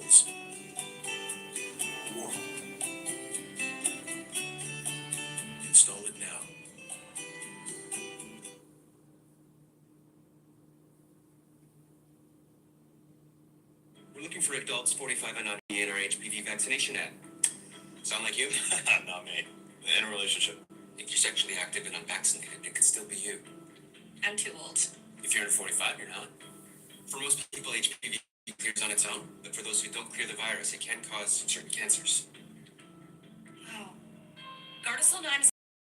tools. Whoa. Install it now. We're looking for adults 45 and under in our HPV vaccination ad. Sound like you? Not me. In a relationship. If you're sexually active and unvaccinated, it could still be you. I'm too old. If you're under 45, you're not. For most people, HPV clears on its own, but for those who don't clear the virus, it can cause certain cancers. Wow. Gardasil 9 is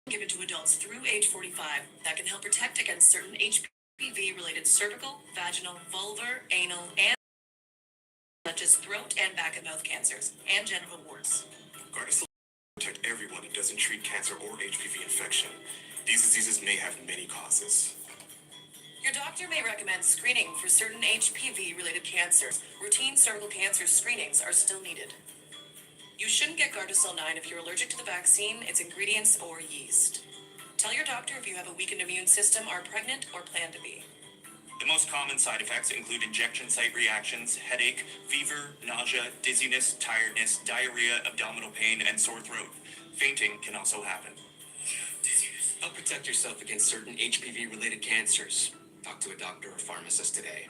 given to adults through age 45 that can help protect against certain HPV-related cervical, vaginal, vulvar, anal, and such as throat and back and mouth cancers and genital warts. Gardasil protect everyone. It doesn't treat cancer or HPV infection. These diseases may have many causes. Your doctor may recommend screening for certain HPV-related cancers. Routine cervical cancer screenings are still needed. You shouldn't get Gardasil 9 if you're allergic to the vaccine, its ingredients, or yeast. Tell your doctor if you have a weakened immune system, are pregnant, or plan to be. The most common side effects include injection site reactions, headache, fever, nausea, dizziness, tiredness, diarrhea, abdominal pain, and sore throat. Fainting can also happen. Help protect yourself against certain HPV-related cancers. Talk to a doctor or pharmacist today.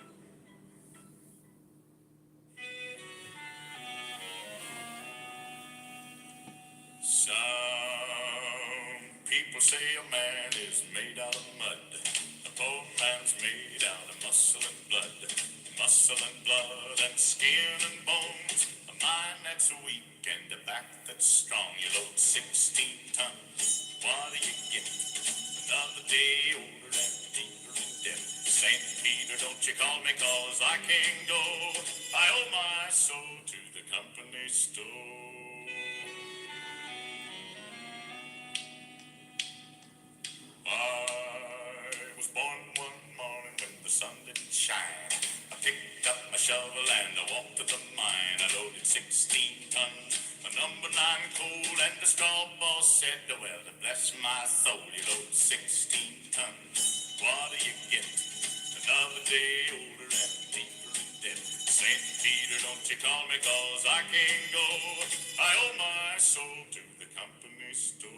Some people say a man is made out of mud. A poor man's made out of muscle and blood. Muscle and blood and skin and bones. A mind that's weak and a back that's strong. You load 16 tons. What do you get? Another day older and deeper in debt. St. Peter, don't you call me, 'cause I can't go. I owe my soul to the company store. I was born one morning when the sun didn't shine. I picked up my shovel and I walked to the mine. I loaded 16 tons, a number 9 coal, and the straw boss said, well, bless my soul, you load 16 tons. What do you get? Another day older and deeper in debt. St. Peter, don't you call me, 'cause I can't go. I owe my soul to the company store.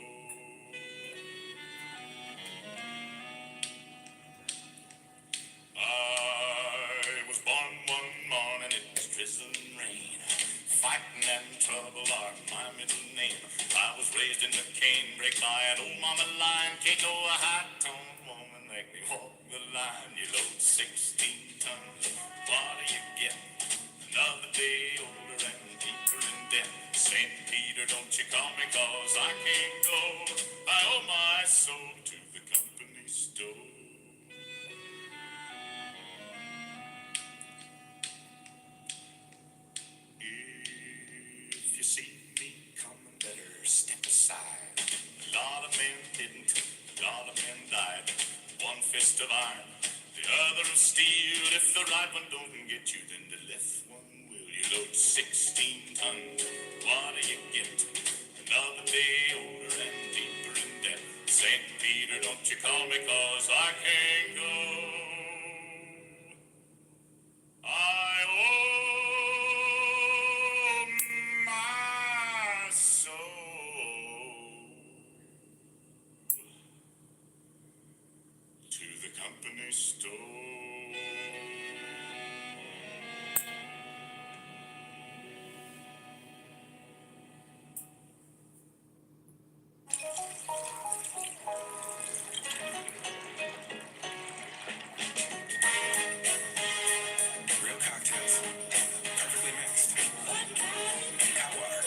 I was born one morning, it was drizzling rain. Fighting and trouble are my middle name. I was raised in the canebrake by an old mama line. Can't go a high-toned woman make me walk the line. You load 16 tons, what do you get? Another day older and deeper in debt. St. Peter, don't you call me, 'cause I can't go. I owe my soul to the company store. If you see me coming, better step aside. A lot of men didn't, a lot of men died. One fist of iron, the other of steel. If the right one don't get you, then the left one will. You load 16 tons, what do you get? Another day older and deeper in debt. St. Peter, don't you call me, 'cause I can't go. I owe my soul to the company store. Real cocktails. Perfectly mixed. Hot water.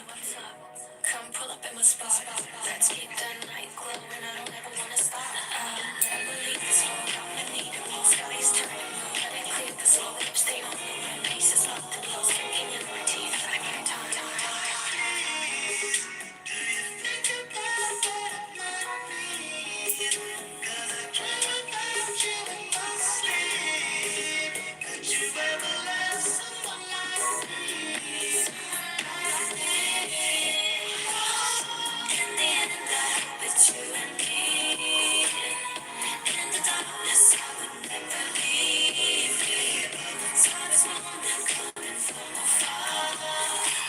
Come pull up in my spot. Let's keep the night glowing. I don't ever wanna stop. Never leave this floor. I'm in need of more. Skies turning blue. Let it clear the slow lips. Stay on the red pieces. Love the glow. Sinking in my teeth. Like my tongue. In the end, I hope it's you and me. In the darkness, I would never leave. Saw this moment coming from afar.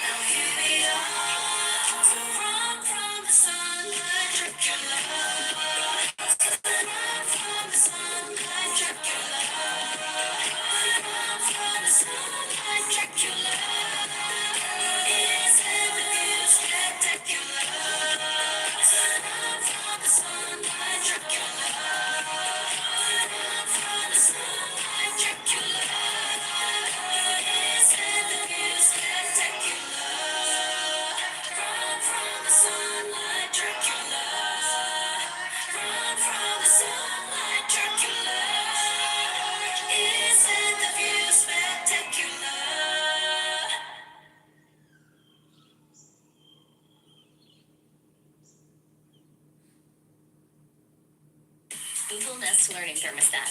Now here we are. So run from the sun like Dracula. Run from the sun like Dracula. Run from the sun like Dracula. Isn't the view spectacular? Run from the sun like Dracula. Run from the sun like Dracula. Isn't the view spectacular? Run from the sun like Dracula. Run from the sun like Dracula. Isn't the view spectacular? Google Nest Learning Thermostat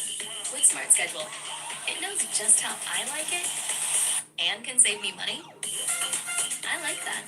with Smart Schedule. It knows just how I like it and can save me money. I like that.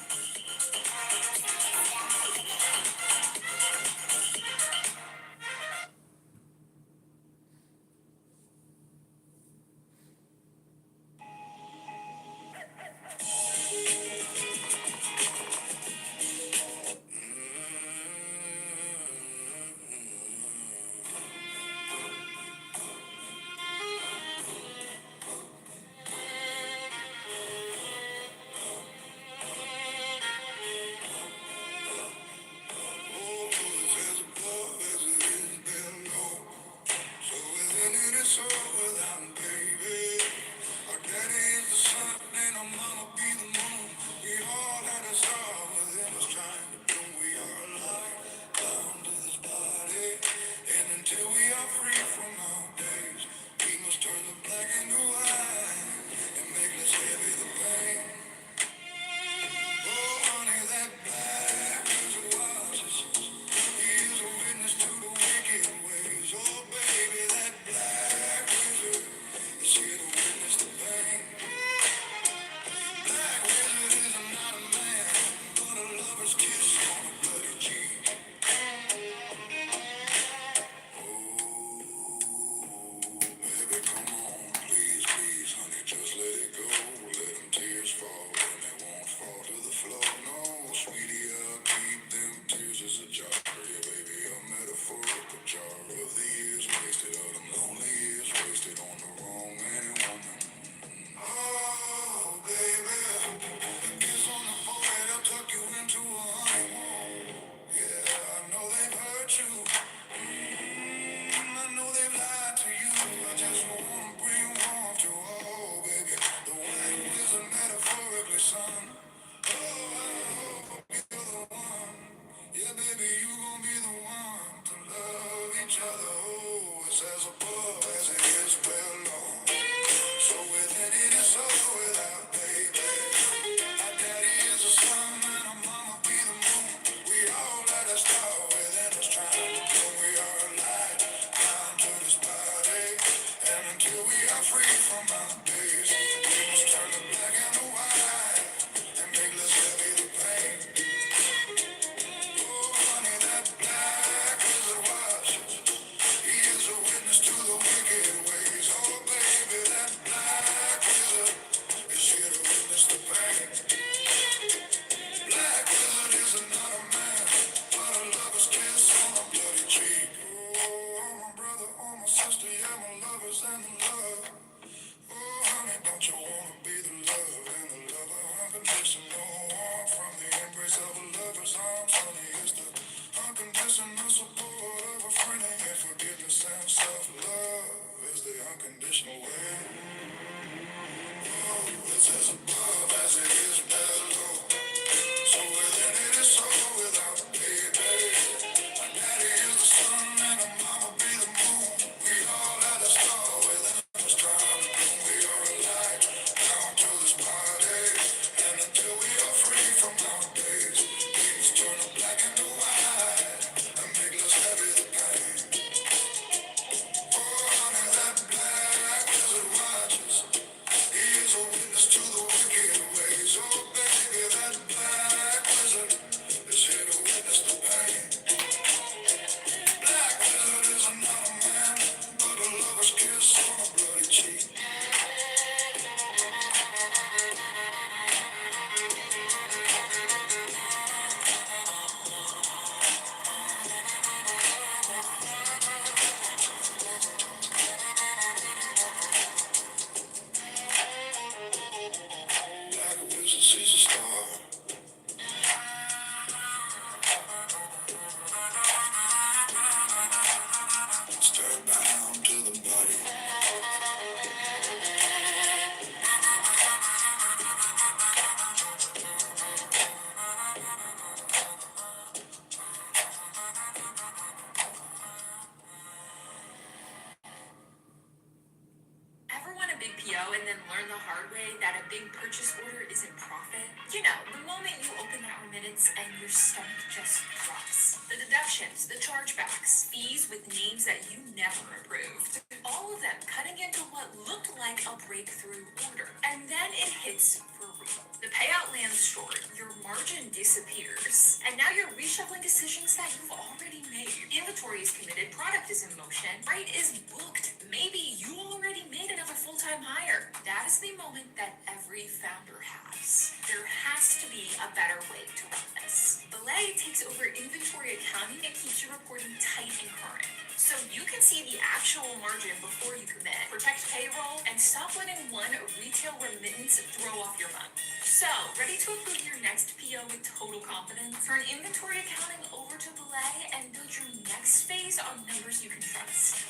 then learn the hard way that a big purchase order isn't profit? You know, the moment you open that remittance and your stomach just drops. The deductions, the chargebacks, fees with names that you never approved. All of them cutting into what looked like a breakthrough order. And then it hits for real. The payout lands short, your margin disappears, and now you're reshuffling decisions that you've already made. Inventory is committed, product is in motion, freight is booked. Maybe you already made another full-time hire. That is the moment that every founder has. There has to be a better way to run this. Belay takes over inventory accounting and keeps your reporting tight and current, so you can see the actual margin before you commit, protect payroll, and stop letting one retail remittance throw off your month. So, ready to approve your next PO with total confidence? Turn inventory accounting over to Belay and build your next phase on numbers you can trust.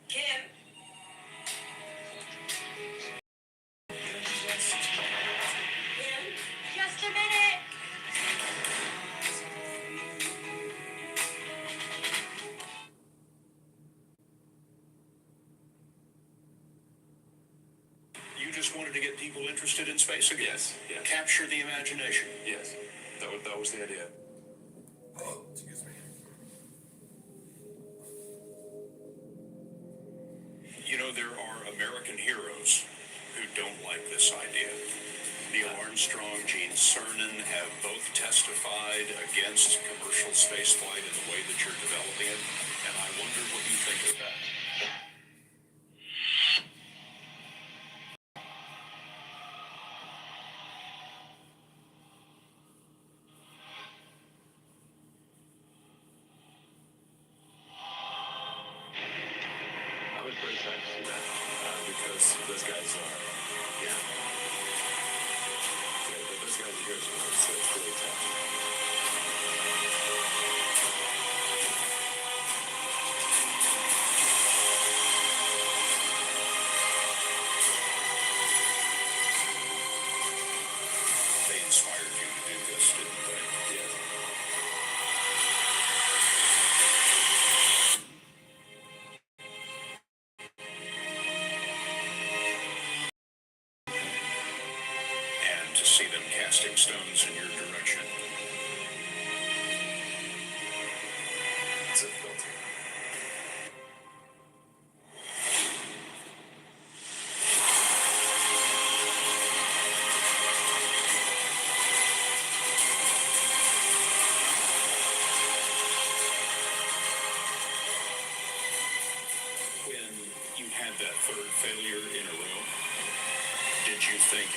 Kim? Just a minute. You just wanted to get people interested in space again. Yes, yes. Capture the imagination. Yes, that was the idea. Excuse me. You know, there are American heroes who don't like this idea. Neil Armstrong, Gene Cernan have both testified against commercial spaceflight in the way that you're developing it, and I wonder what you think of that. I was pretty excited to see that because those guys are, yeah, those guys are good. So it's really tough. They inspired you to do this, didn't they? Yes. And to see them casting stones in your direction. It's a filter. When you had that third failure in a row, did you think,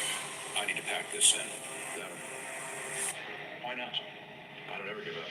I need to pack this in? No, Why not? I don't ever give up.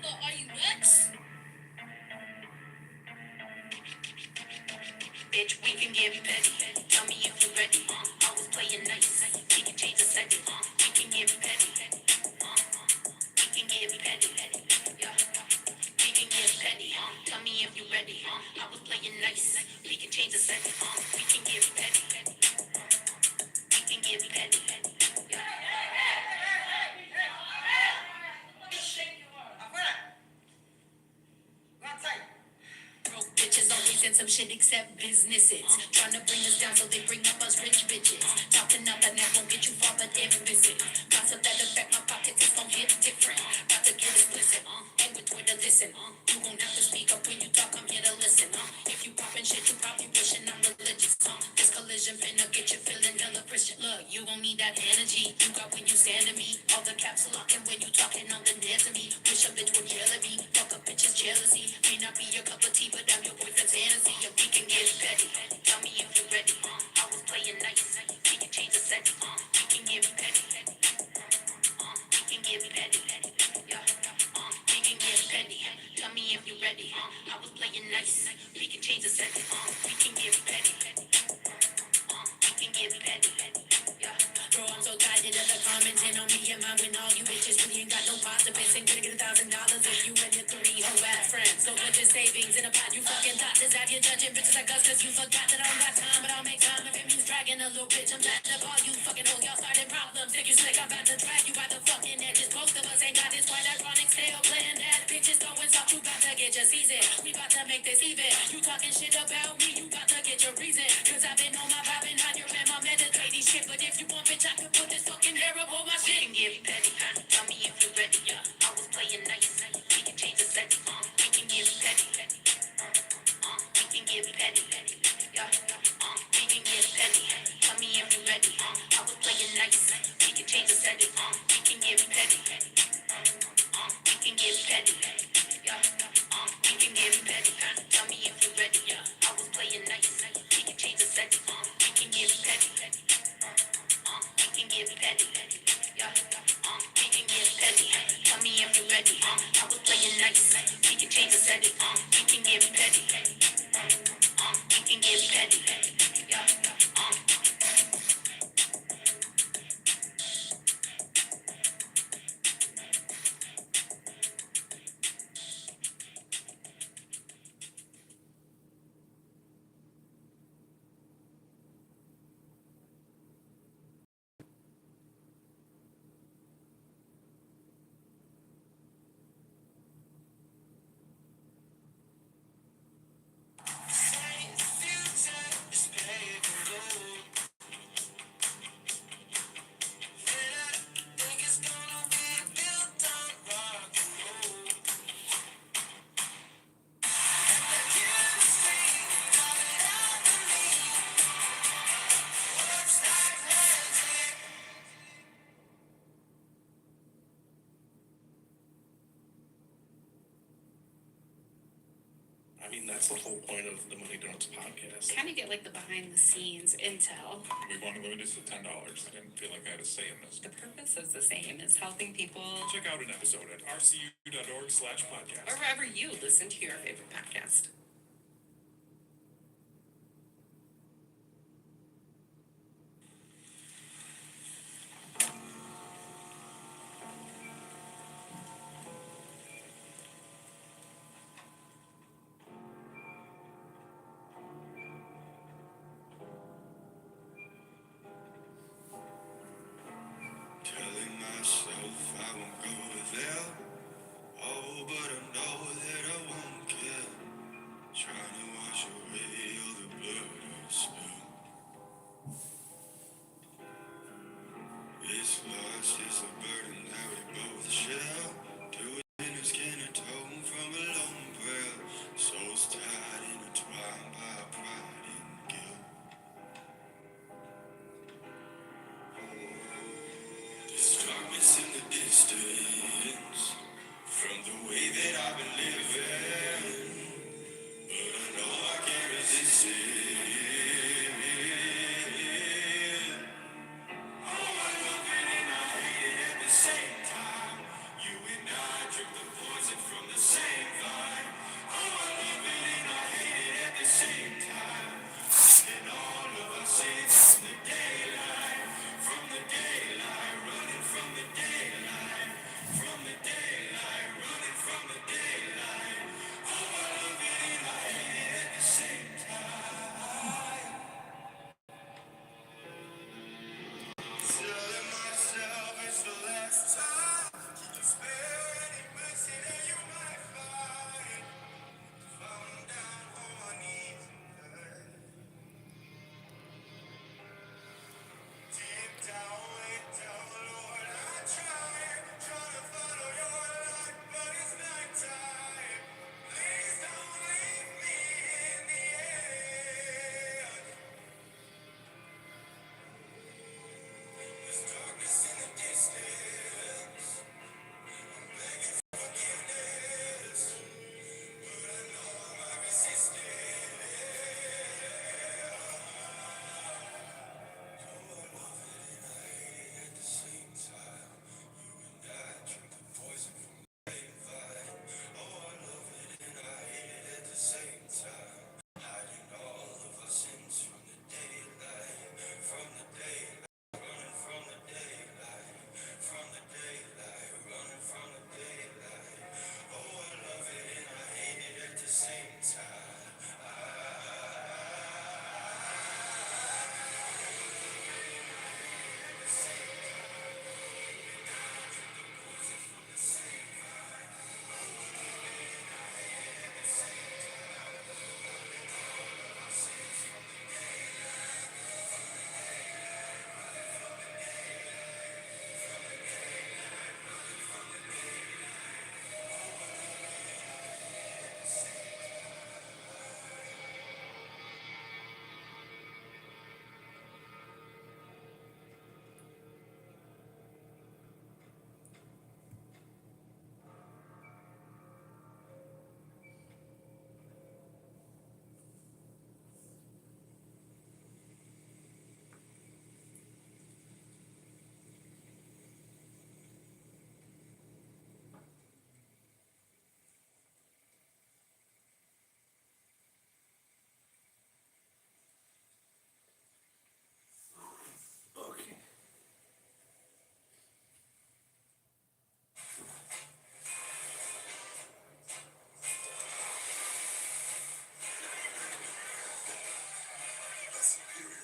Are you next? Bitch, we can get petty. Tell me if you ready. I was playing nice. We can change the setting. We can get petty. We can get petty. Yeah. We can get petty. Tell me if you ready. I was playing nice. We can change the setting. We can get petty. We can get petty. Yeah. Broke bitches always in some shit except businesses. Trying to bring us down so they bring up us rich bitches. Talking up and that won't get you far, but emphasis. Gossip that affect my pockets, it's gon' hit different. About to get explicit, and with Twitter, listen. You won't have to speak up when you talk, I'm here to listen. If you poppin' shit, you probably wishing I'm religious. This collision finna get you feeling hella Christian. Look, you gon' need that energy you got when you stand to me. All the caps locking when you talking on the net to me. Wish a bitch would yell at me. Fuck a bitch's jealousy. May not be your cup of tea, but I'm your boyfriend's fantasy. And we can get petty. Tell me if you're ready. I was playing nice. We can change the setting. We can get petty. We can get petty. Yeah. We can get petty. Tell me if you're ready. I was playing nice. We can change the setting. We can get petty. We can get petty. Yeah. Bro, I'm so tired of the commenting on me and mine when all you bitches really ain't got no positive. Ain't gonna get $1,000 if you and your three hoe ass friends. So put your savings in a pot, you fucking doctors out here judging bitches like us, cause you forgot that I don't got time, but I'll make time if it means dragging a little bitch. I'm tired of all you fucking hoes, y'all starting problems. Think you slick, I'm about to drag you by the fucking edges. Both of us ain't got this quite ironic stale playing that. Bitches throwing soft, you about to get your season. We about to make this even. You talking shit about me, you about to get your reason. Cause I've been on my vibe and on your man, my meditating shit. But if you want, bitch, I can put this fucking hair up on my shit. We can get petty. Tell me if you're ready. I was playing nice. We can change the setting. We can get petty. We can get petty. Yeah. We can get petty. Tell me if you're ready. I was playing nice. We can change the setting. We can get petty. We can get petty. Yeah. We can get petty. Tell me if you're ready. I was playing nice. We can change the setting. We can get petty. We can get petty. Yeah. We can get petty. Tell me if you're ready. I was playing nice. We can change the setting. We can get petty. We can get petty. Yeah. I mean, that's the whole point of the Money Donuts podcast. Kind of get like the behind the scenes intel. We want to limit this to $10. I didn't feel like I had a say in this. The purpose is the same, is helping people, Check out an episode at rcu.org/podcast. or wherever you listen to your favorite podcast. Telling myself I won't go there. Oh, but I know that I won't care.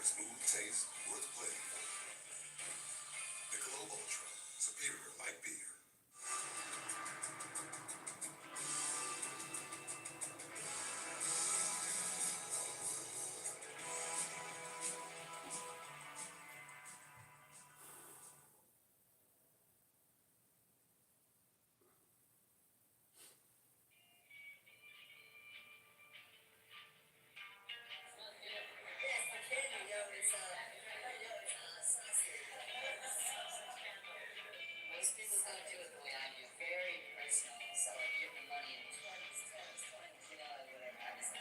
smooth taste worth playing for. Michelob Ultra, superior like beer. Most people don't do it the way I do. Very personal. So like give the money in 20s, 10s, 20s, you know, like whatever. I just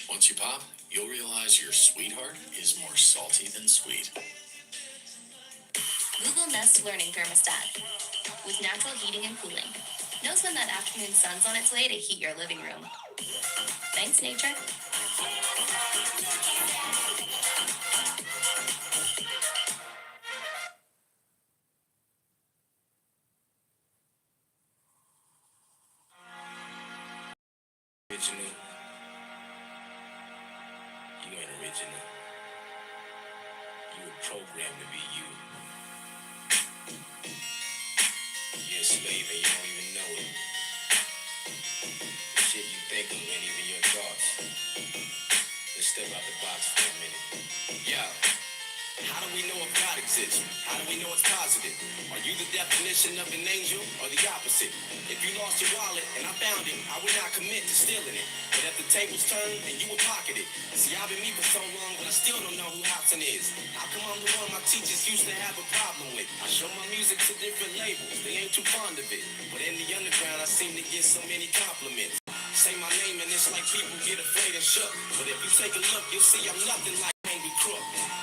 Once you pop, you'll realize your sweetheart is more salty than sweet. Google Nest Learning Thermostat with natural heating and cooling. Knows when that afternoon sun's on its way to heat your living room. Thanks, nature. Original. You ain't original. You were programmed to be you. You're a slave and you don't even know it. The shit you think of ain't even your thoughts. The stuff step out the box for a minute. Yeah. How do we know if God exists? How do we know it's positive? Are you the definition of an angel or the opposite? If you lost your wallet and I found it, I would not commit to stealing it. But if the tables turned and you would pocket it. See, I've been me for so long, but I still don't know who Hobson is. How come I'm the one my teachers used to have a problem with? I show my music to different labels, they ain't too fond of it. But in the underground, I seem to get so many compliments. Say my name and it's like people get afraid and shook. But if you take a look, you'll see I'm nothing like Angry Crook.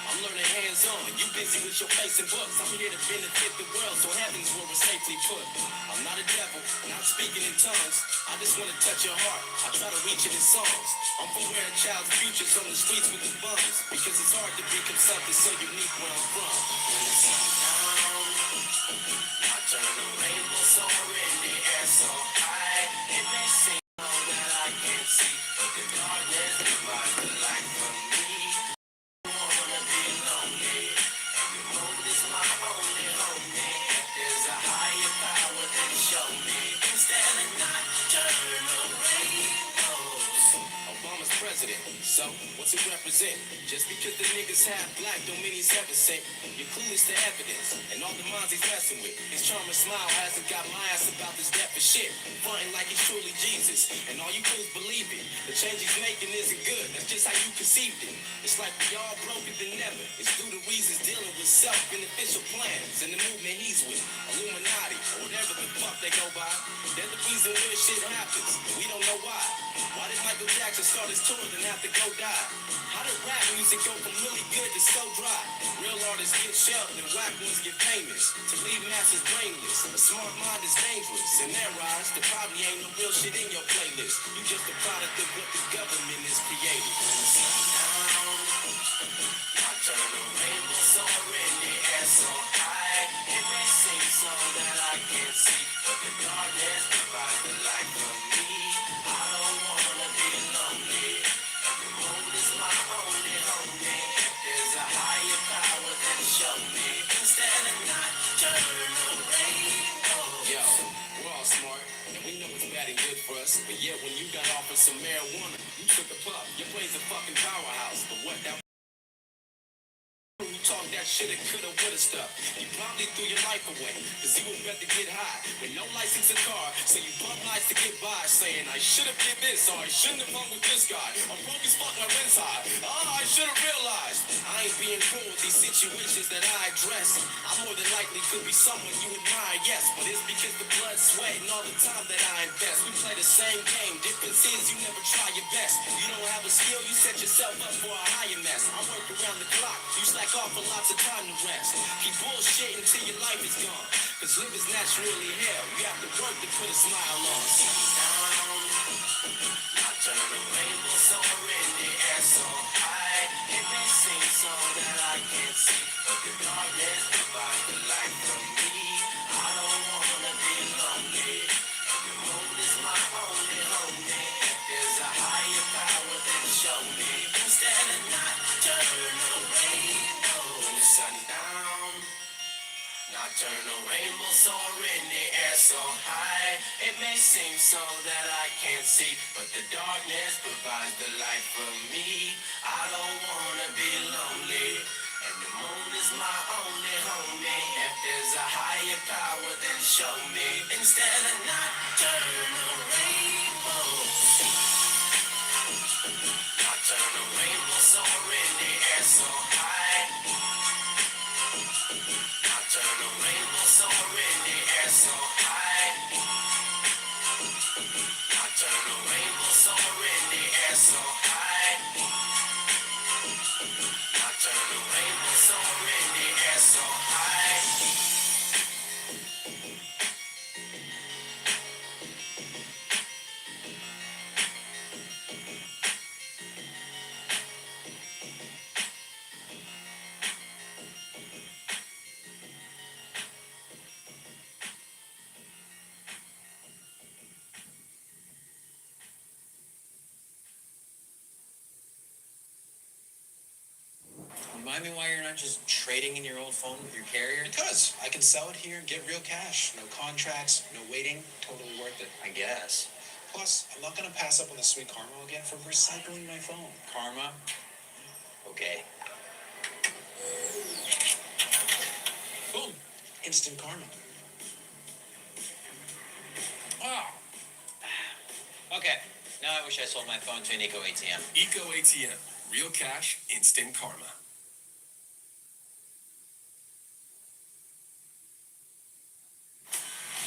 I'm learning hands-on, you busy with your face and books. I'm here to benefit the world, so heaven's where we're safely put. I'm not a devil, not speaking in tongues. I just want to touch your heart, I try to reach it in songs. I'm for wearing child's futures on the streets with the bums. Because it's hard to become something so unique where I'm from. When the sun down, I turn the rainbow soar in the air so high. It may seem that I can't see, but the darkness provides the light for me. I wanna be lonely, and the moon is my only homie. If there's a higher power, then show me. Instead of not turn the rainbows. Obama's president, so what's it represent? Just because the niggas half black don't mean he's ever sent. You're clueless to evidence, and all the minds he's messing with. His charming smile hasn't got my ass about this death for shit. Frontin' like he's truly Jesus, and all you fools believe it. The change he's making isn't good, that's just how you conceived it. It's like we all broken than never. It's due to reasons dealing with self-beneficial plans and the movement he's with. Illuminati, or whatever the fuck they go by. They're the reason weird shit happens, and we don't know why. Why did Michael Jackson start his tour and have to go die? How did rap music go from really good to so dry? Real artists get shelved and whack ones get famous. To leave masses brainless, a smart mind is dangerous. In their eyes, there probably ain't no real shit in your playlist. You just a product of what the government has created. When the sun down, I turn the rainbow soar in the air so high. It may seem so that I can't see, but the darkness provides the light for me. I don't wanna be lonely, and the moon is my only homie. If there's a higher power, then show me. Instead of not turn the rainbow. Yo, we're all smart, and we know it's bad and good for us. But yet when you got offered some marijuana, you took a puff. Your play's a fucking powerhouse. But what that you talk that shit and coulda, woulda stuff. You probably threw your life away, cause you would rather get high with no license in car. So you bump lights to get by, saying I should've did this or I shouldn't have hung with this guy. I'm broke as fuck, my rent's high. Oh, I should've realized I ain't being cool with these situations that I address. I more than likely could be someone you admire, yes, but it's because the blood, sweat, and all the time that I invest. We play the same game, difference is you never try your best. You don't have a skill, you set yourself up for a higher mess. I work around the clock, you slack off for lots of time to rest. Keep bullshit until your life is gone, cause living's naturally hell. You have to work to put a smile on. Down, I turn the rainbow soar in the air so high. It may seem so that I can't see, but the darkness provides the light for me. I don't wanna be lonely, and the moon is my only homie. If there's a higher power, then show me. Instead of not turn the rainbow. When the sun down, I turn the rainbow soar in the air so high. It may seem so that I can't see, but the darkness provides the light for me. I don't wanna be lonely, and the moon is my only homie. If there's a higher power, then show me. Instead of not turn the rainbow. I turn the rainbow soar in the air so high. I turn the rainbow soar in the air so high. I turn the rainbow soar in the air so high. I turn the rainbow soar in the air so high. Remind me why you're not just trading in your old phone with your carrier? Because I can sell it here and get real cash. No contracts, no waiting. Totally worth it. I guess. Plus, I'm not going to pass up on the sweet karma again for recycling my phone. Karma? Okay. Boom. Instant karma. Wow. Okay. Now I wish I sold my phone to an Eco ATM. Eco ATM. Real cash, instant karma.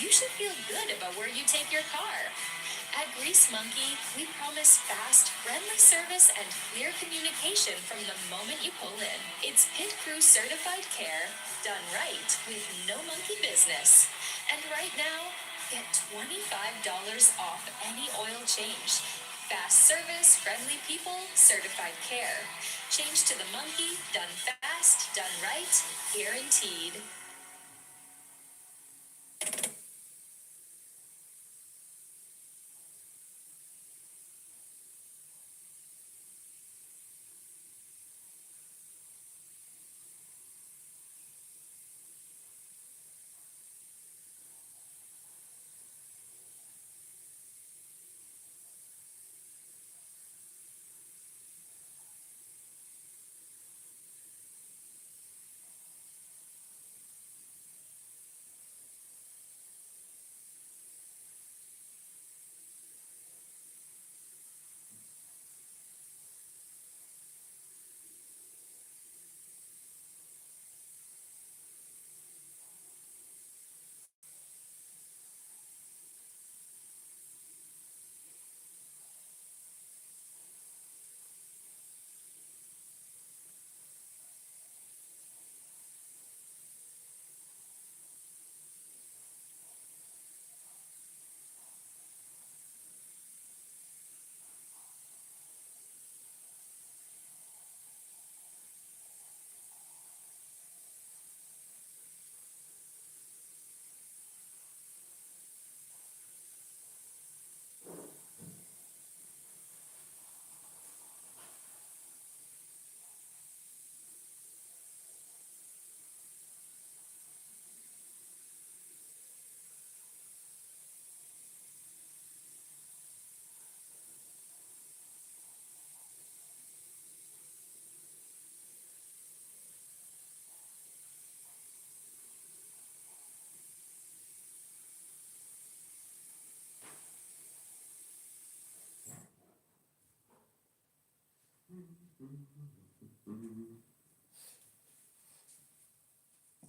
You should feel good about where you take your car. At Grease Monkey, we promise fast, friendly service and clear communication from the moment you pull in. It's Pit Crew certified care, done right with no monkey business. And right now, get $25 off any oil change. Fast service, friendly people, certified care. Change to the monkey, done fast, done right, guaranteed.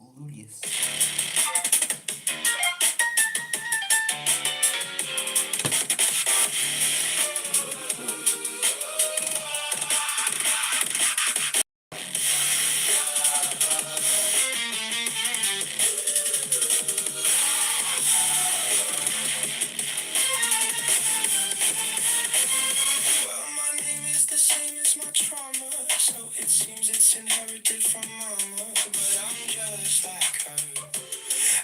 Oh, yes. Well, my name is the same as my trauma, so it seems it's inherited from mama. But I'm just like her.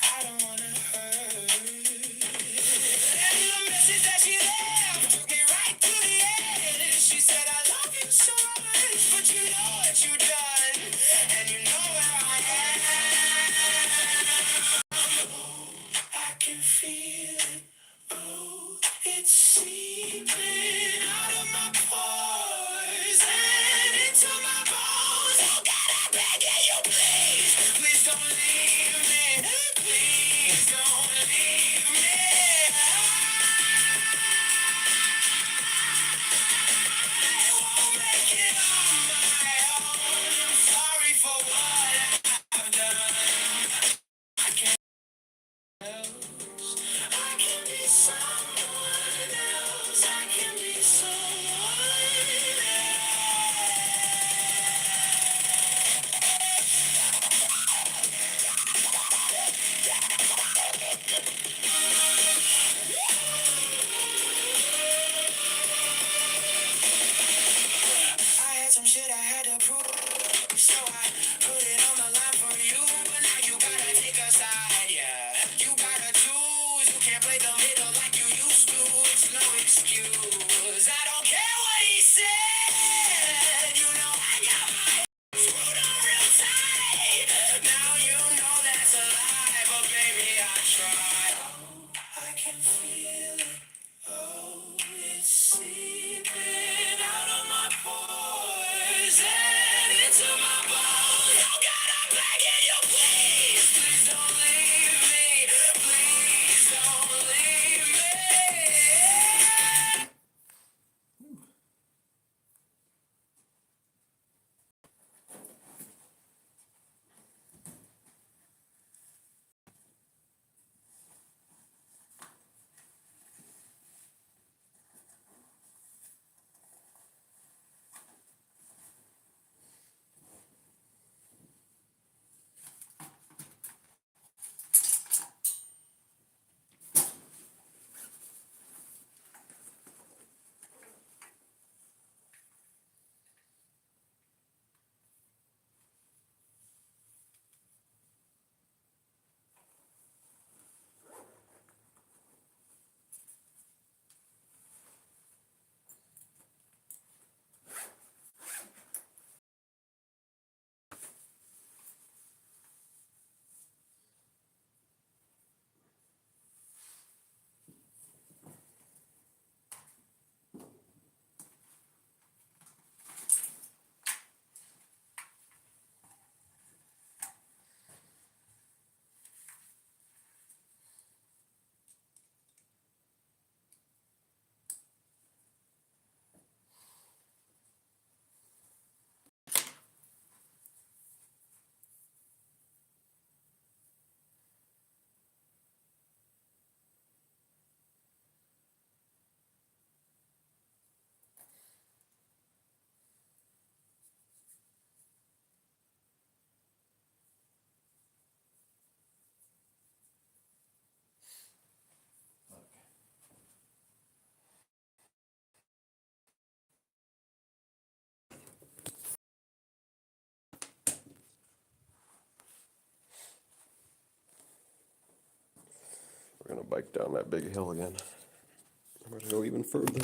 I don't wanna hurt. And the message that she left took me right to the end. She said, I love you so much, but you know what you done, and you know where I am. I can feel it. Oh, it's seeping out of my pores and into my bones. Oh God, I'm begging you, please, please don't leave me. Please don't leave me. I won't make it on my own. I'm sorry for what I've done. I can't else. I can be someone else. I can be someone I had some shit I had to prove, so I put it on the line for you. But now you gotta take a side, yeah. You gotta choose. You can't play the middle like you used to. It's no excuse. I don't care what he said. You know I got my screwed on real tight. Now you know that's a lie, but baby I tried. I can feel it. Oh, it's seeping out of my pores. We're gonna bike down that big hill again. We're gonna go even further.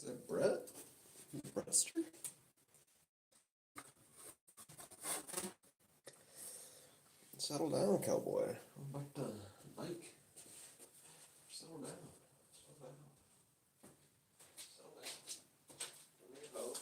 Is that Brett? Brettster? Settle down, cowboy. I'm back to bike. Settle down. Settle down. Settle down. Give me a vote.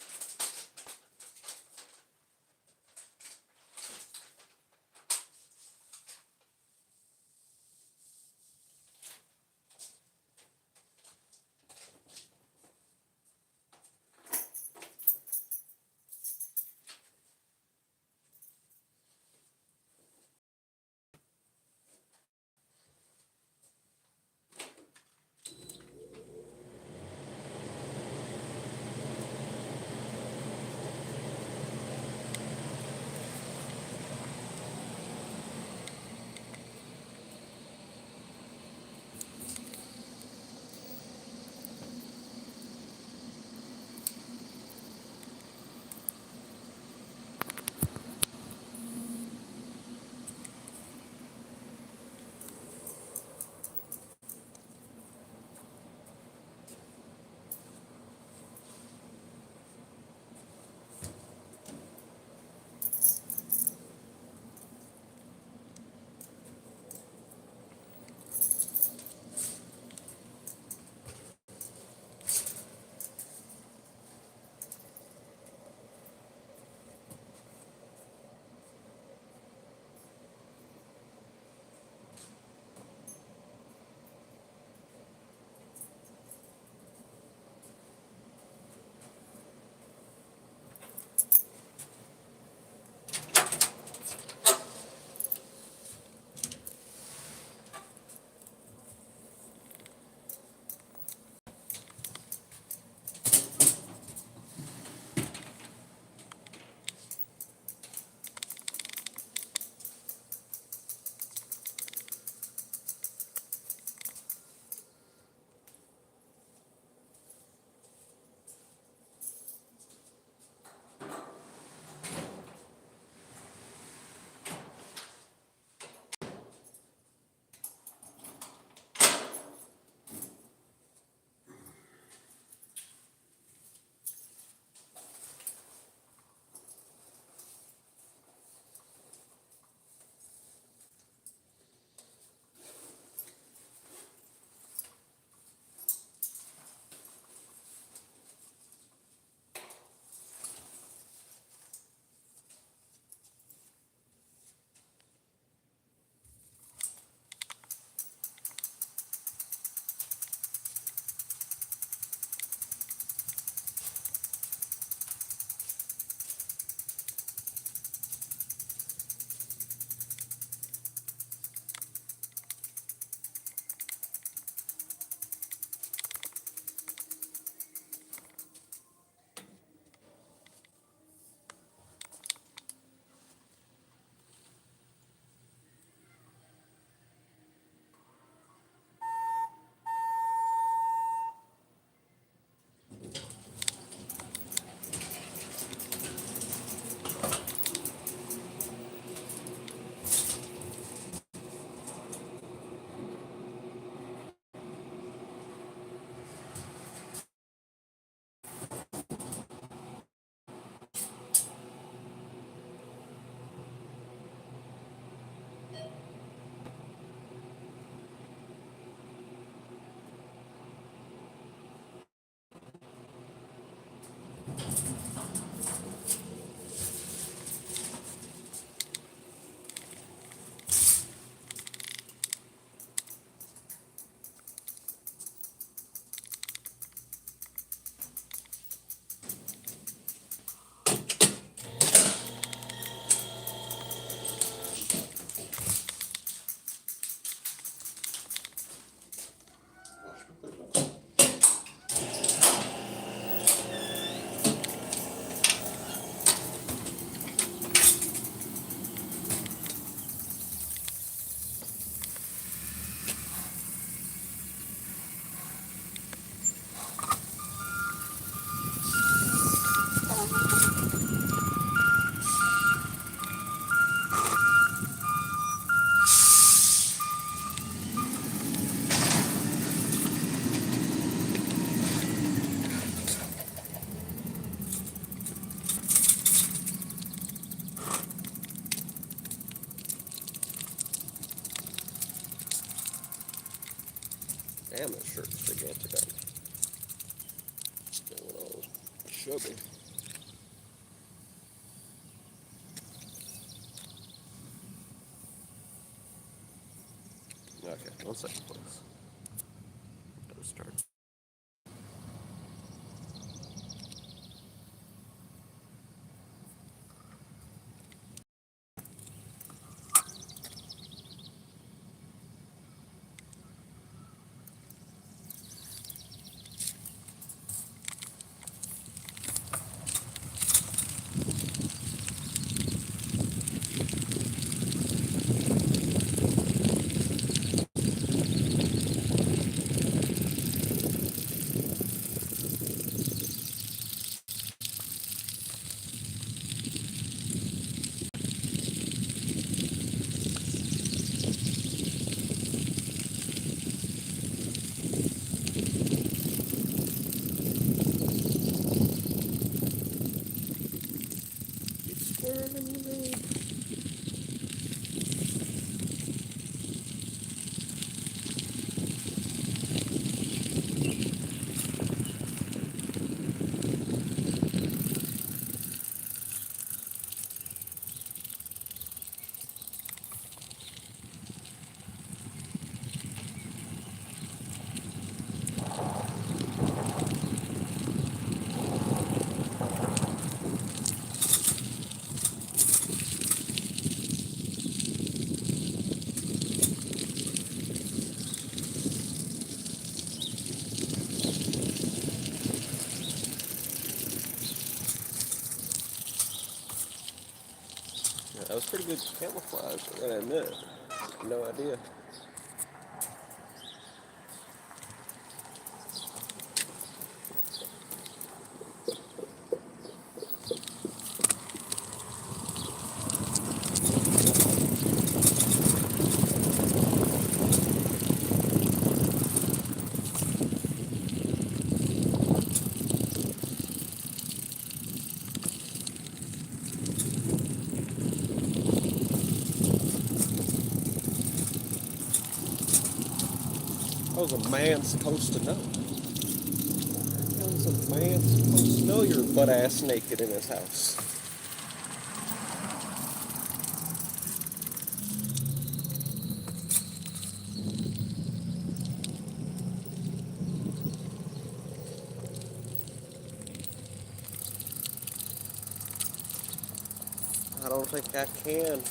Damn, this shirt's gigantic. Going all chubby. Okay, 1 second, please. Gotta start. Yeah, that was pretty good camouflage, I gotta admit. No idea. How was a man supposed to know? How was a man supposed to know you're butt ass naked in his house? I don't think I can,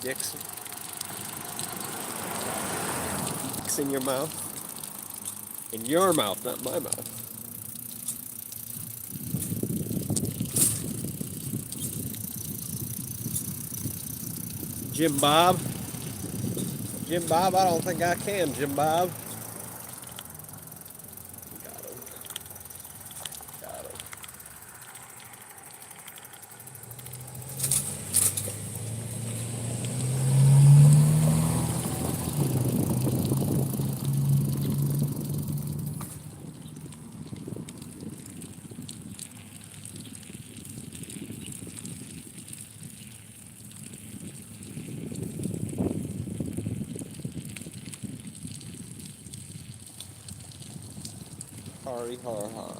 Dixon. It's in your mouth. In your mouth, not my mouth. Jim Bob. Jim Bob, I don't think I can, Jim Bob. Got him. Got him. Harry har har.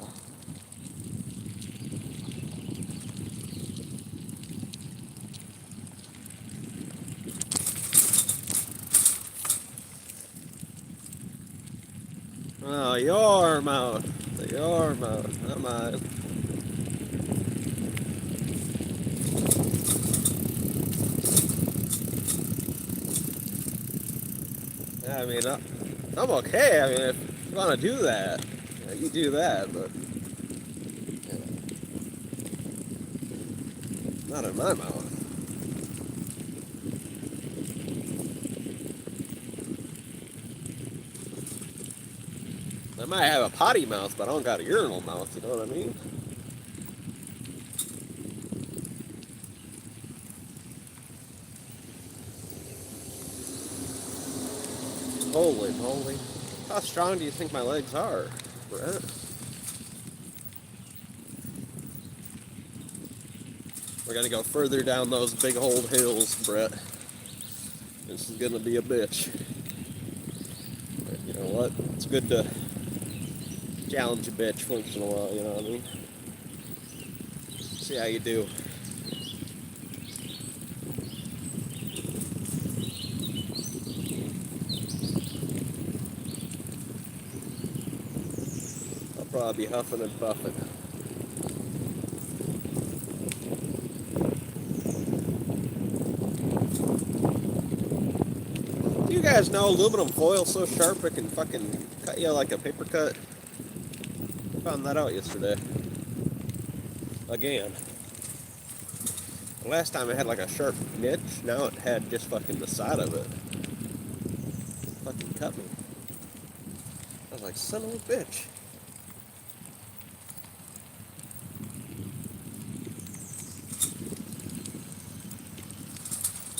Oh, your mouth. Your mouth, not mine. I mean, I'm okay. I mean, if you want to do that, you do that, but not in my mouth. I might have a potty mouth, but I don't got a urinal mouth, you know what I mean? Holy moly. How strong do you think my legs are, Brett? We're gonna go further down those big old hills, Brett. This is gonna be a bitch. But you know Well, it's good to challenge a bitch once in a while, you know what I mean? See how you do. I'll probably be huffing and puffing. Do you guys know aluminum foil's so sharp it can fucking cut you like a paper cut? Found that out yesterday. Again. Last time it had like a sharp niche, now it had just fucking the side of it. Fucking cut me. I was like, son of a bitch.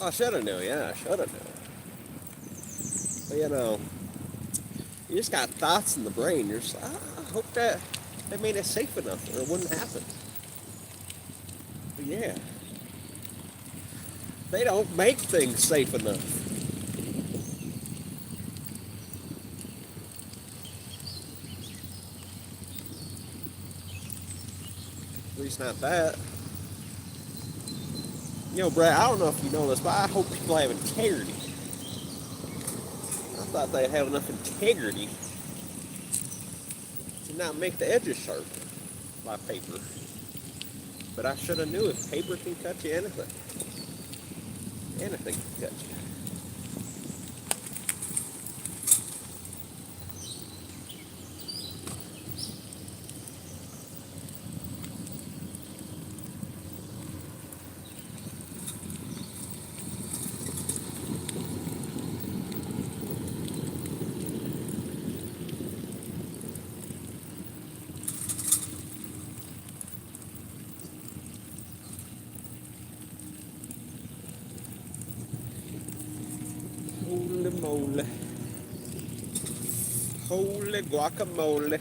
I should have knew, yeah, I should have knew. But you know, you just got thoughts in the brain. You're just like, I hope that they made it safe enough or it wouldn't happen. But yeah. They don't make things safe enough. At least not that. You know, Brett, I don't know if you know this, but I hope people have integrity. I thought they'd have enough integrity to not make the edges sharp by paper. But I should have knew if paper can cut you, anything. Anything can cut you. Holy moly. Holy guacamole.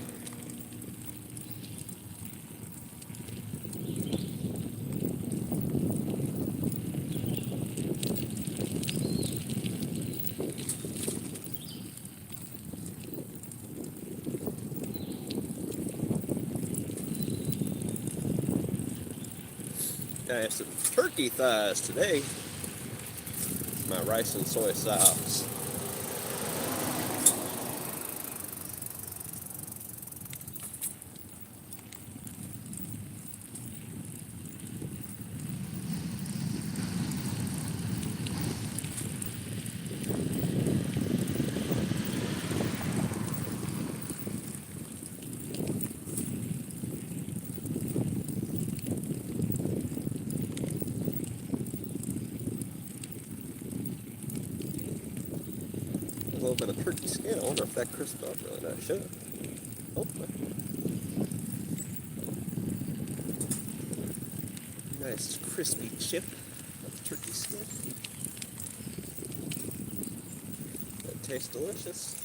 I have some turkey thighs today. My rice and soy sauce. A little bit of turkey skin. I wonder if that crisped up really nice. Should. Hopefully. Nice crispy chip of turkey skin. That tastes delicious.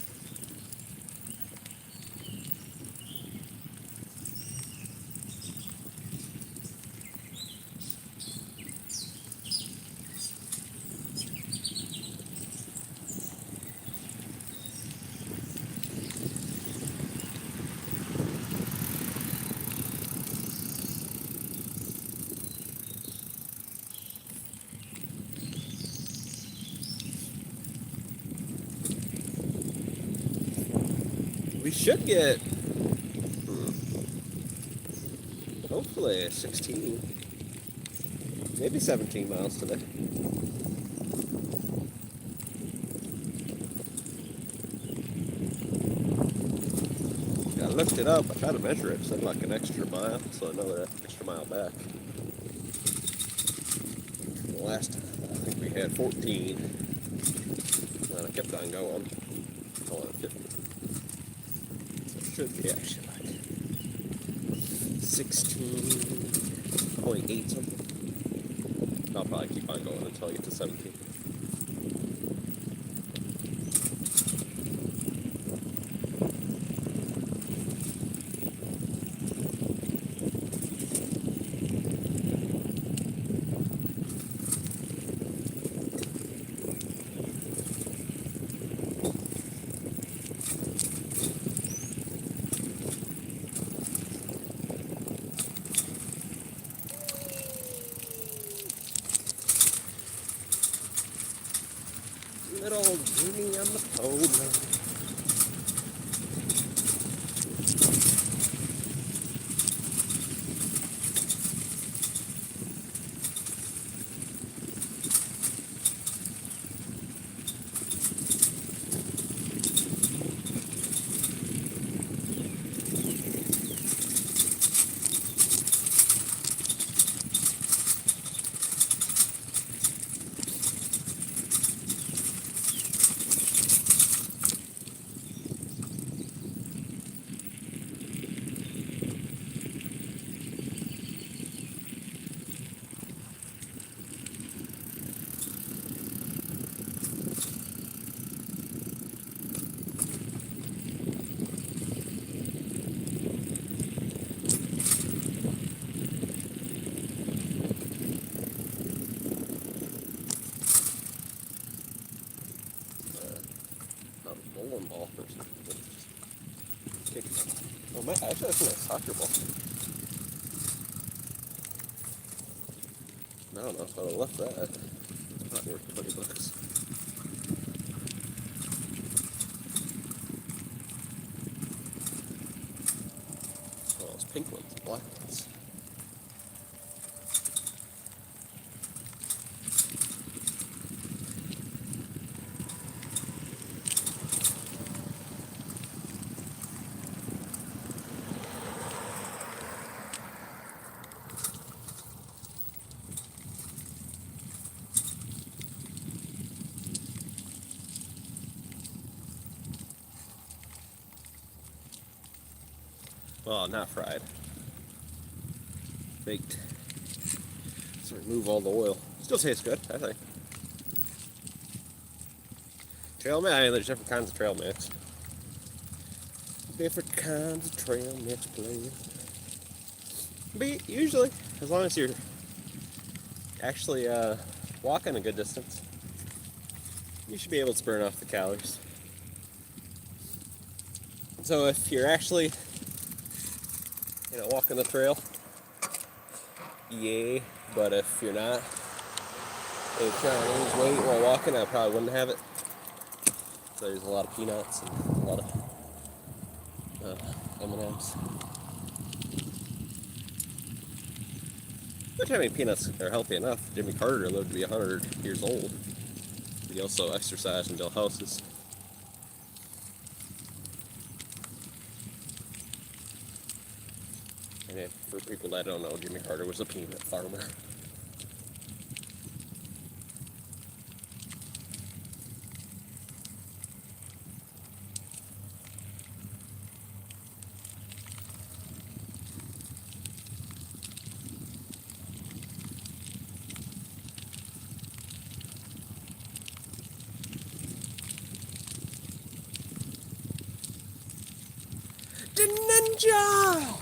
We should get, hopefully, 16, maybe 17 miles today. I looked it up. I tried to measure it. It said like an extra mile, so another extra mile back. The last time, I think we had 14. And I kept on going. Calling it 50. So it should be actually like 16.8 something. I'll probably keep on going until I get to 17. Oh, man, actually, that's a nice soccer ball. I don't know if I would have left that. Not worth $20. Oh, those pink ones, black ones. Well, not fried. Baked. So remove all the oil. Still tastes good, I think. Trail mix, I mean, there's different kinds of trail mix. Different kinds of trail mix, please. But usually, as long as you're actually walking a good distance, you should be able to burn off the calories. So if you're actually, walking the trail, yay. But if you're not, if you're trying to lose weight while walking, I probably wouldn't have it. So there's a lot of peanuts and a lot of M&Ms. Which, I mean, peanuts are healthy enough. Jimmy Carter lived to be 100 years old. He also exercised and built houses. And for people that don't know, Jimmy Carter was a peanut farmer. The ninja!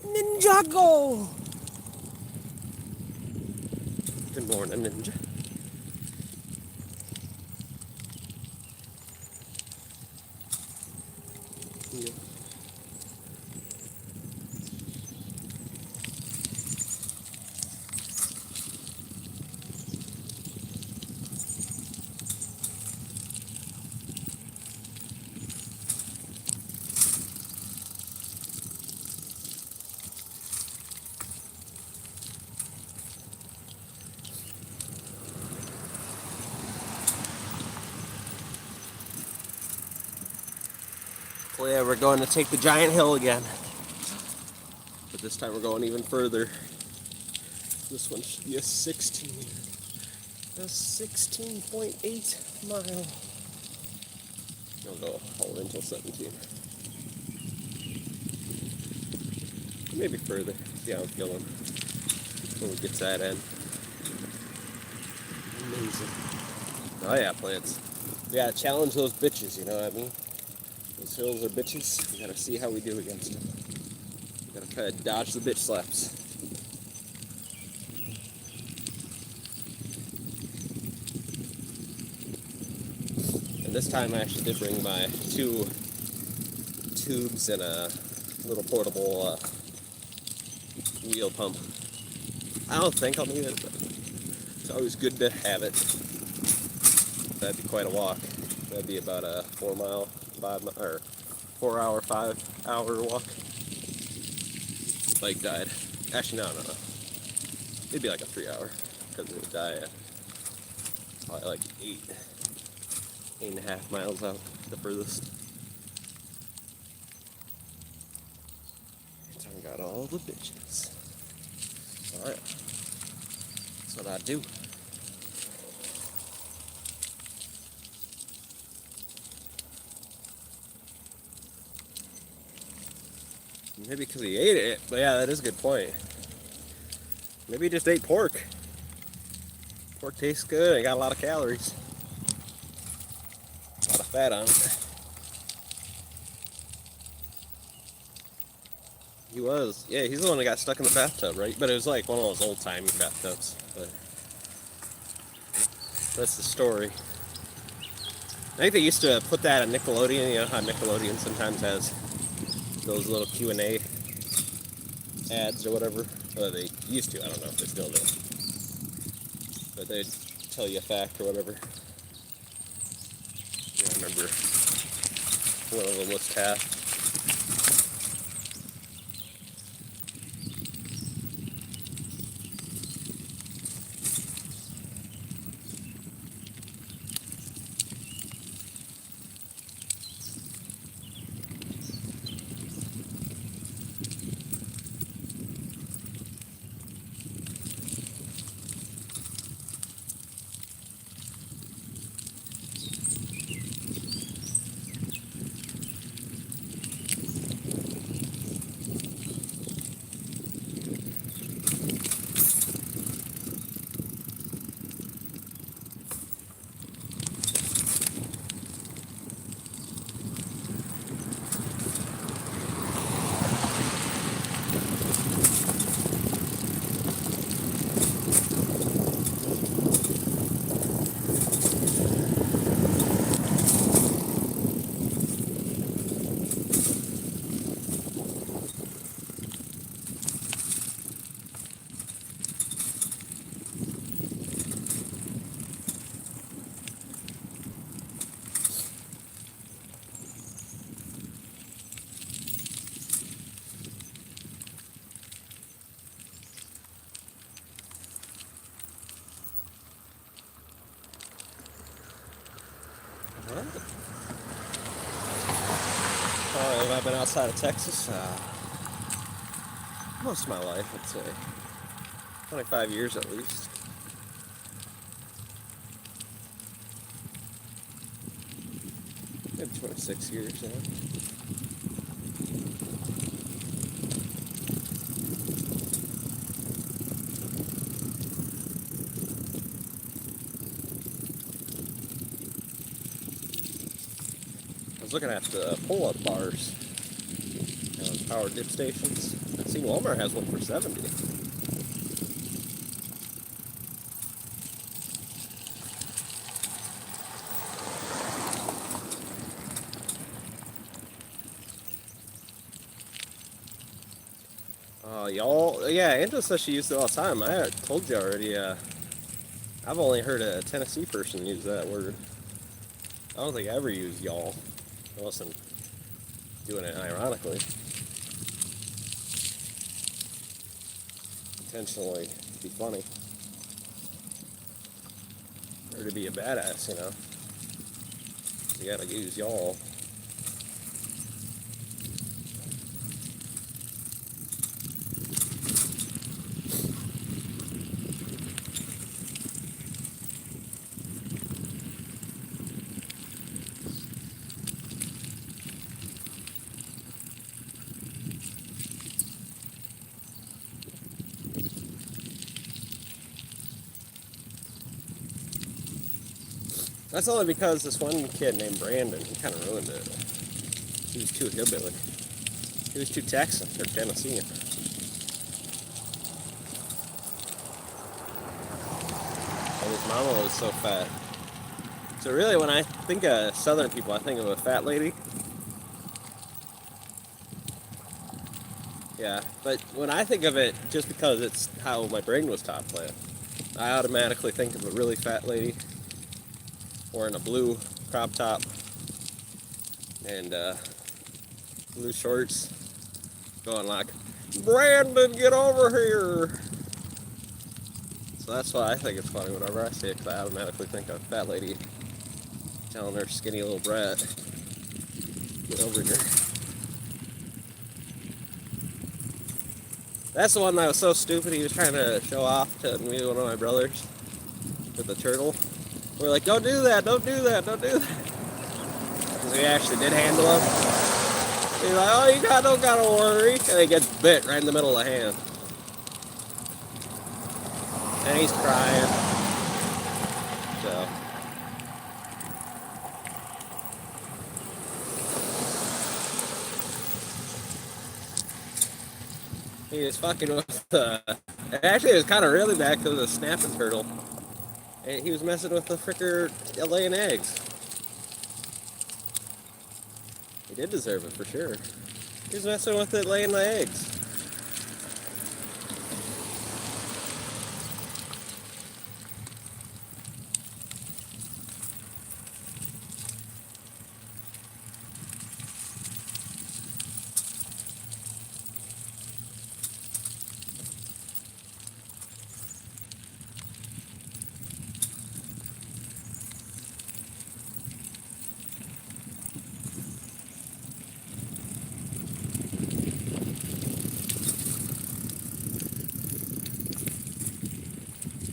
Ninjago! Good morning, ninja. Yeah. Well, yeah, we're going to take the giant hill again. But this time we're going even further. This one should be a 16.8 mile. I'll go all the way until 17. Maybe further. See how I'm feeling when we get to that end. Amazing. Oh yeah, plants. We gotta challenge those bitches, you know what I mean? Those hills are bitches. We gotta see how we do against them. We gotta try to dodge the bitch slaps. And this time I actually did bring my 2 tubes and a little portable wheel pump. I don't think I'll need it, but it's always good to have it. That'd be quite a walk. That'd be about a 4 hour, 5 hour walk. The bike died. Actually, no. It'd be like a 3 hour, because it would die at probably like 8.5 miles out, the furthest. So I got all the bitches. Alright. That's what I do. Maybe because he ate it, but yeah, that is a good point. Maybe he just ate pork. Pork tastes good, it got a lot of calories. A lot of fat on it. He was. Yeah, he's the one that got stuck in the bathtub, right? But it was like one of those old-timey bathtubs. But that's the story. I think they used to put that on Nickelodeon. You know how Nickelodeon sometimes has those little Q&A ads or whatever. Well, they used to. I don't know if they still do. But they'd tell you a fact or whatever. Yeah, I remember one of them was Taft. I've been outside of Texas most of my life, I'd say. 25 years at least. Maybe 26 years now. I was looking at the pull-up bars, power dip stations. I've seen Walmart has one for 70. Y'all, yeah, Angela says she uses it all the time. I told you already. I've only heard a Tennessee person use that word. I don't think I ever use y'all, unless I'm doing it ironically, intentionally to be funny, or to be a badass, you know. You gotta use y'all. That's only because this one kid named Brandon, he kind of ruined it. He was too hillbilly. He was too Texan or Tennessean. And his mama was so fat. So really, when I think of Southern people, I think of a fat lady. Yeah, but when I think of it, just because it's how my brain was taught playing, I automatically think of a really fat lady wearing a blue crop top and blue shorts, going like, "Brandon, get over here!" So that's why I think it's funny whenever I see it, because I automatically think of a fat lady telling her skinny little brat, "Get over here." That's the one that was so stupid. He was trying to show off to me and one of my brothers with the turtle. We're like, "Don't do that! Don't do that! Don't do that!" Because we actually did handle him. He's like, "Oh, don't gotta worry," and he gets bit right in the middle of the hand, and he's crying. So. He was fucking with actually, it was kind of really bad because it was a snapping turtle. And he was messing with the fricker laying eggs. He did deserve it for sure. He was messing with it, laying the eggs.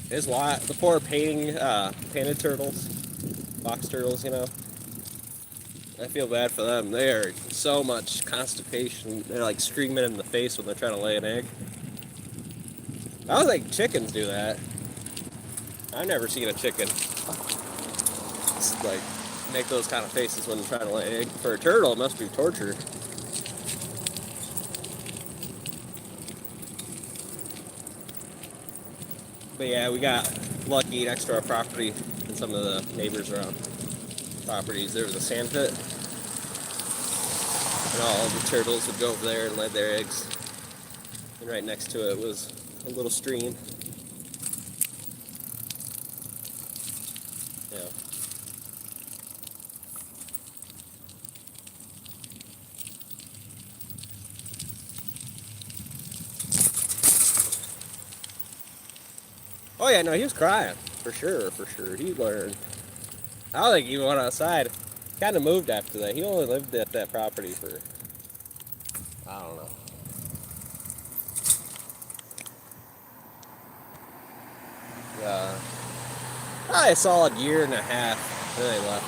There's a lot. The poor painted turtles, box turtles, you know. I feel bad for them. They are so much constipation. They're like screaming in the face when they're trying to lay an egg. I don't think chickens do that. I've never seen a chicken like make those kind of faces when they're trying to lay an egg. For a turtle, it must be torture. But yeah, we got lucky next to our property and some of the neighbors around properties. There was a sand pit, and all the turtles would go over there and lay their eggs. And right next to it was a little stream. Yeah. Oh yeah, no, he was crying for sure, for sure. He learned. I don't think he went outside. Kind of moved after that. He only lived at that property for, I don't know. Probably a solid year and a half. Then they left.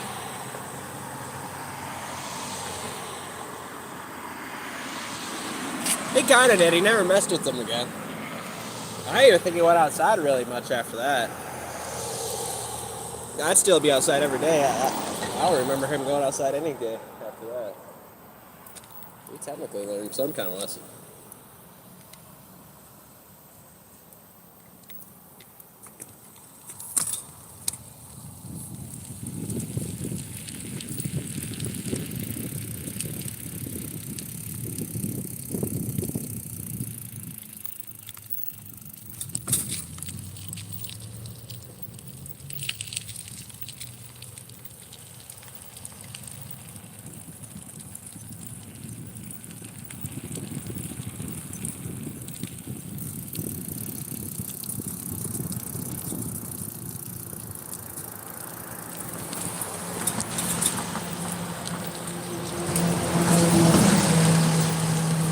He kind of did. He never messed with them again. I didn't even think he went outside really much after that. I'd still be outside every day. I don't remember him going outside any day after that. He technically learned some kind of lesson.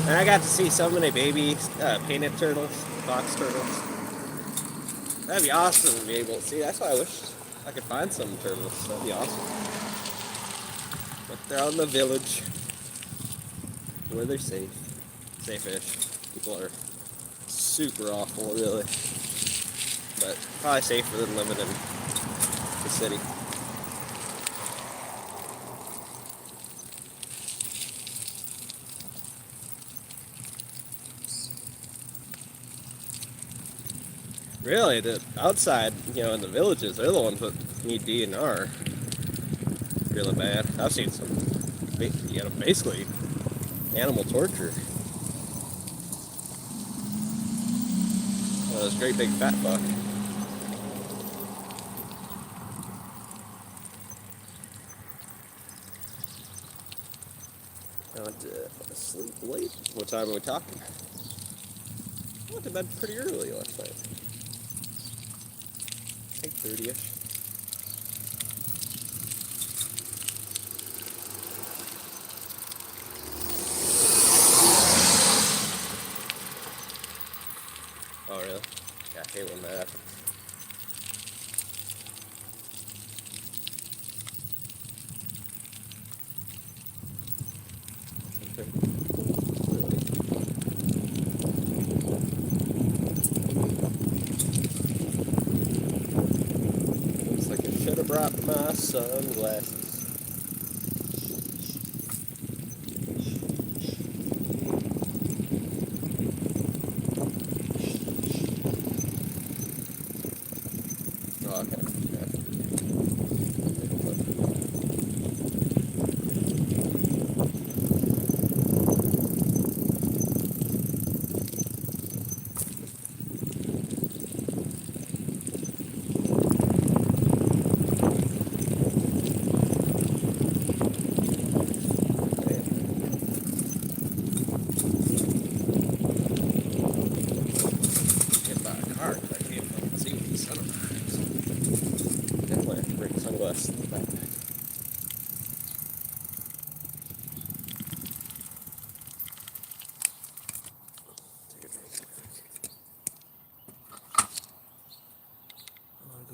And I got to see so many baby painted turtles, box turtles. That'd be awesome to be able to see. That's why I wish I could find some turtles. That'd be awesome. But they're out in the village where they're safe. Safe-ish. People are super awful, really. But probably safer than living in the city. Really, the outside, you know, in the villages, they're the ones that need DNR really bad. I've seen some, you know, basically animal torture. One of those great big fat buck. I went to sleep late. What time are we talking? I went to bed pretty early last night. 8:30ish. Oh really? Yeah, I hate when that happens. Looks like I should have brought my sunglasses. Oh, okay. Yeah.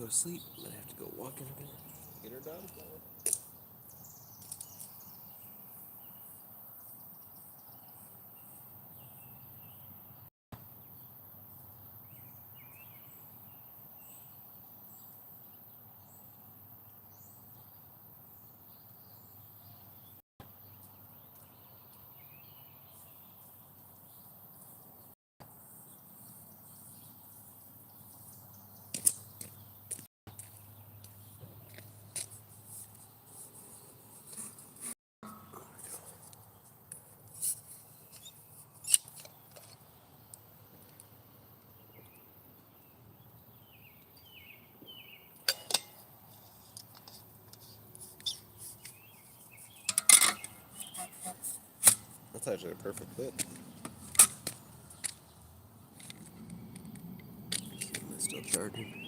to sleep. I'm gonna have to go walk in a minute. Get her done. That's actually a perfect fit. Am I still charging?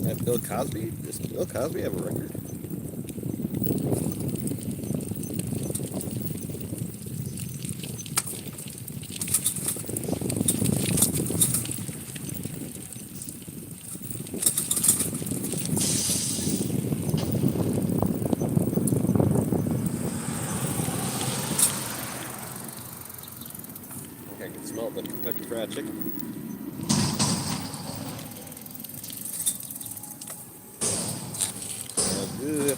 That Bill Cosby? Does Bill Cosby have a record? I can smell the Kentucky Fried Chicken. Smells good.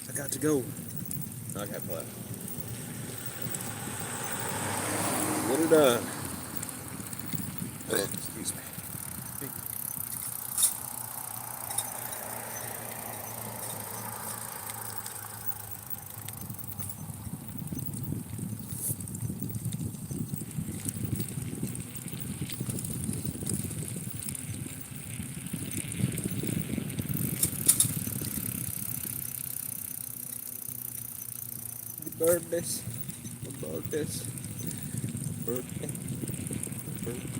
I got to go. Okay, play. Get her done. Excuse me. Birthdays. Birthdays. Birthday. Birthday.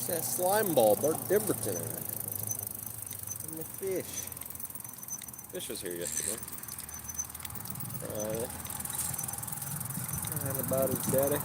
Where's that slime ball? Bart Dimberton at? And the fish. Fish was here yesterday. Crying about his daddy.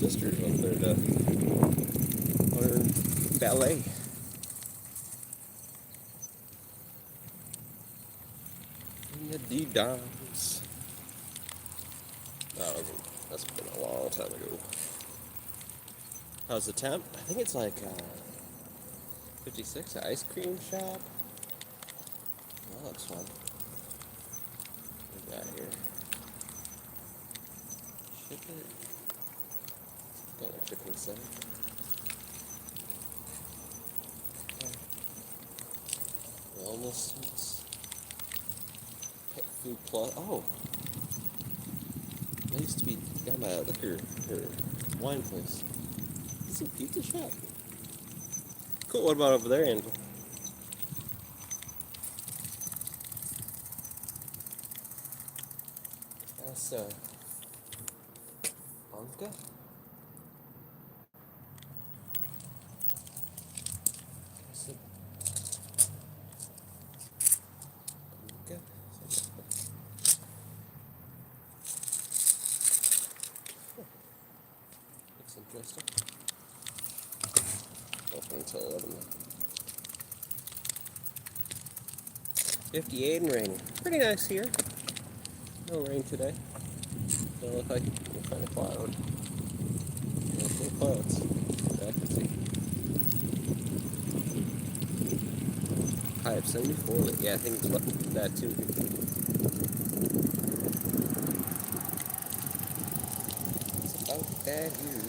sisters up there to learn ballet. In the D-Doms. That's been a long time ago. How's the temp? I think it's like 56, ice cream shop. That looks fun. What we got here? Ship it. Got a shipping center. Wellness suits. Pet food plus. Oh! I used to be down by a liquor or wine place. It's a pizza shop. Cool. What about over there, Angel? That's Anka. That's Anka. Looks interesting. Open until 11. 58 and rainy. Pretty nice here. No rain today. Don't look like we'll find a cloud. No clouds. I can see. High of 74. Yeah, I think it's about that too. It's about that here.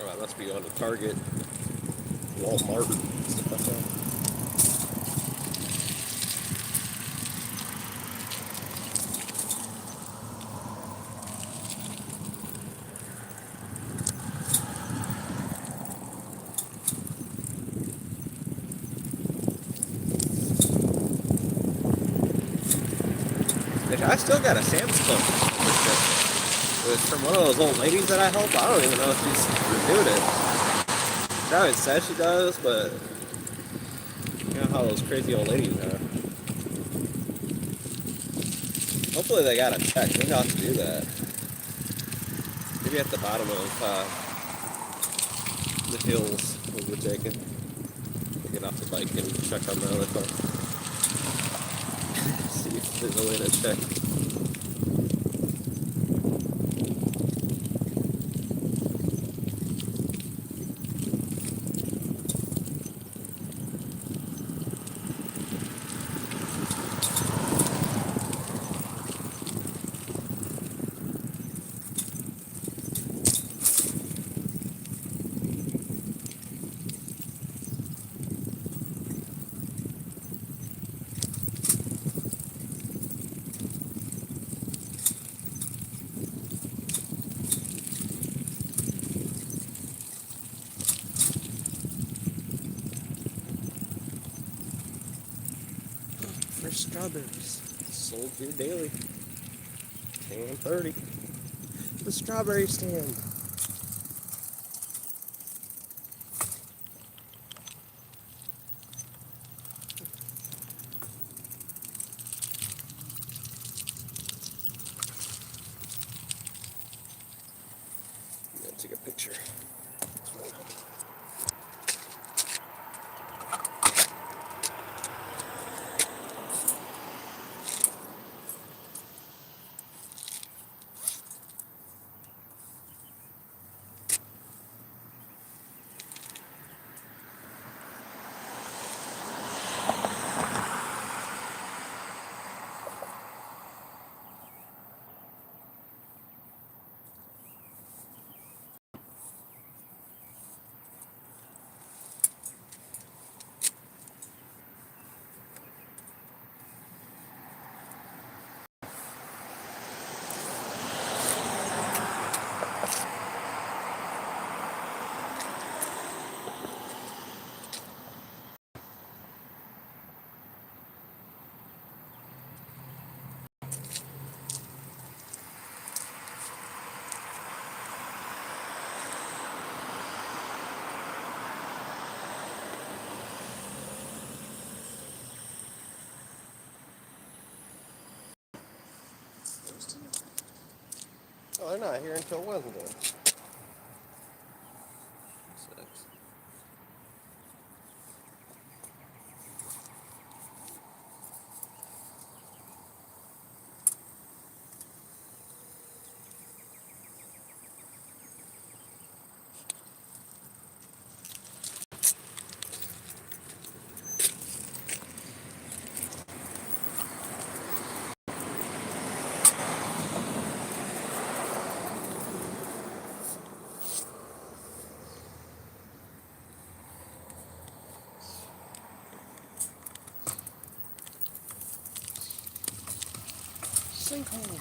I must be on to Target, Walmart, stuff like that. I still got a Sam's Club membership. It was from one of those old ladies that I help. I don't even know if she's renewed it. She always says she does, but you know how those crazy old ladies are. Hopefully they got a check. Maybe I'll have to do that. Maybe at the bottom of the hills we'll be taking. Like get off the bike and check on the other car. See if there's a way to check. Fresh strawberries sold here daily. Can 30. The strawberry stand. I'm gonna take a picture. Oh, they're not here until Wednesday. Sucks. Sinkhole.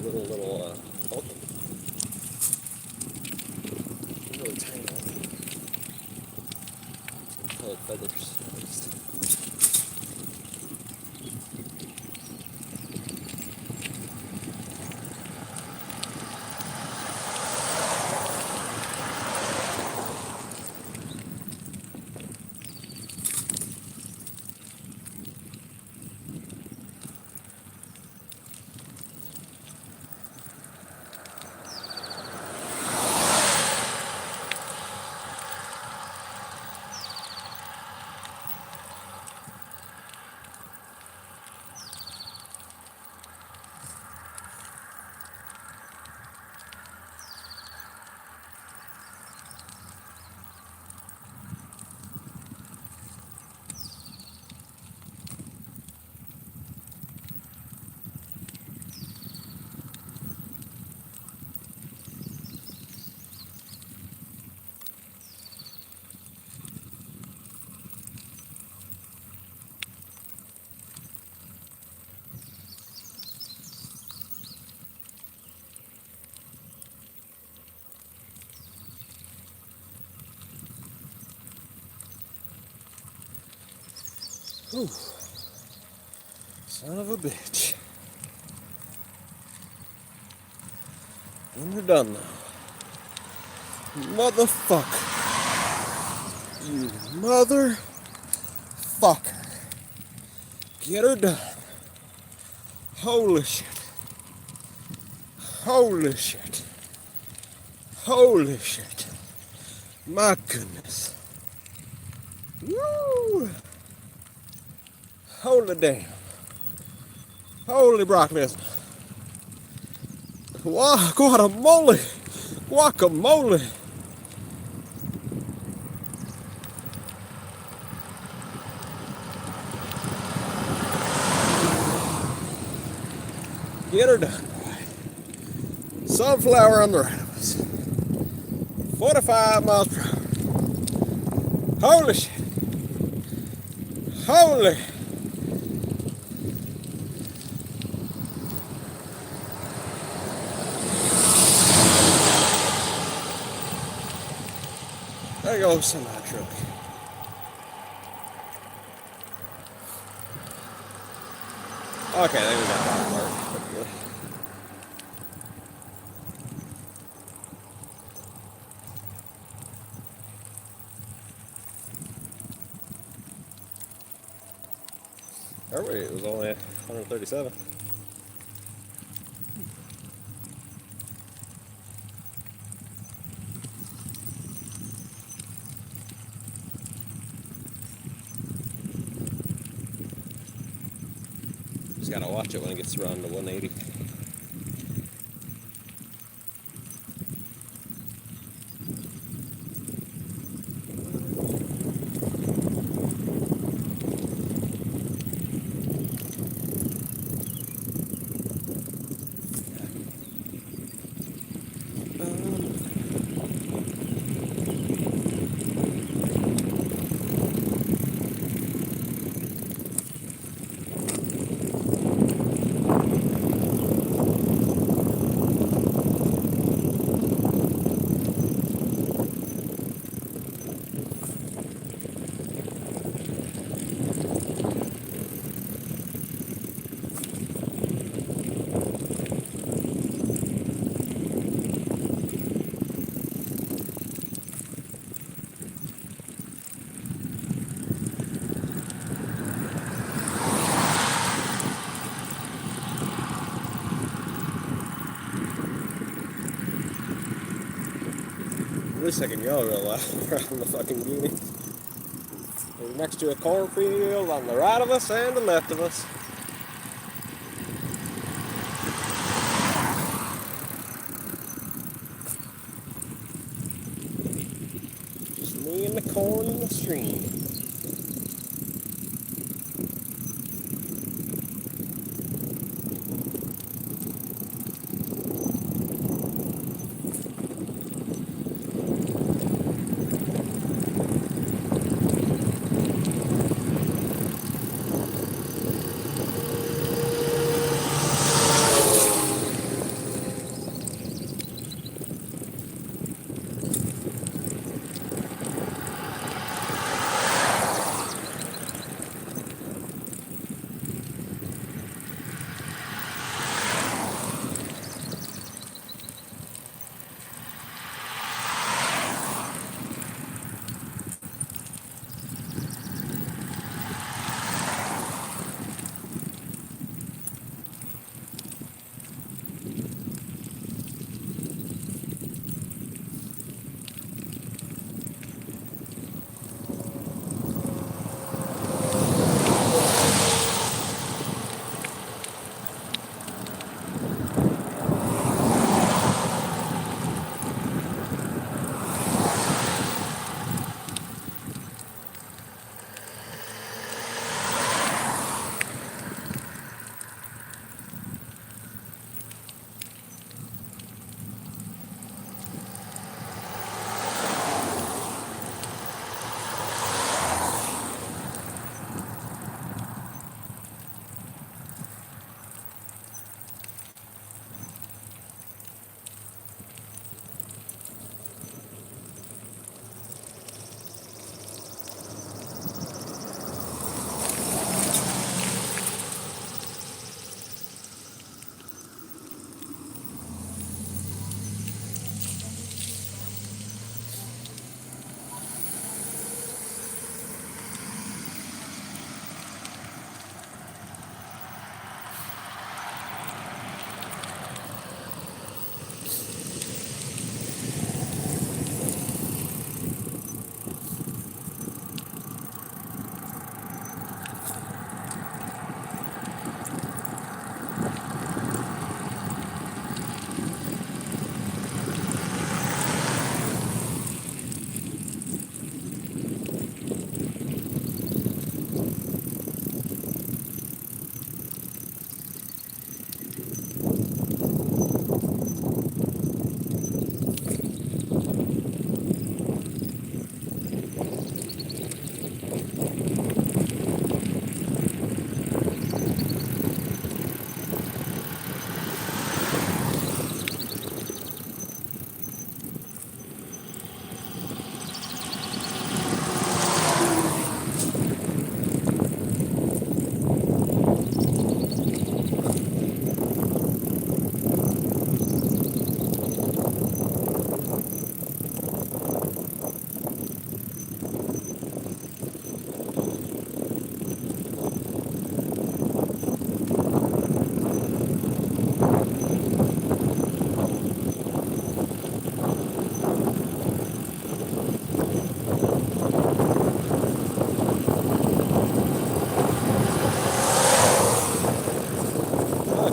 little pulpit. Really tiny colored feathers at least. Whew. Son of a bitch. And we're done now. Motherfucker. You motherfucker. Get her done. Holy shit. Holy shit. Holy shit. My goodness. Woo! Holy damn. Holy Brock Lesnar. Guacamole. Guacamole. Get her done. Sunflower on the right of us. 45 miles per hour. Holy shit. Holy. There goes semi truck. Okay, then we got that part. Earlier it was only 137. Just gotta watch it when it gets around to 180. At least I can yell real loud around the fucking beauty. We're next to a cornfield on the right of us and the left of us. Just me and the corn and the stream.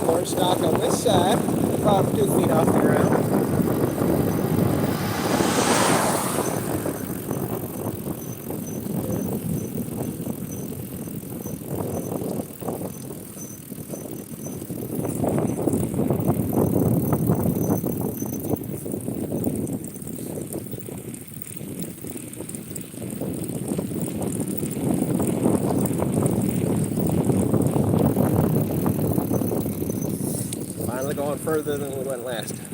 Corn stalk on this side, about 2 feet off the ground. Finally going further than we went last time.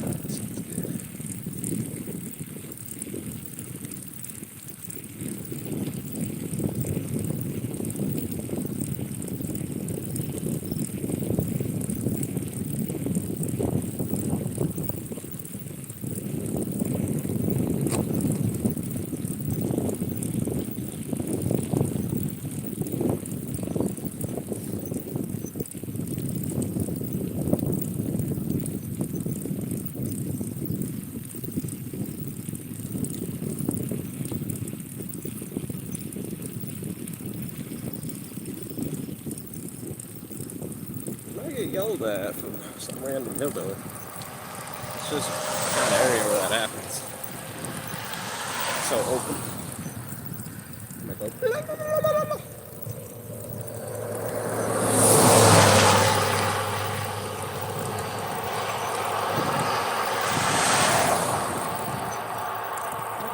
I get yelled at from some random hillbilly. It's just the kind of area where that happens. It's so open. I go, blah, blah, blah, blah, blah.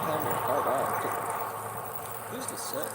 Time your card out too. Who's the set?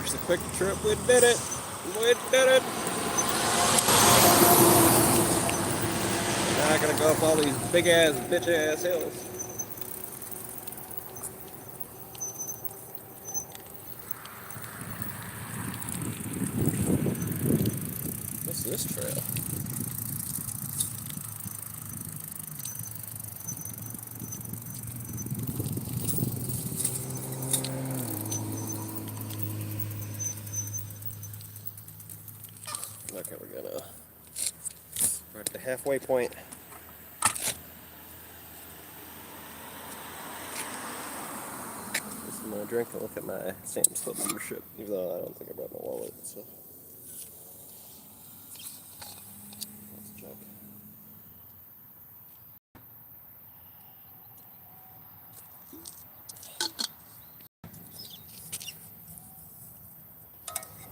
There's the quick trip. We did it. We did it. Now I gotta go up all these big ass, bitch ass hills. What's this trail? Okay, we're at the halfway point. Just gonna drink and look at my Sam's Club membership, even though I don't think I brought my wallet. So let's check.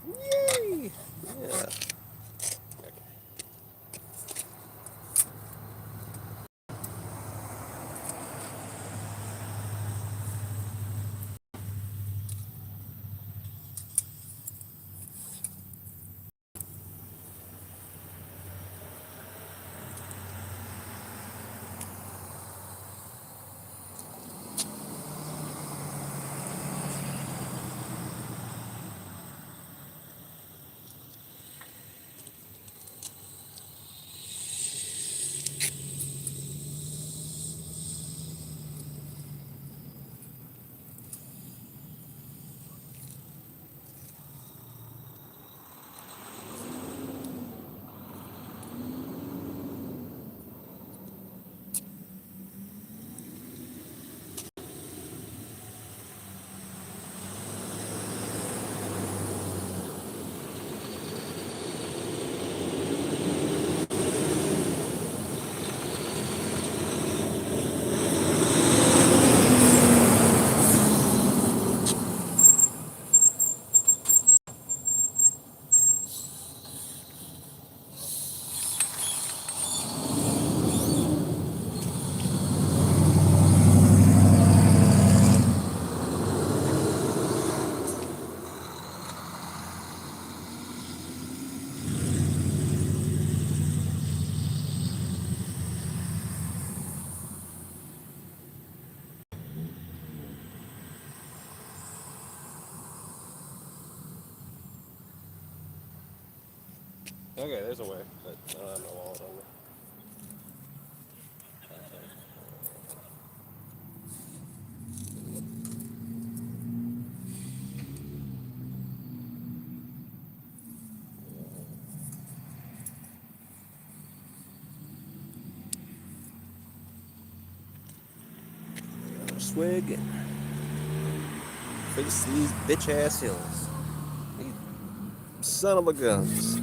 Yay! Yeah. Okay, there's a way, but I don't have my wallet on me. Swig and face these bitch ass hills. These son of a guns.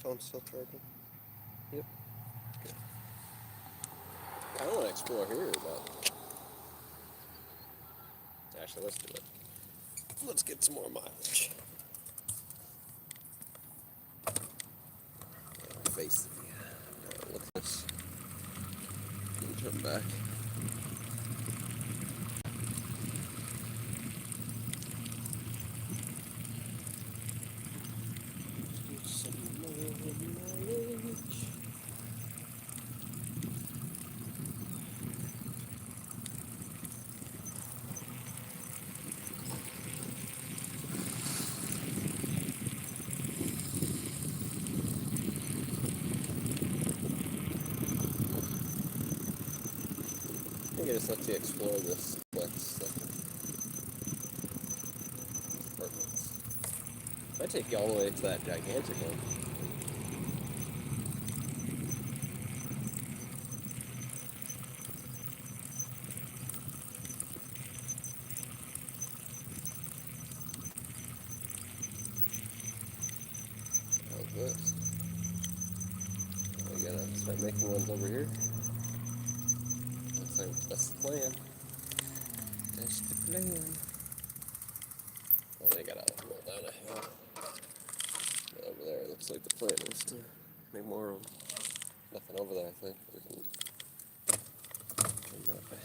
Phone's still charging. Yep. Okay. I want to explore here, but actually, let's do it. Let's get some more mileage. Face the. Look at this. Turn back. Some more mileage. I think I just let you explore this flex apartments. I take you all the way to that gigantic one. How's this? We gotta start making ones over here. Let's think that's the plan. That's the plan. Well, they gotta roll down a hill. Over there, it looks like the plan is to make more of them. Nothing over there, I think. We can come that way.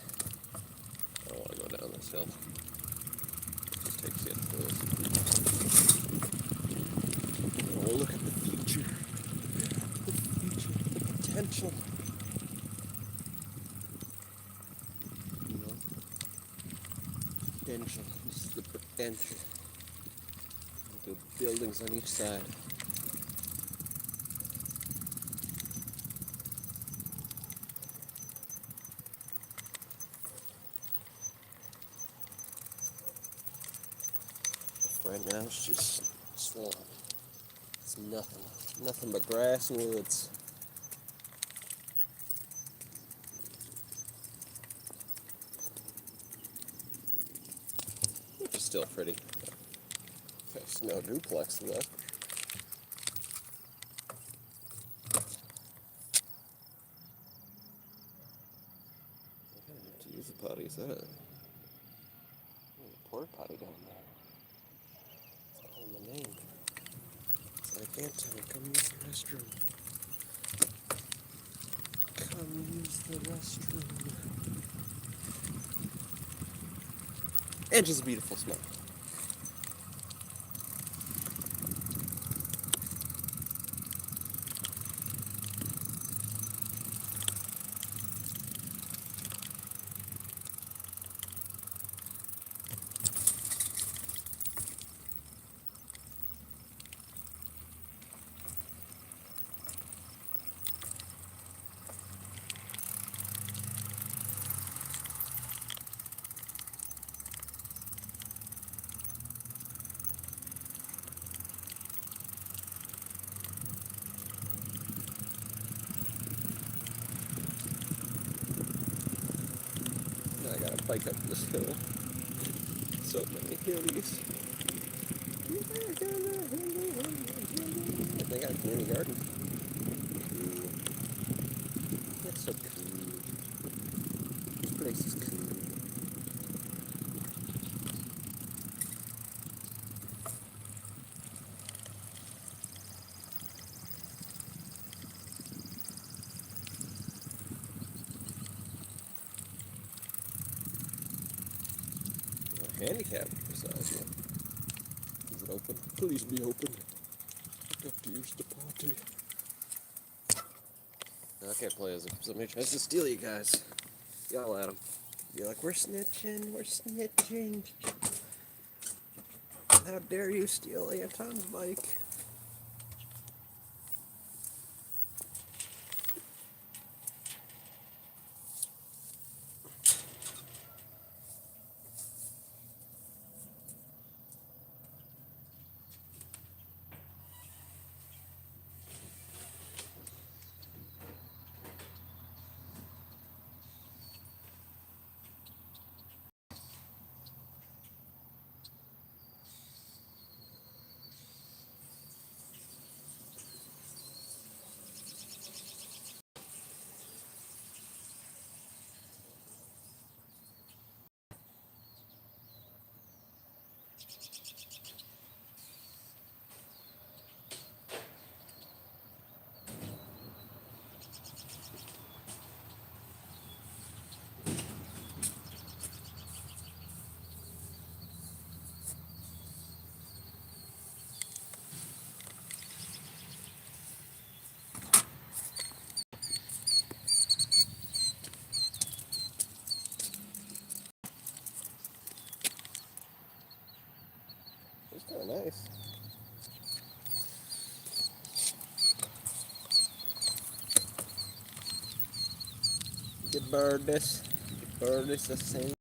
I don't want to go down this hill. It just takes you into this. We'll look at the future. The future. The potential. You know? Potential. This is the potential. The buildings on each side. Right now it's just swamp. It's nothing. Nothing but grass and woods. Which is still pretty. There's no duplex though. To use the potty, is that a porta potty down there? It's calling the name. It's like, Anton, come use the restroom. Come use the restroom. And just a beautiful smell. I gotta bike up this hill. So many hillies. They got a community garden. Cool. That's so cool. This place is cool. Handicap besides you. Is it open? Please be open. I have to use the potty. I can't play as if somebody tries to steal you guys. Yell at them. Be like, we're snitching, we're snitching. How dare you steal Anton's bike? It's kind of nice. Get bird this. Get bird this the same.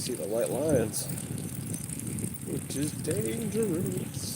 see the white lines, which is dangerous.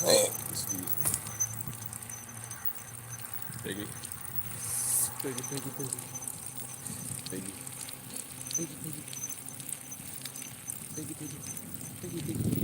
Oh, excuse me. Biggie. Biggie, biggie, biggie. Biggie. Biggie, biggie. Biggie, biggie. Biggie, biggie.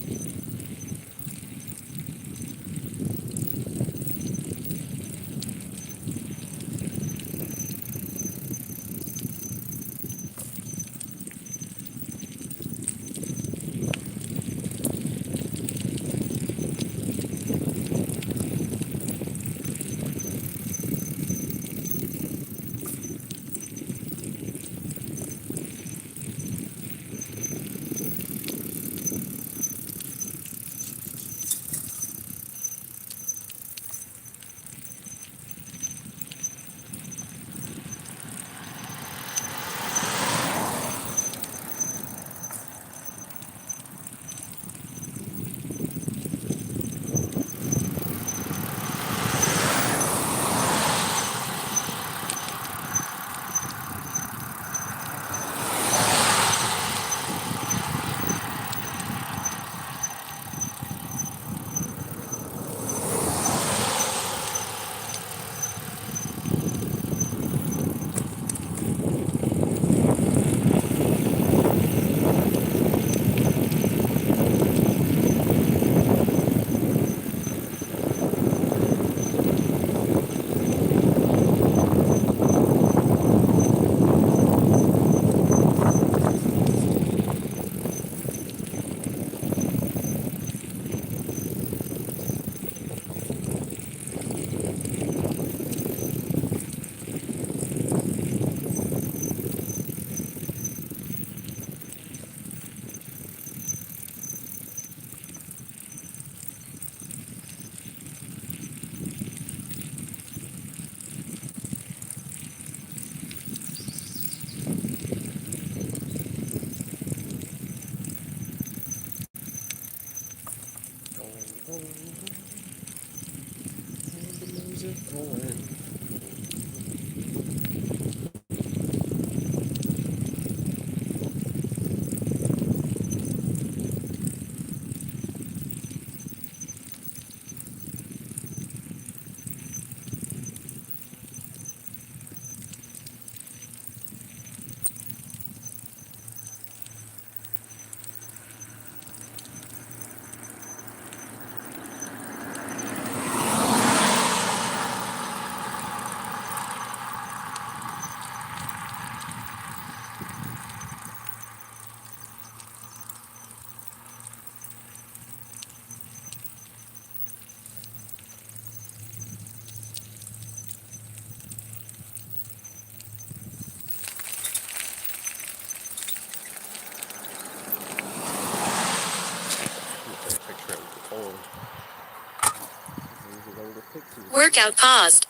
Workout paused.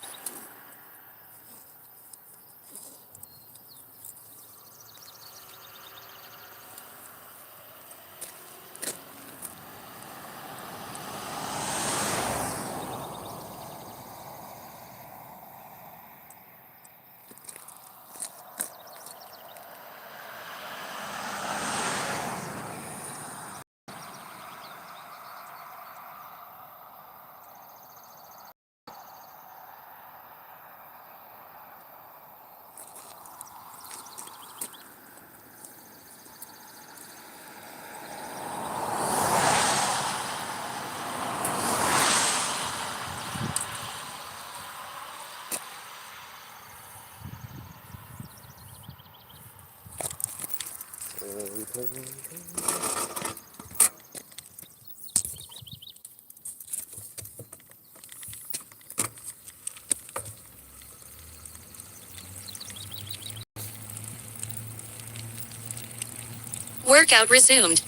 Workout resumed.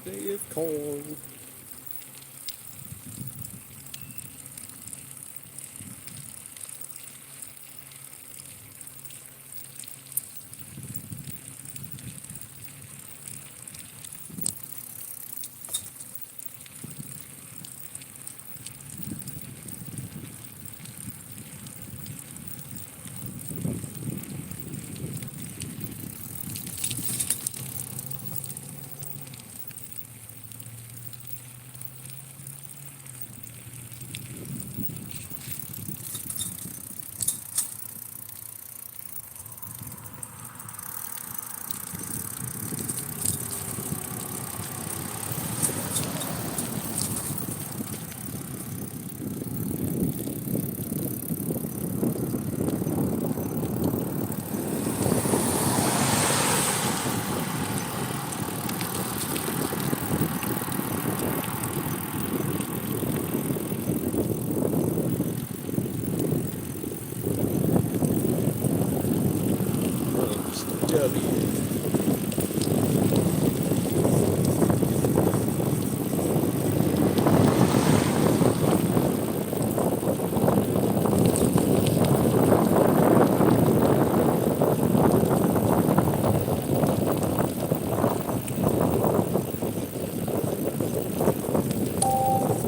Day of corn. W.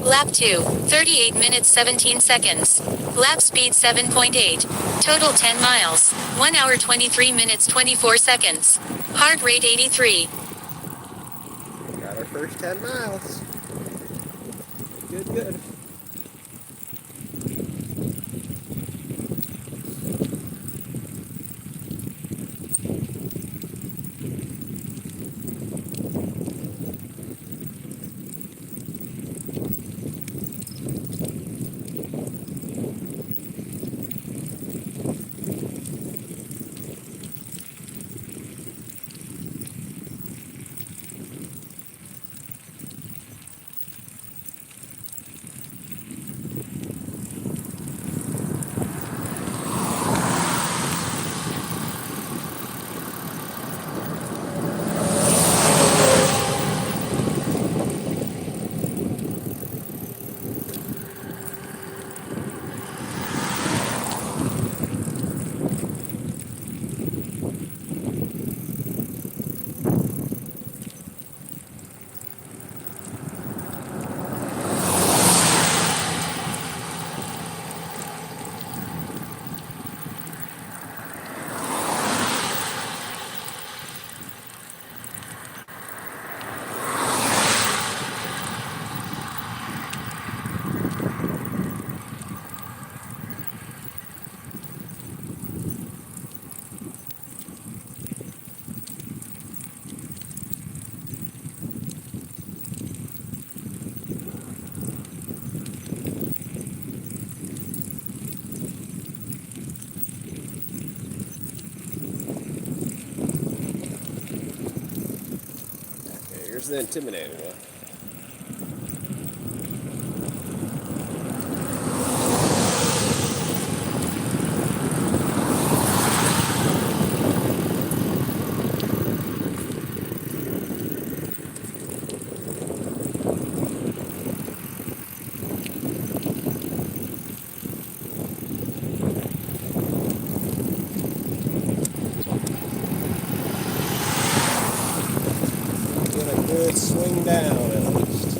Lap 2, 38 minutes 17 seconds. Lap speed 7.8. Total 10 miles. 1 hour 23 minutes 24 seconds. Heart rate 83. Got our first 10 miles. Good, good. Here's the intimidating one. Get a good swing down at least.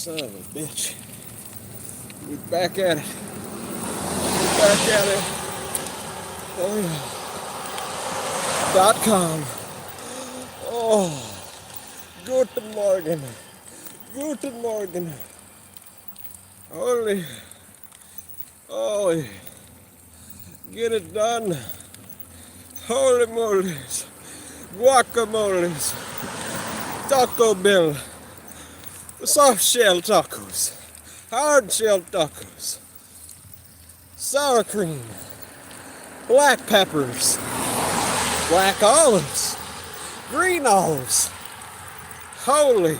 Son of a bitch. We're back at it. We're back at it. Oh yeah. .com. Oh. Guten Morgen. Guten Morgen. Holy. Holy. Get it done. Holy moly's. Guacamoles. Taco Bill. Soft shell tacos. Hard shell tacos. Sour cream. Black peppers. Black olives. Green olives. Holy.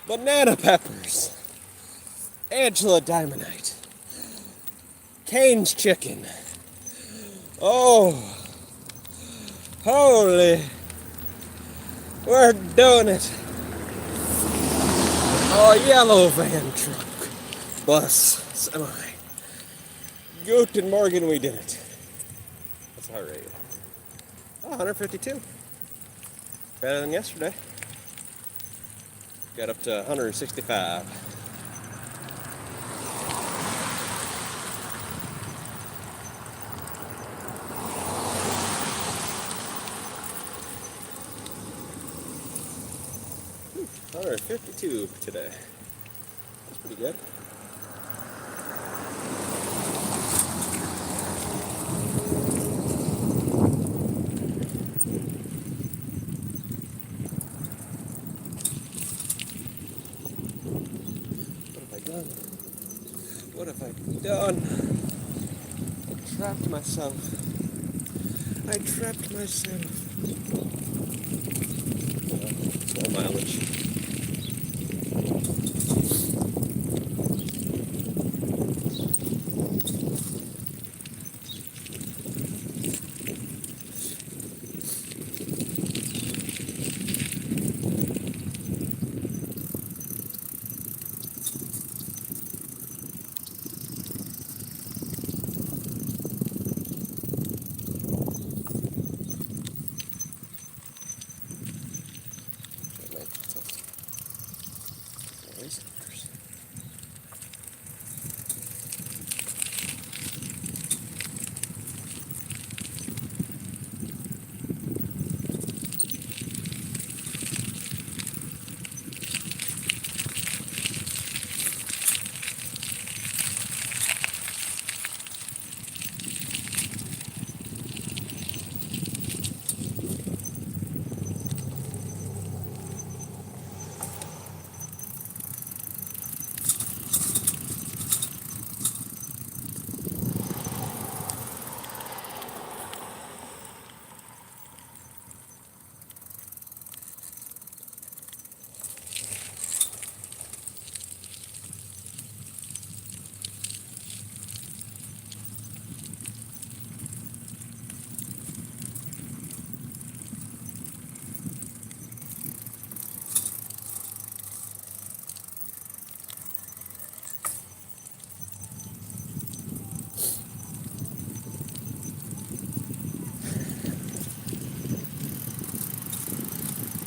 Banana peppers. Angela Diamondite. Cane's chicken. Oh. Holy. We're doing it. Oh, yellow van truck. Bus. Semi. Guten Morgen, we did it. What's the heart rate? Oh, 152. Better than yesterday. Got up to 165. Whew, 152 today. That's pretty good. What have I done? I trapped myself. I trapped myself. Small mileage.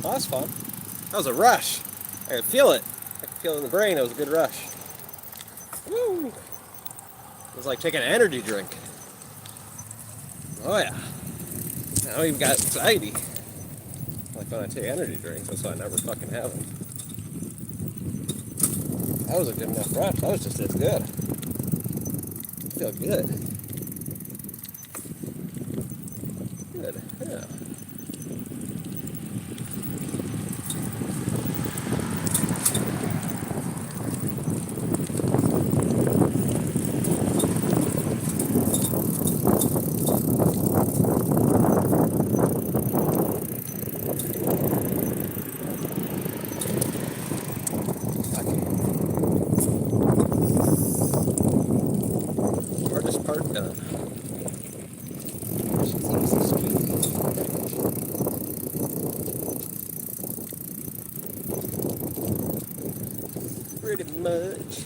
Oh, that's fun. That was a rush. I could feel it. I could feel it in the brain. It was a good rush. Woo! It was like taking an energy drink. Oh yeah. I don't even got anxiety. Like when I take energy drinks, that's why I never fucking have them. That was a good enough rush. That was just as good. I feel good. Good. Yeah. Hardest part done. Pretty much.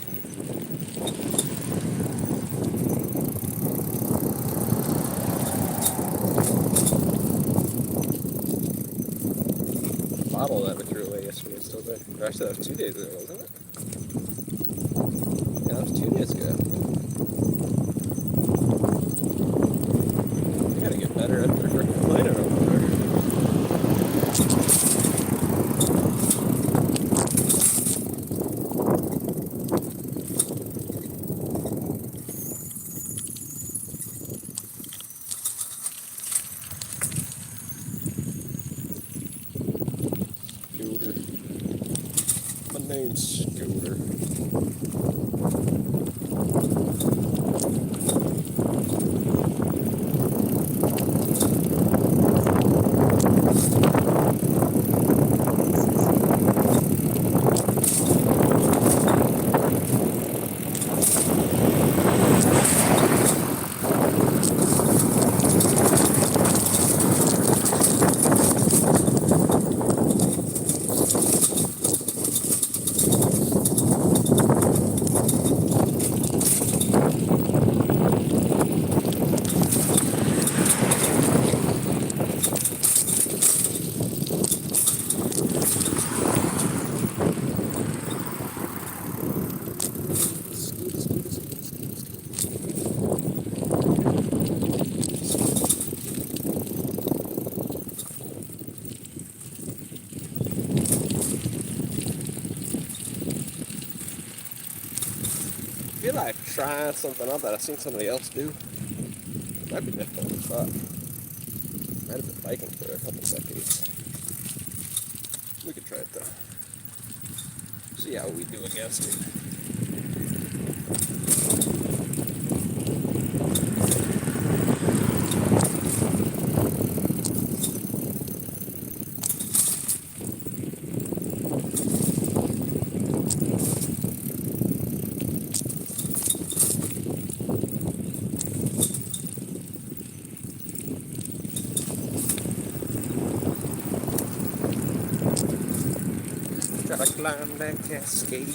bottle of that we threw away yesterday still there. Or actually, that was 2 days ago, wasn't it? Yeah, that was 2 days ago. I gotta get better at their freaking cleaning over there. Scooter. My name's Scooter. I feel like trying something out that I've seen somebody else do. It might be difficult as fuck. Might have been biking for a couple decades. We could try it though. See how we do against it. Gotta climb that cascade.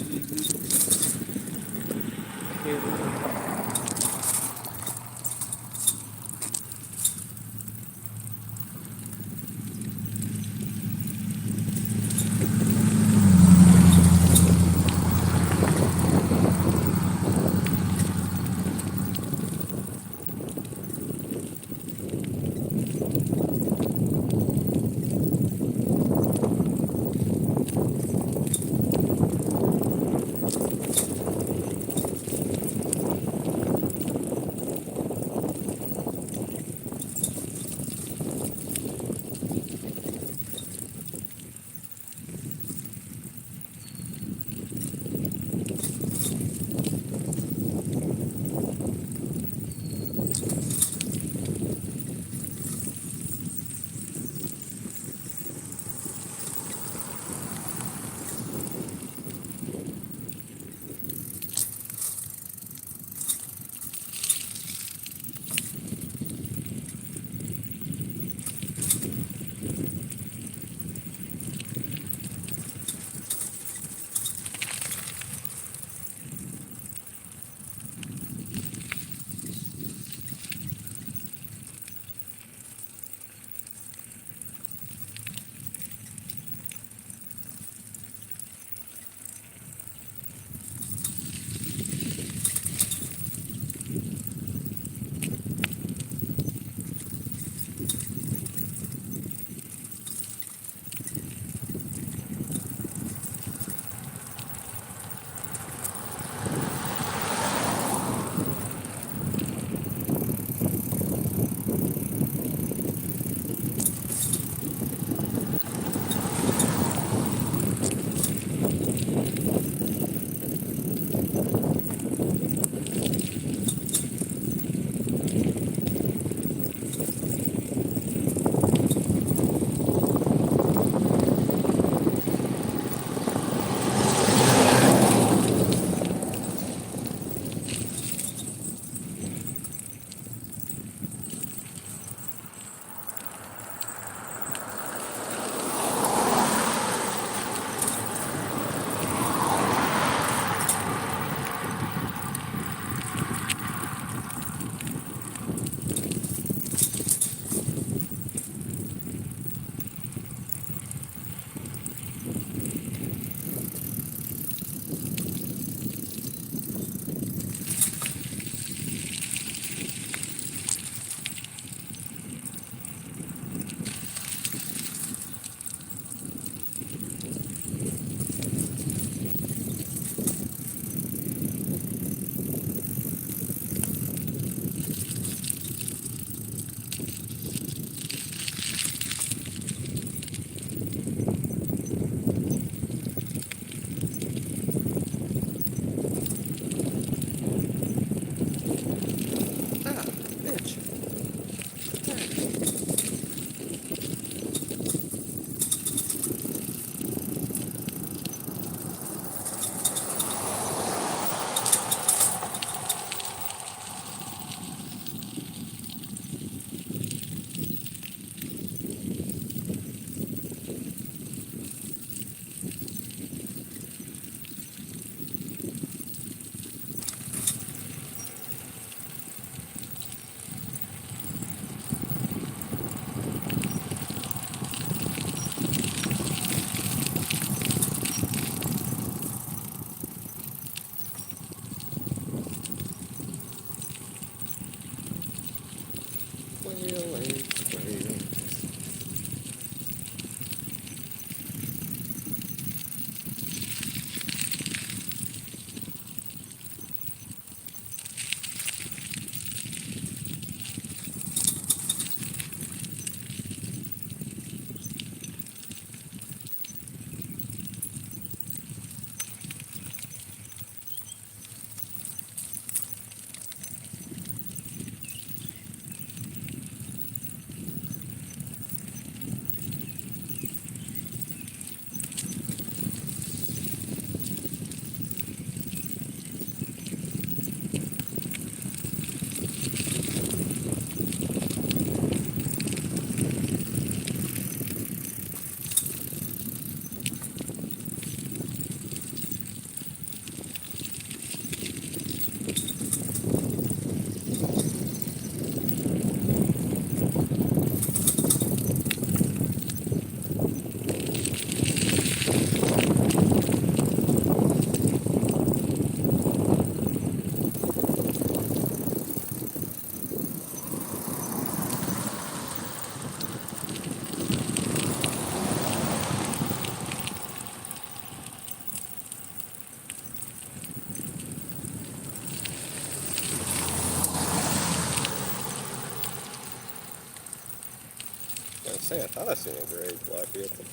say, I thought I seen a gray black vehicle.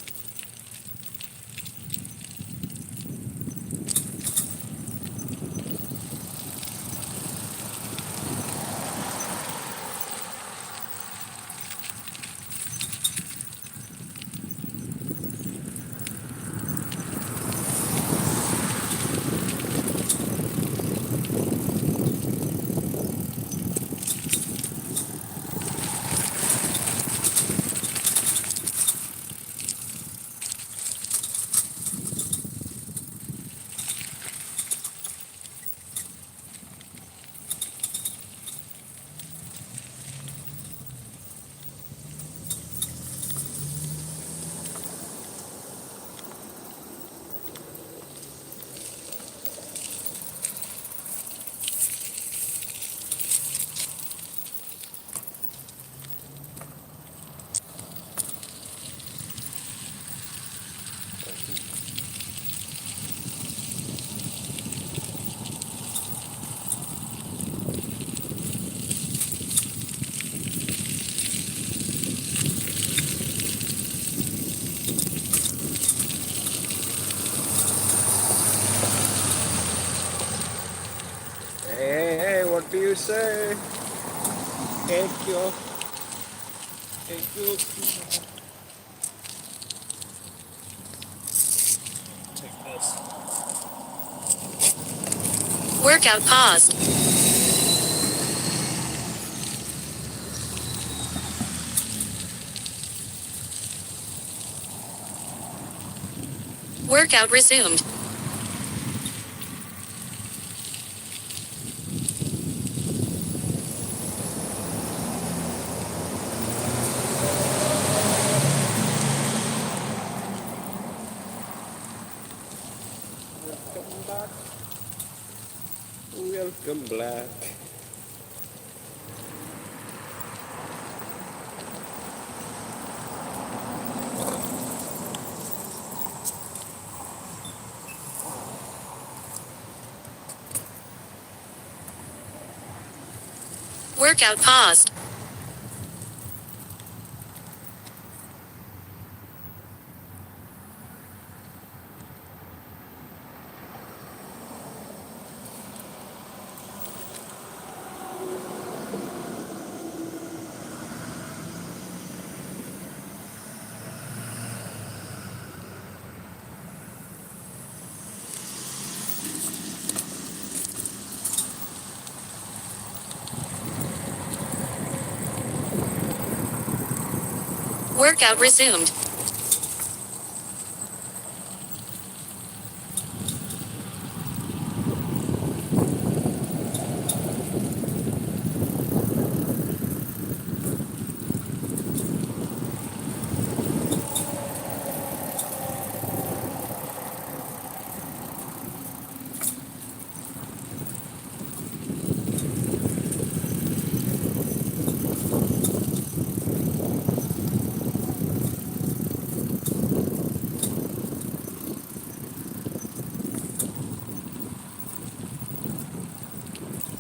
Hey, what do you say? Thank you. Thank you. Take this. Workout paused. Workout resumed. Welcome back. Welcome back. Workout paused. Workout resumed.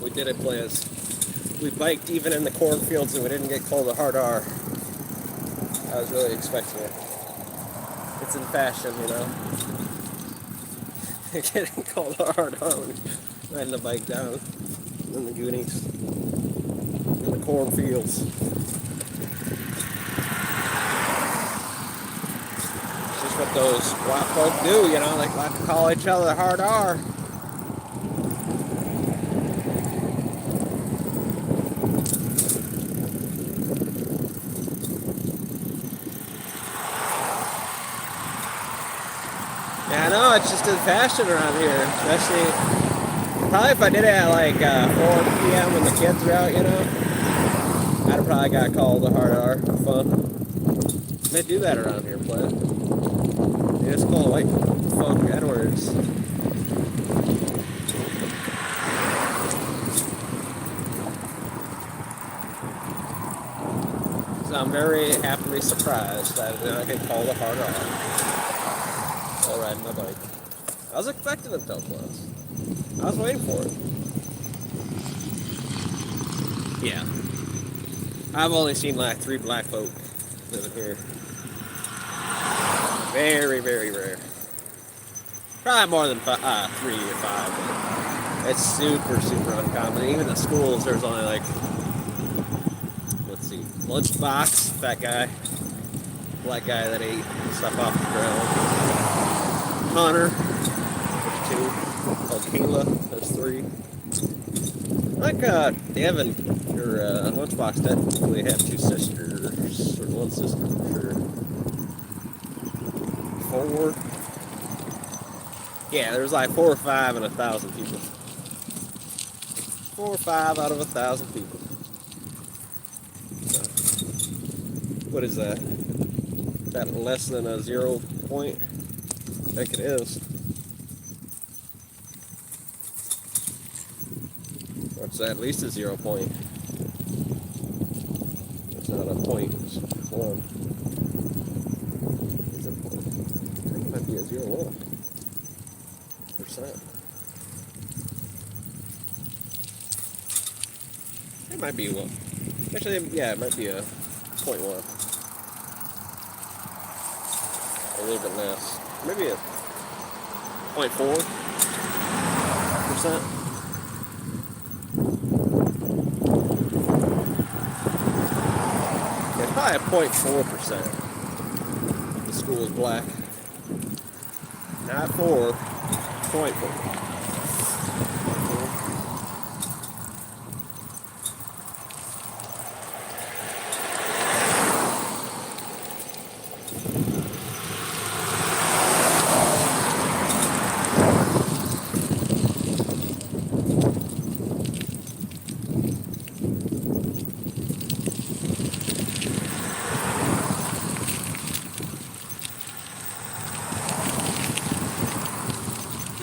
We did it, Blaze. We biked even in the cornfields and we didn't get called a hard R. I was really expecting it. It's in fashion, you know. Getting called a hard R when riding the bike down in the Goonies. In the cornfields. It's just what those black folk do, you know, they like to call each other hard R. Yeah, I know, it's just in fashion around here, especially, probably if I did it at like 4 p.m. when the kids are out, you know, I'd have probably got called a hard R for fun. They do that around here, Clint. They just call white folk N-words. So I'm very happily surprised that I get called a hard R while riding my bike. I was expecting it though, Plus. I was waiting for it. Yeah. I've only seen like 3 black folk living here. Very, very rare. Probably more than 3 or 5. But it's super, super uncommon. Even at schools, there's only like, let's see, Lunchbox, fat guy, black guy that ate stuff off the ground. Connor, there's 2. Oh, Kayla, there's 3. Like, Devin, your Lunchbox technically have 2 sisters, or 1 sister for sure. 4. Yeah, there's like 4 or 5 in 1,000 people. 4 or 5 out of 1,000 people. So, what is that? Is that less than a 0 point? I think it is. What's that? At least a 0 point. It's not a point, it's 1. It's a point. I think it might be a 0.1%. It might be 1. Actually, yeah, it might be a 0.1. A little bit less. Maybe a 0.4%. It's probably a 0.4%. The school is black. Not 4. 0.4.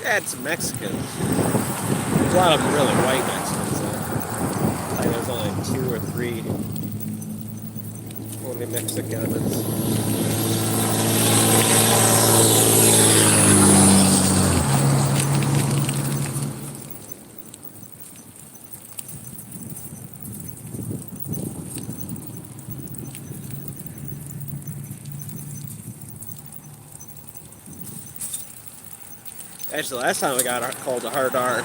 Had some Mexicans. There's a lot of them really white Mexicans. Like there's only 2 or 3 only Mexicanos. Actually, the last time I got called a hard R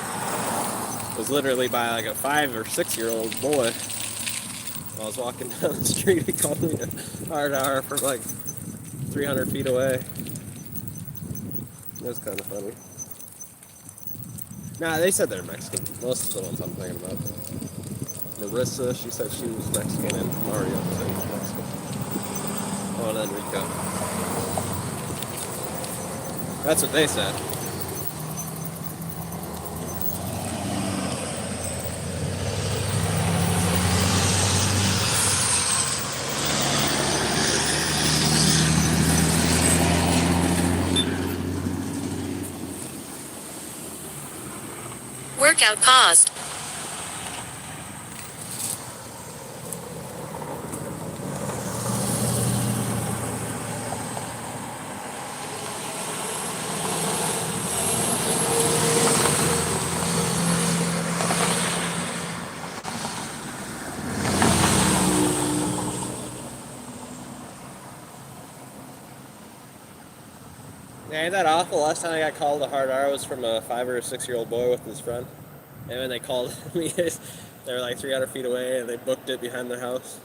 was literally by like a 5 or 6-year-old boy. While I was walking down the street, he called me a hard R from like 300 feet away. It was kind of funny. Nah, they said they're Mexican. Most of the ones I'm thinking about. Marissa, she said she was Mexican, and Mario said he was Mexican. Oh, and then Rico. That's what they said. Workout paused. Yeah, ain't that awful? Last time I got called a hard R was from a 5 or 6-year-old boy with his friend. And when they called me, they were like 300 feet away and they booked it behind their house.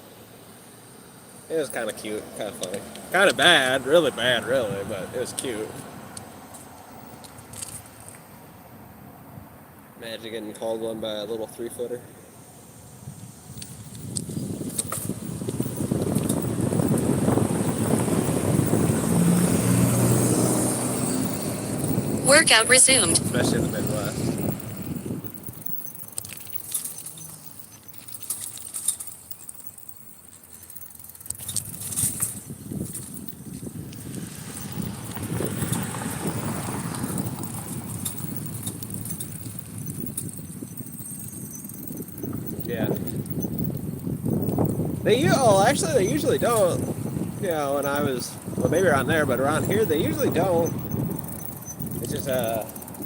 It was kind of cute, kind of funny. Kind of bad, really, but it was cute. Imagine getting called one by a little 3-footer. Workout resumed. Especially in the Midwest. Yeah. They usually don't. You know, when I was, well, maybe around there, but around here they usually don't. It's just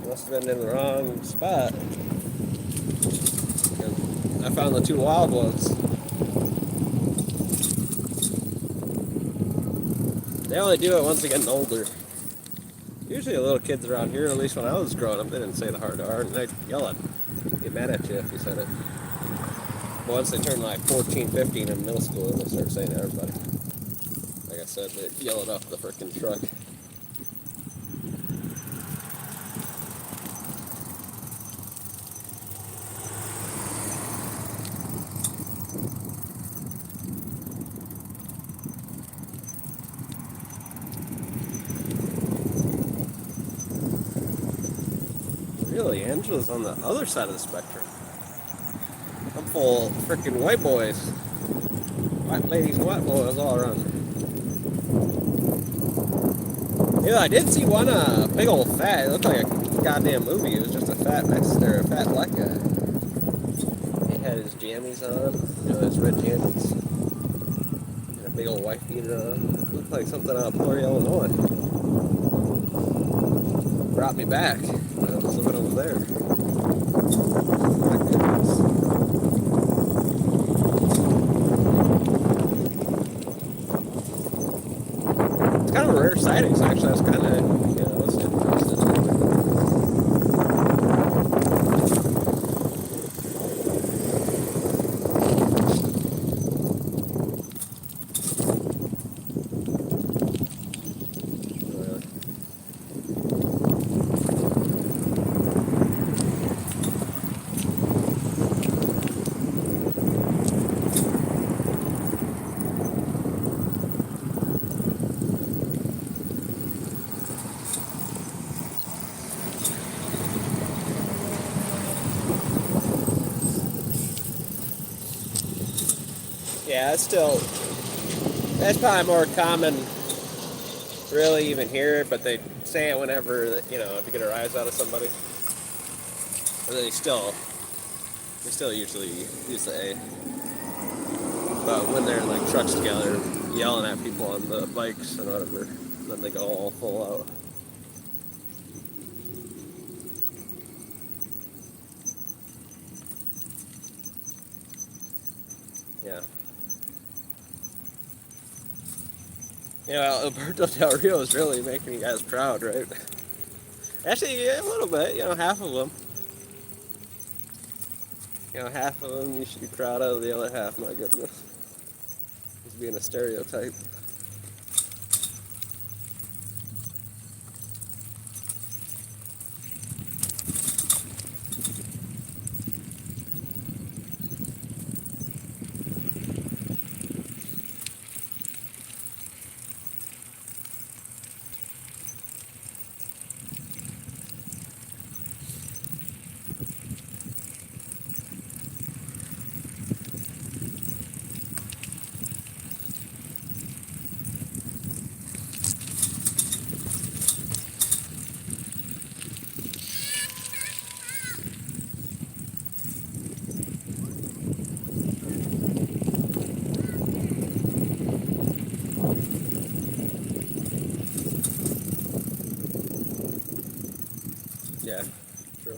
must have been in the wrong spot. I found the 2 wild ones. They only do it once they're getting older. Usually the little kids around here, at least when I was growing up, they didn't say the hard R, and they'd yell at, get mad at you if you said it. But once they turn like 14, 15 in middle school, then they start saying it to everybody. Like I said, they'd yell it off the frickin' truck. Really, Angela's on the other side of the spectrum. I'm full of frickin' white boys. White ladies and white boys all around. Yeah, I did see one big old fat. It looked like a goddamn movie. It was just a fat a fat black guy. He had his jammies on, his red jammies, and a big old white beater on. Looked like something out of Peoria, Illinois. Brought me back when I was living over there. My goodness. It's kind of a rare sighting, so actually I was kind of, I was interested. Yeah, that's probably more common, really, even here, but they say it whenever, to get a rise out of somebody. But they still usually use the A. But when they're in like trucks together, yelling at people on the bikes and whatever, then they go all full out. Yeah. Alberto Del Rio is really making you guys proud, right? Actually, yeah, a little bit, half of them. Half of them you should be proud of, the other half, my goodness. He's being a stereotype. Yeah, true.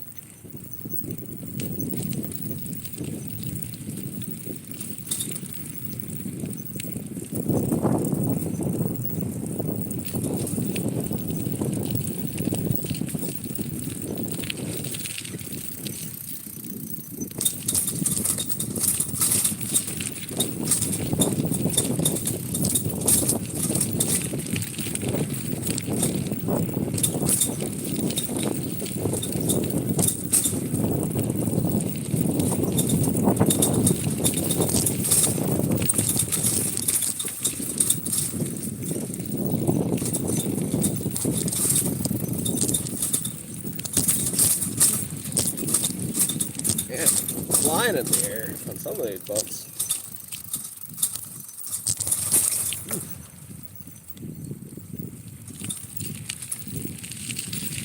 Yeah, flying in the air on some of these boats.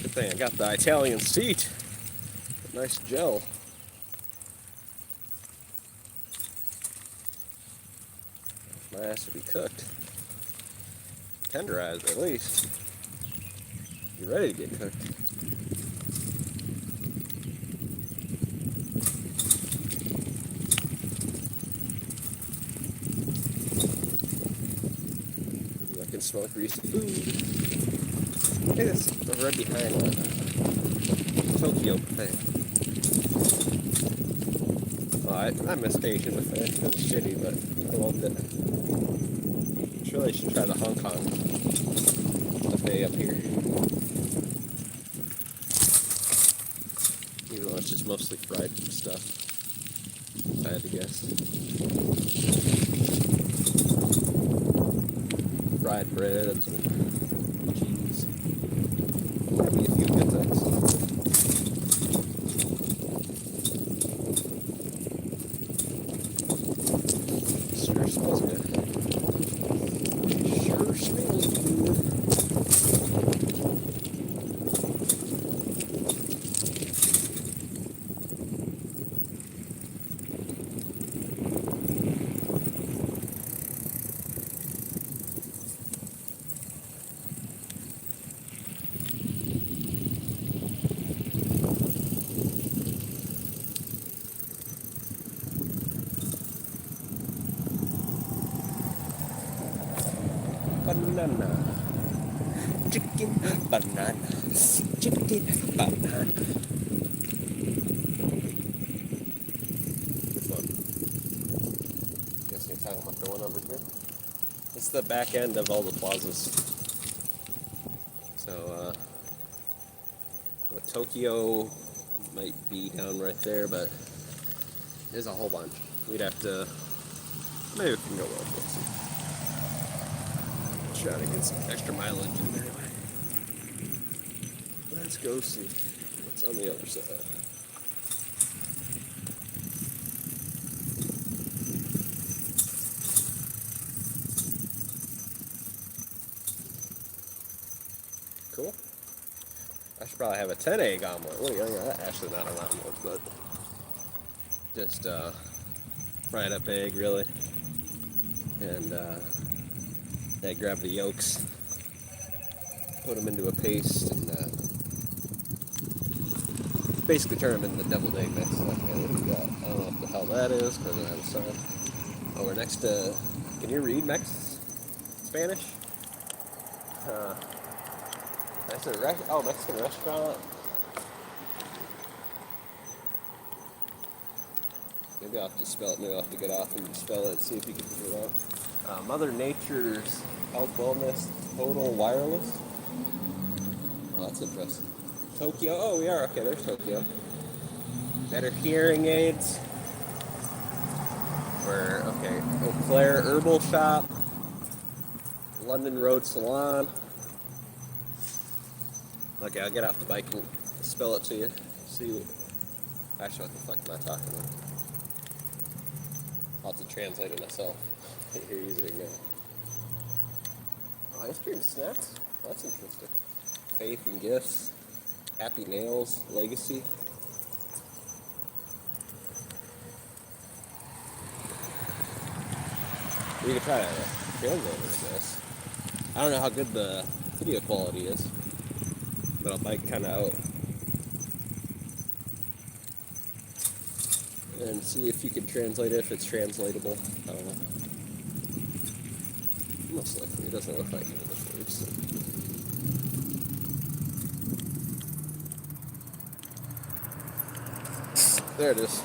Good thing I got the Italian seat. Nice gel. My ass to be cooked. Tenderized, at least. You're ready to get cooked. I can smell smell like greasy food. Hey, that's right behind Tokyo thing. Well, I missed Asian buffet. It was shitty, but I loved it. I'm sure they should try the Hong Kong buffet up here. Even though it's just mostly fried stuff, if I had to guess. Fried breads and cheese. Might be a few good things. Sure smells good. Sure smells good. Banana. Chicken banana. Chicken banana. This one. Guess you're talking about the one over here. It's the back end of all the plazas. So, Tokyo might be down right there, but there's a whole bunch. We'd have to. Maybe we can go real quick. Try to get some extra mileage in there. Let's go see what's on the other side. Cool. I should probably have a 10 egg omelet. Look at that. Actually, not an omelet, but just fried up egg, really. And grab the yolks, put them into a paste, and basically turn them into the deviled egg mix. What do we got? I don't know what the hell that is because I don't have a sign. Oh, we're next to. Can you read Spanish? That's a Mexican restaurant. Maybe I'll have to spell it. Maybe I'll have to get off and spell it and see if you can figure it out. Mother Nature's Health Wellness Total Wireless. Oh, that's interesting. Tokyo. Oh, we are. Okay, there's Tokyo. Better hearing aids. Okay. Eau Claire Herbal Shop. London Road Salon. Okay, I'll get off the bike and spell it to you. See. Actually, what the fuck am I talking about? I'll have to translate it myself. Here, use it again. Oh, ice cream snacks? Oh, that's interesting. Faith and gifts. Happy nails. Legacy. We could try to translate it, I guess. I don't know how good the video quality is, but I'll bike kind of out and see if you can translate it, if it's translatable. I don't know. Most likely, it doesn't look like English words. There it is.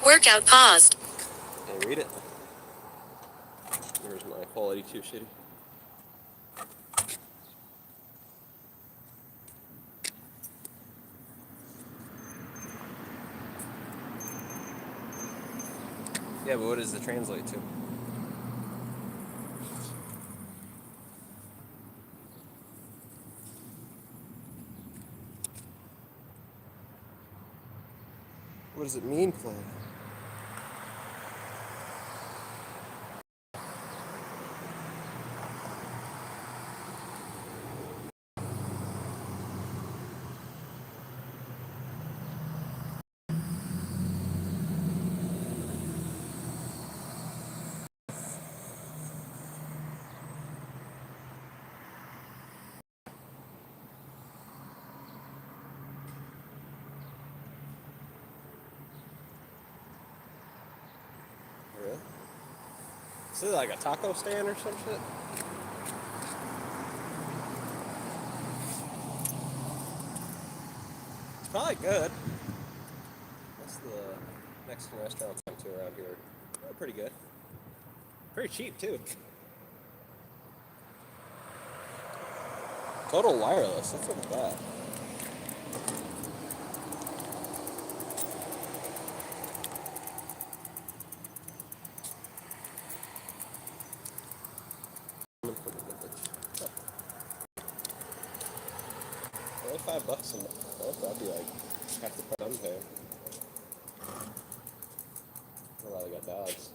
Workout paused. Can you read it? There's my quality too shitty. Yeah, but what does it translate to? What does it mean, play? Is it like a taco stand or some shit? It's probably good. That's the Mexican restaurants I went to around here. They're pretty good. Pretty cheap too. Total wireless. Let's look at that. Only $5 a month. Oh, that'd be like half the price I'm paying. Oh, wow, they got dogs.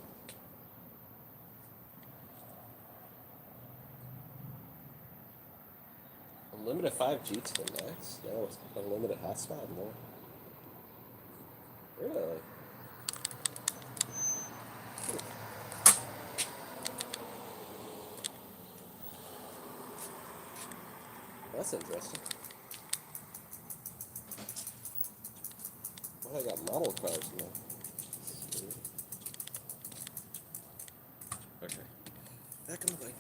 Unlimited 5G to the max? No, it's unlimited hotspot more. Really? That's interesting. Well, I got model cars now. Okay. Back in the way.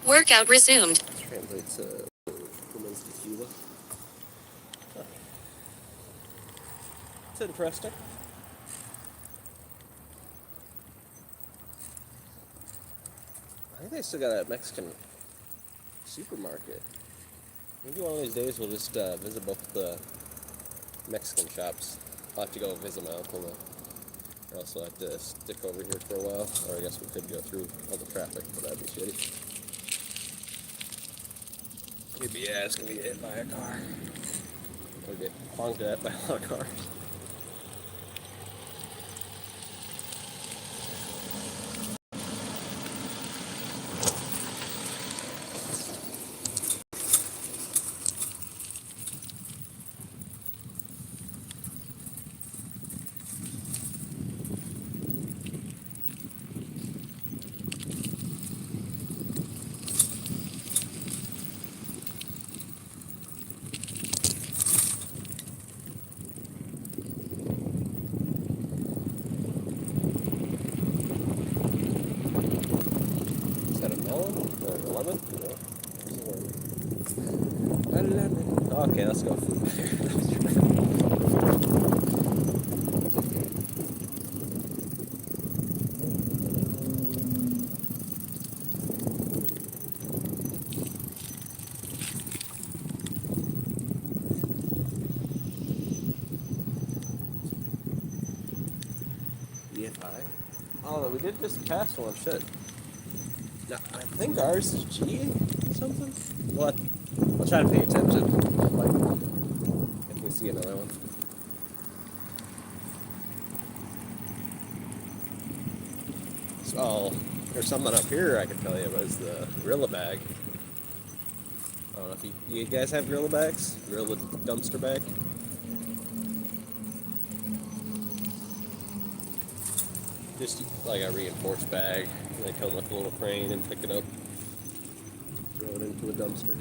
Workout resumed. Translates to women's tequila. Huh. It's interesting. I think they still got a Mexican supermarket. Maybe one of these days we'll just visit both the Mexican shops. I'll have to go visit my uncle though. I also have to stick over here for a while, or I guess we could go through all the traffic, but that'd be shitty. We'd be asking to get hit by a car. Or get honked at by a lot of cars. Is that a melon or a lemon? No. A lemon. Okay, let's go food. EFI? Oh, we did just pass one. Shit. No, I think ours is G something. What? I'll try to pay attention. Like, if we see another one. So, there's something up here I could tell you was the Gorilla Bag. I don't know if you guys have Gorilla Bags? Gorilla dumpster bag? Just like a reinforced bag. They come with a little crane and pick it up. Throw it into a dumpster.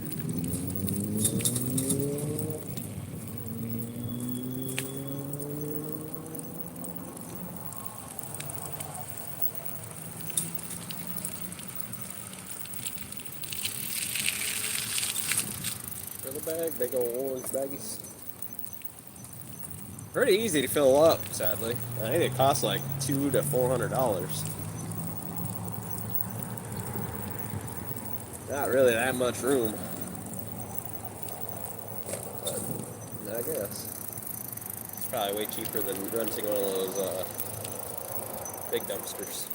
Gorilla bag, big old orange baggies. Pretty easy to fill up, sadly. I think it costs like $200 to $400. Not really that much room. But I guess. It's probably way cheaper than renting one of those big dumpsters.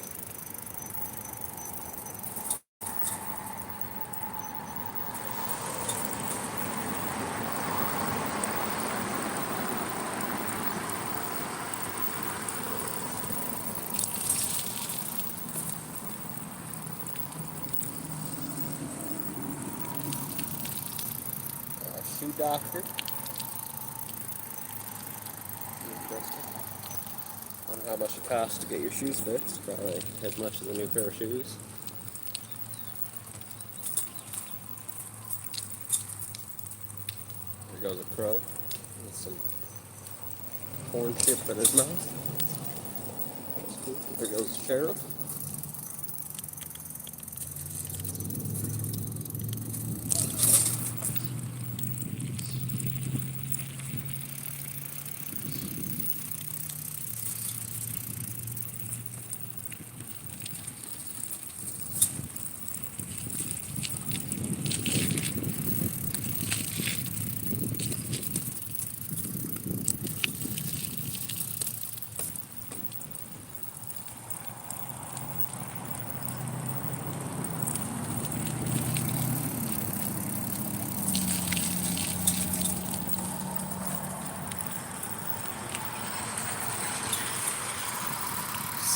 Shoe doctor. Interesting. I don't know how much it costs to get your shoes fixed. Probably as much as a new pair of shoes. goes a crow with some corn chip in his mouth. That's cool. There goes the sheriff.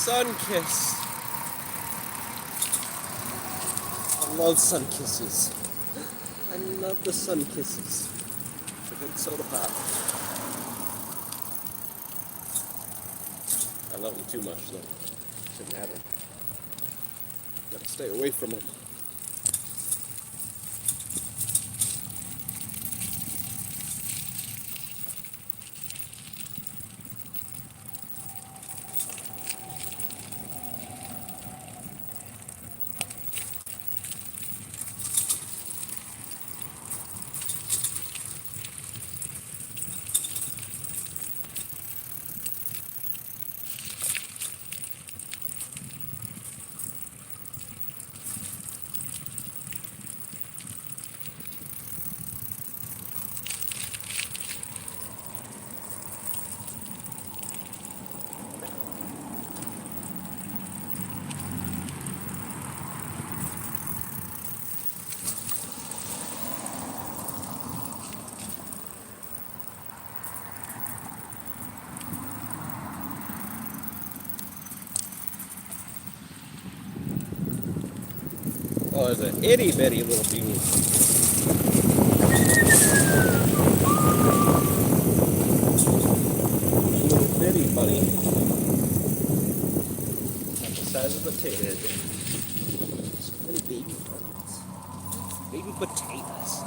Sun kiss. I love sun kisses. I love the sun kisses. It's a good soda pop. I love them too much though. Shouldn't have them. Gotta stay away from them. Oh, there's an itty bitty little beanie. Little bitty bunny. About the size of a potato. So many baby bunnies. Baby potatoes.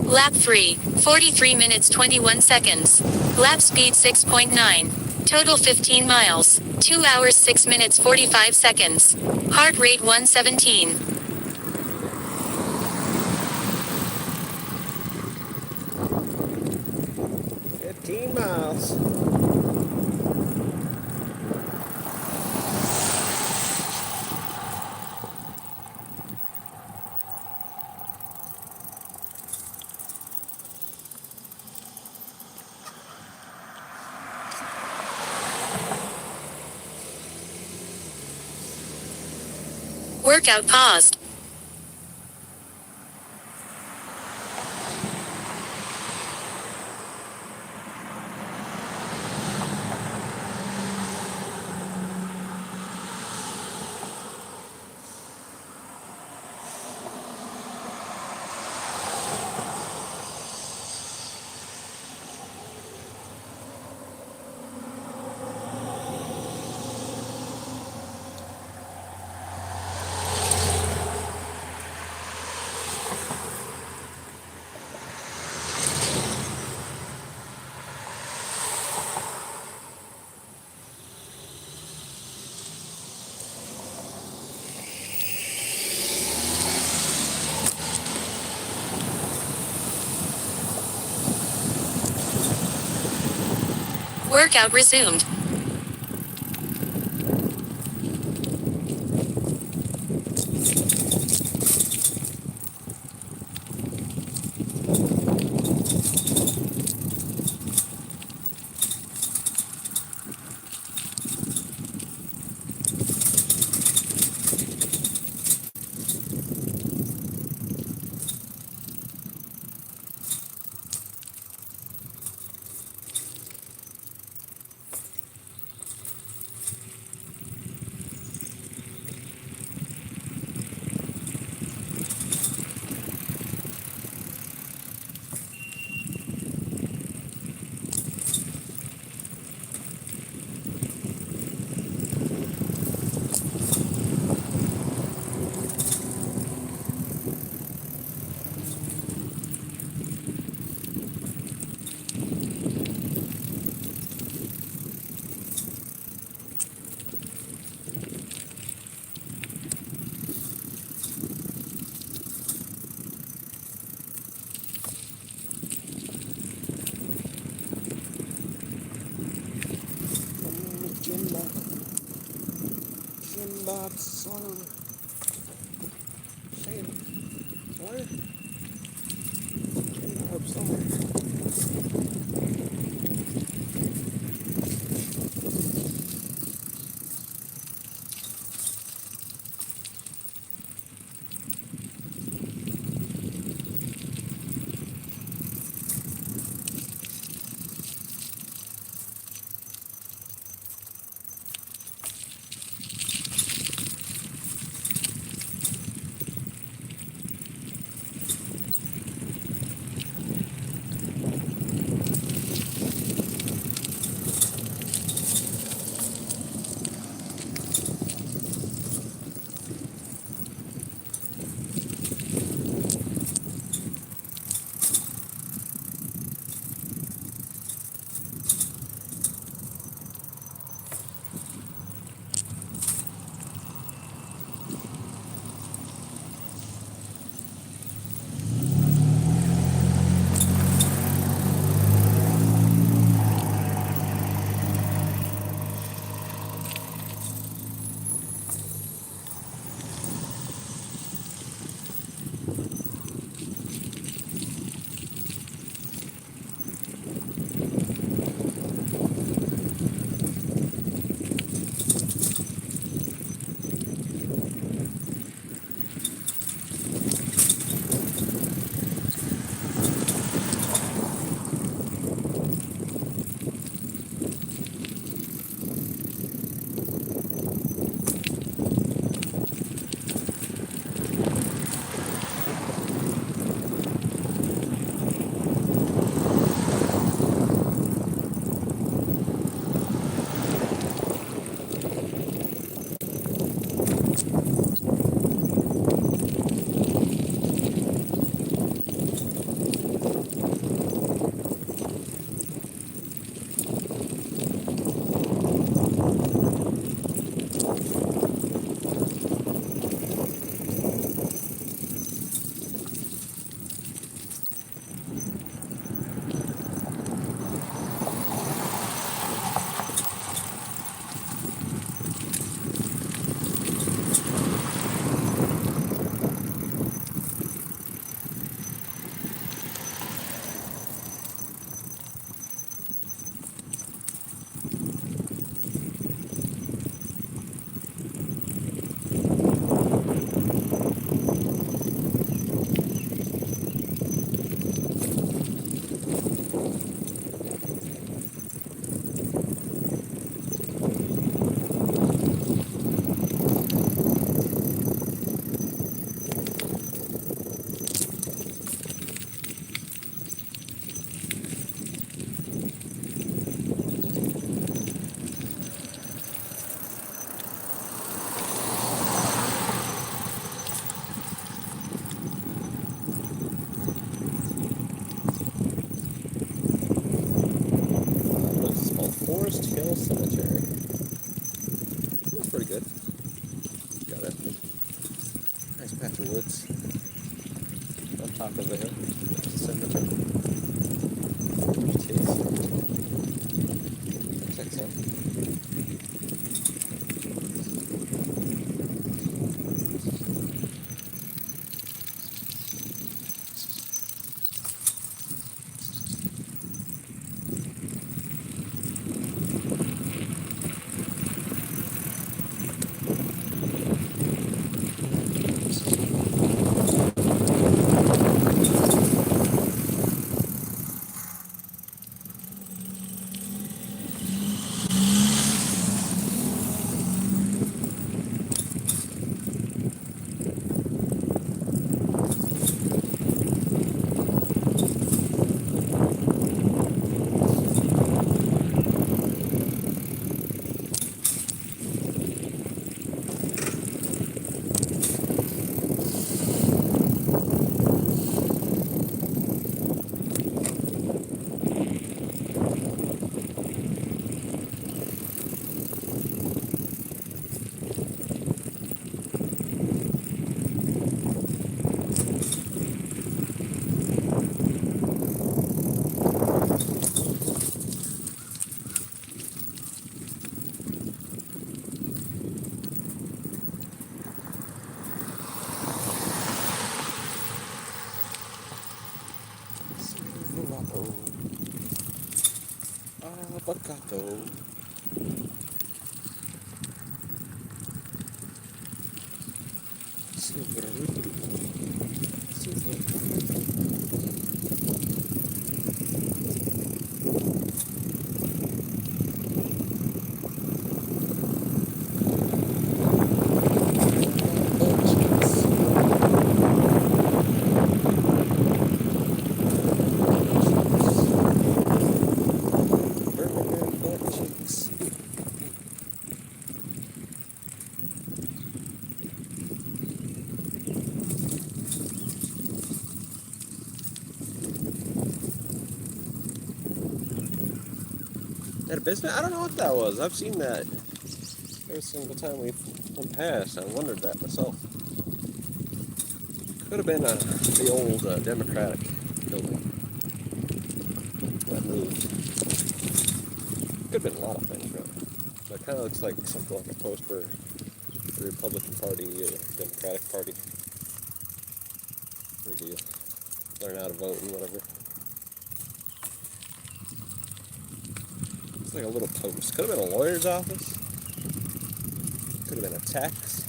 Lap 3, 43 minutes 21 seconds. Lap speed 6.9. Total 15 miles. 2 hours 6 minutes 45 seconds. Heart rate 117. 18 miles. Workout paused. Workout resumed. Jimbo, son. Say it. What? Jimbo, son. over here. Send it in. Cheers. Looks like so. Avocado. Avocado. Silver. That a business? I don't know what that was. I've seen that every single time we've come past. I wondered that myself. Could have been the old Democratic building that moved. Could have been a lot of things, really. But it kind of looks like something like a post for the Republican Party or Democratic Party. Where do you learn how to vote and whatever. It's like a little post. Could have been a lawyer's office. Could have been a tax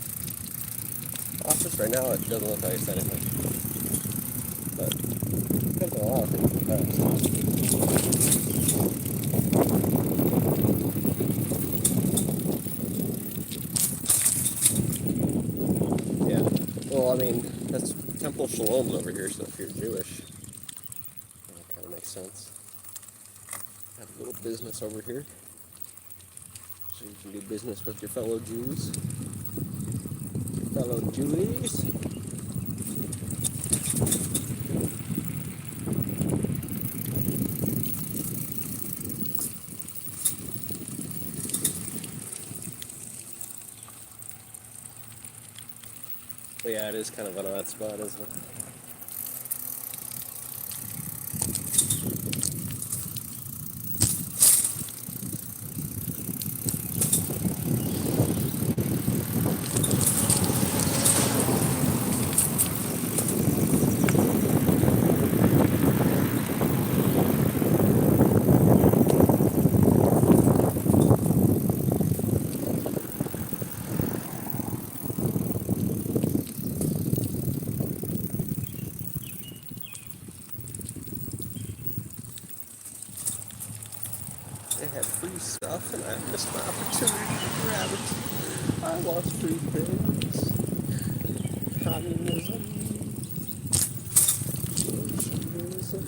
office. Right now it doesn't look like it's anything. But could have been a lot of things in the past. Yeah. Well, I mean, that's Temple Shalom's over here, so if you're Jewish, that kind of makes sense. Have a little business over here. So you can do business with your fellow Jews. Fellow Jewies. But yeah, it is kind of an odd spot, isn't it? They had free stuff and I missed my opportunity to grab it. I lost free things. Communism. Socialism.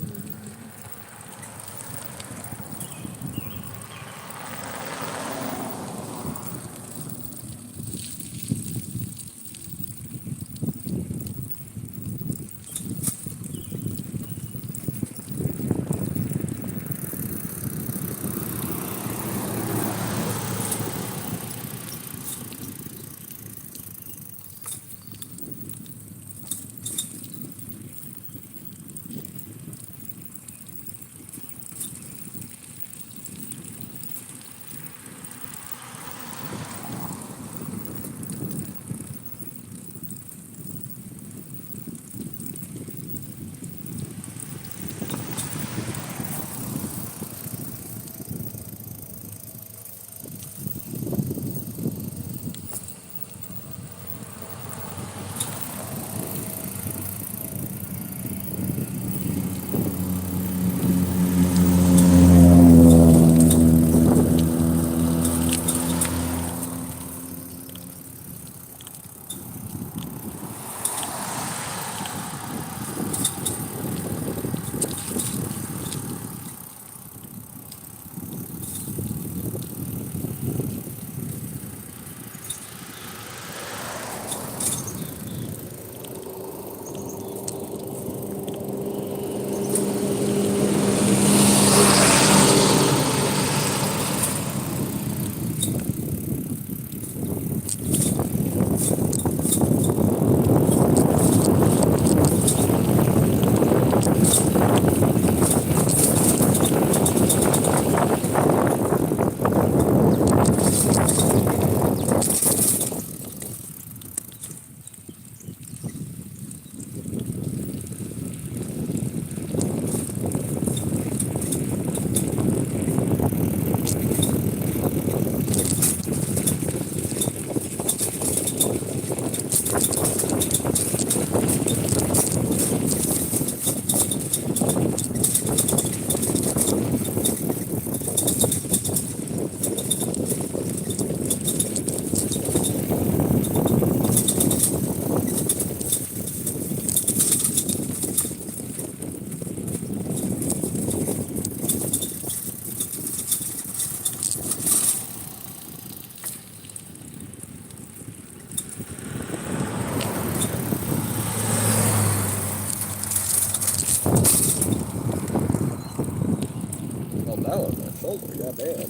Goddamn.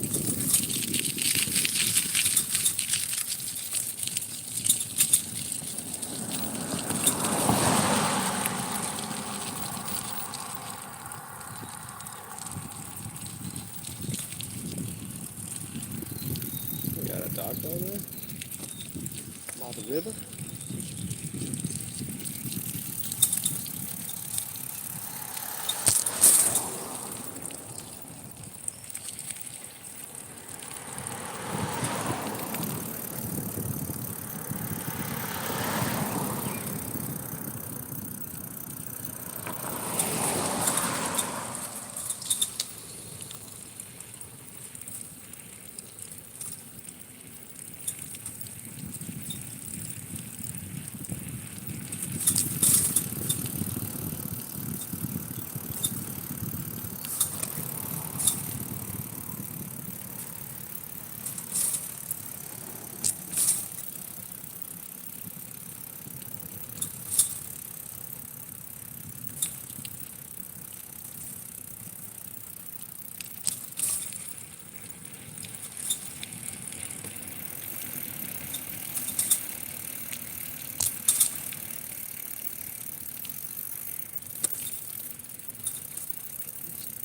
We got a dock down there? By the river?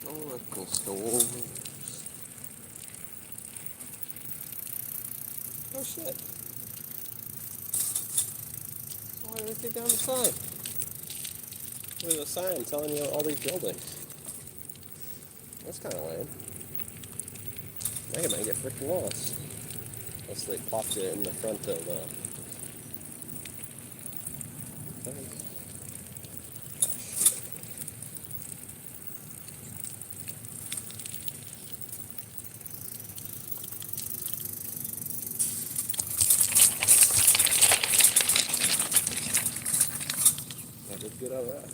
Historical stores. Oh shit. Why did I take down the sign? There's a sign telling you all these buildings. That's kind of lame. I might get freaking lost. Unless they plopped it in the front of the thing. I did good on that.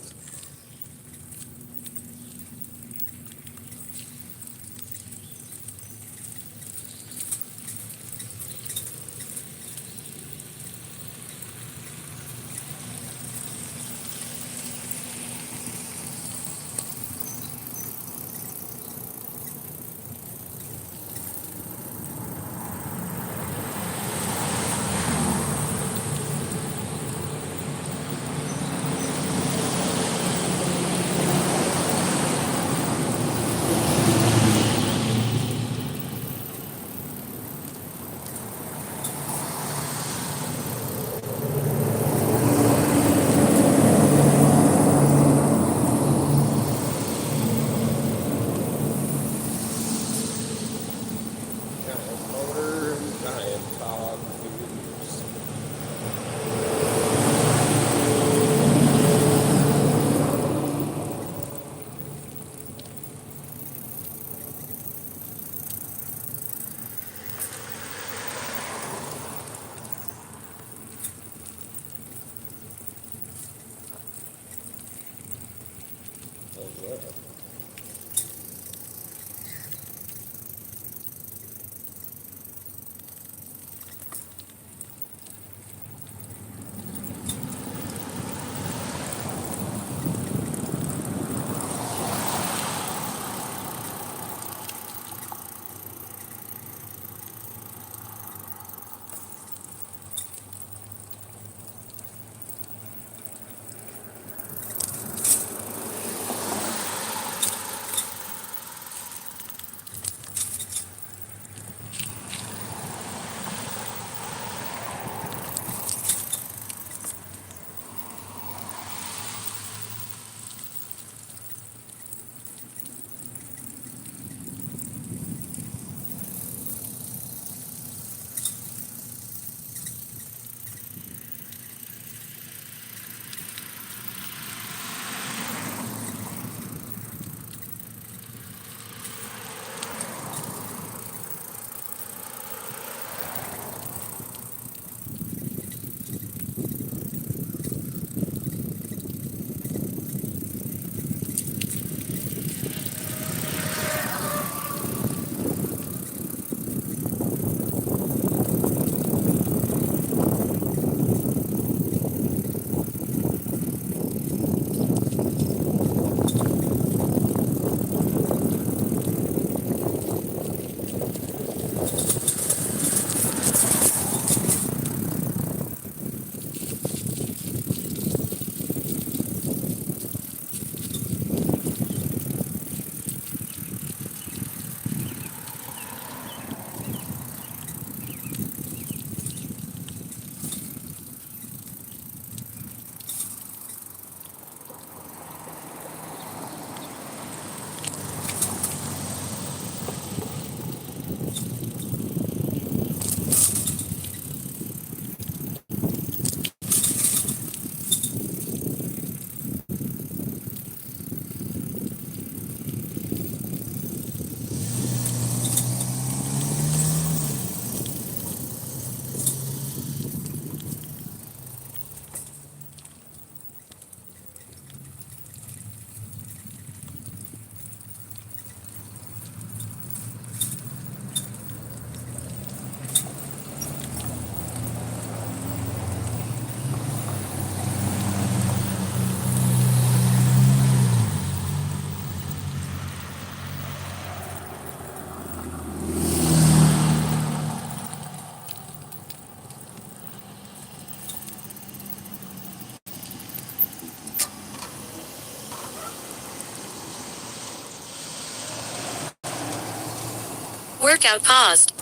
Workout paused.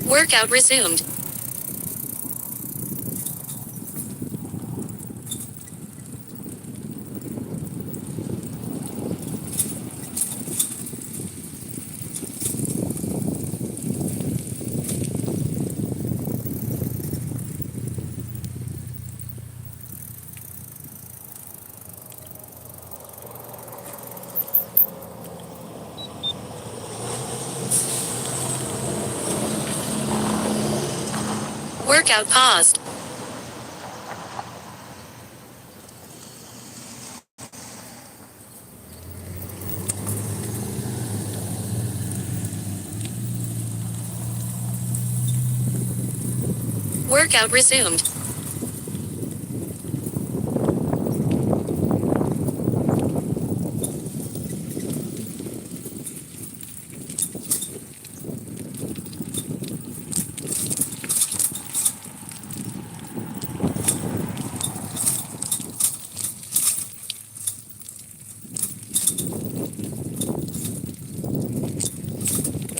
Workout resumed. Workout paused. Workout resumed.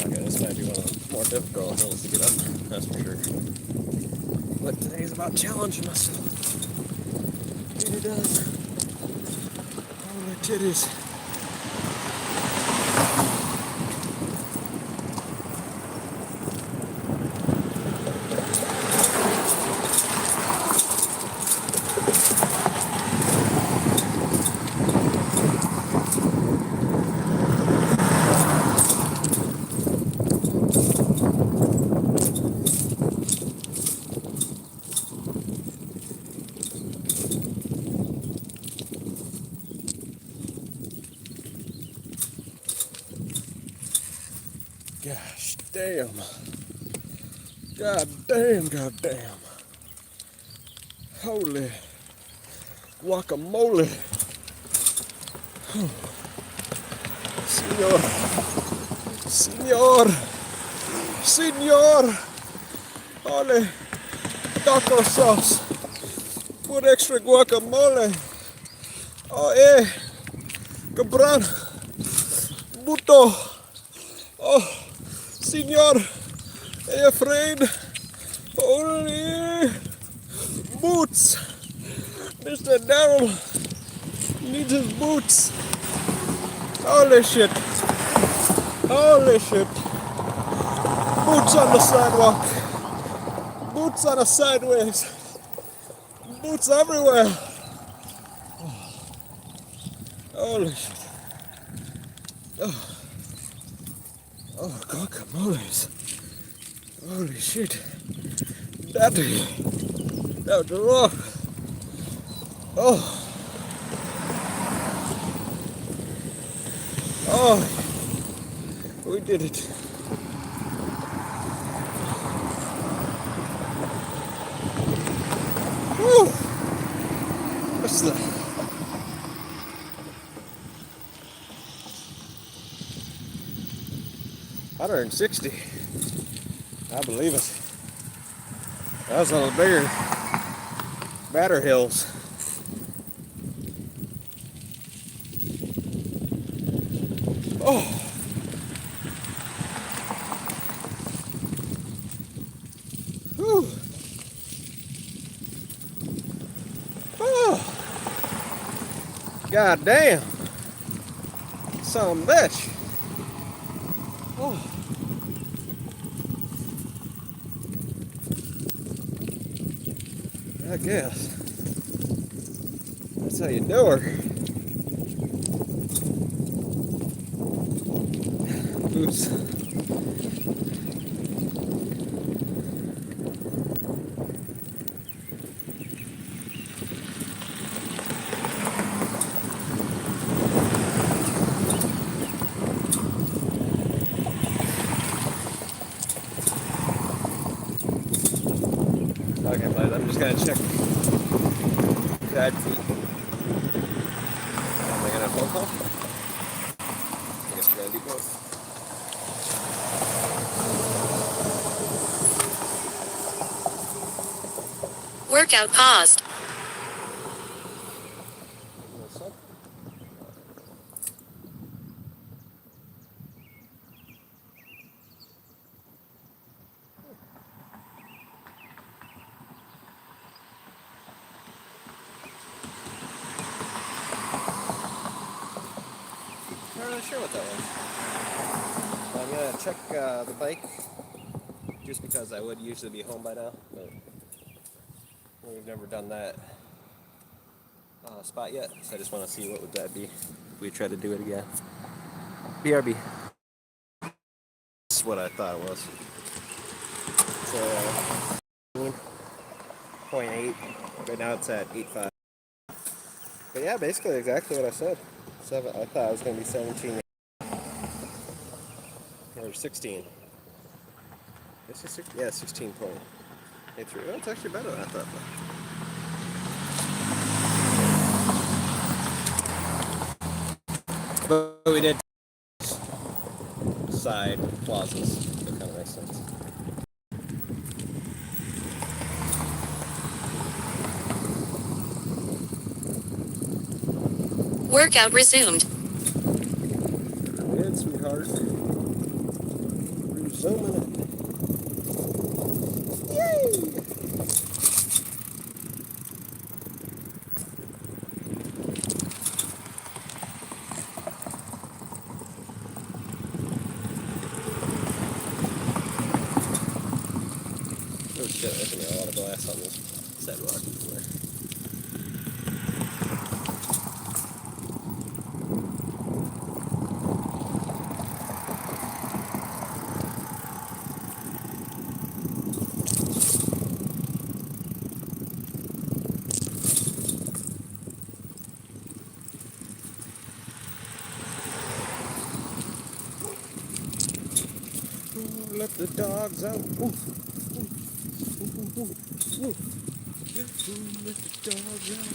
Okay, this might be one of the more difficult hills to get up, that's for sure. But today's about challenging myself. Get it done. Holy titties. Gosh damn. God damn, god damn. Holy guacamole. Senor. Senor. Senor. Holy taco sauce. Put extra guacamole. Oh, cabron. Buto. Oh, senor. Are you afraid? Holy boots. Mr. Darrell needs his boots. Holy shit. Holy shit. Boots on the sidewalk. Boots on the sideways. Boots everywhere. Holy shit. Oh, guacamoles. Holy shit. Daddy. That was rough. Oh. Oh. We did it. Whew. What's that? $160. I believe it. That was one of the bigger, badder hills. Oh. Whew. Oh. God damn. Son of a bitch. Oh. I guess. That's how you do her. Oops. Okay, but I'm just gonna check that feet. Am I gonna phone call? I guess we're gonna do both. Workout paused. really sure what that was. I'm gonna check the bike just because I would usually be home by now, but we've never done that spot yet, so I just want to see what would that be if we try to do it again. BRB. That's what I thought it was. So 0.8. Right now it's at 8.5. But yeah, basically exactly what I said. I thought it was gonna be 17 or 16. This is yeah, 16.83. Oh, it's actually better than I thought. But we did side plazas. That kind of makes sense. Workout resumed. Good, sweetheart. Resuming it. Yay! Oh shit, there's gonna be a lot of glass on this sidewalk. Let the dogs out. Oof. Oof, oof, oof, oof. Let the dogs out.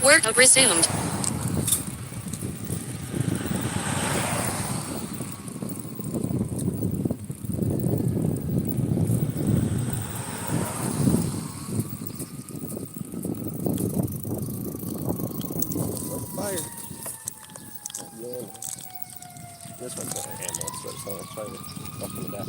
Workup resumed. Fire. Yeah. This one's got ammo, so it's not fire. Up in the back.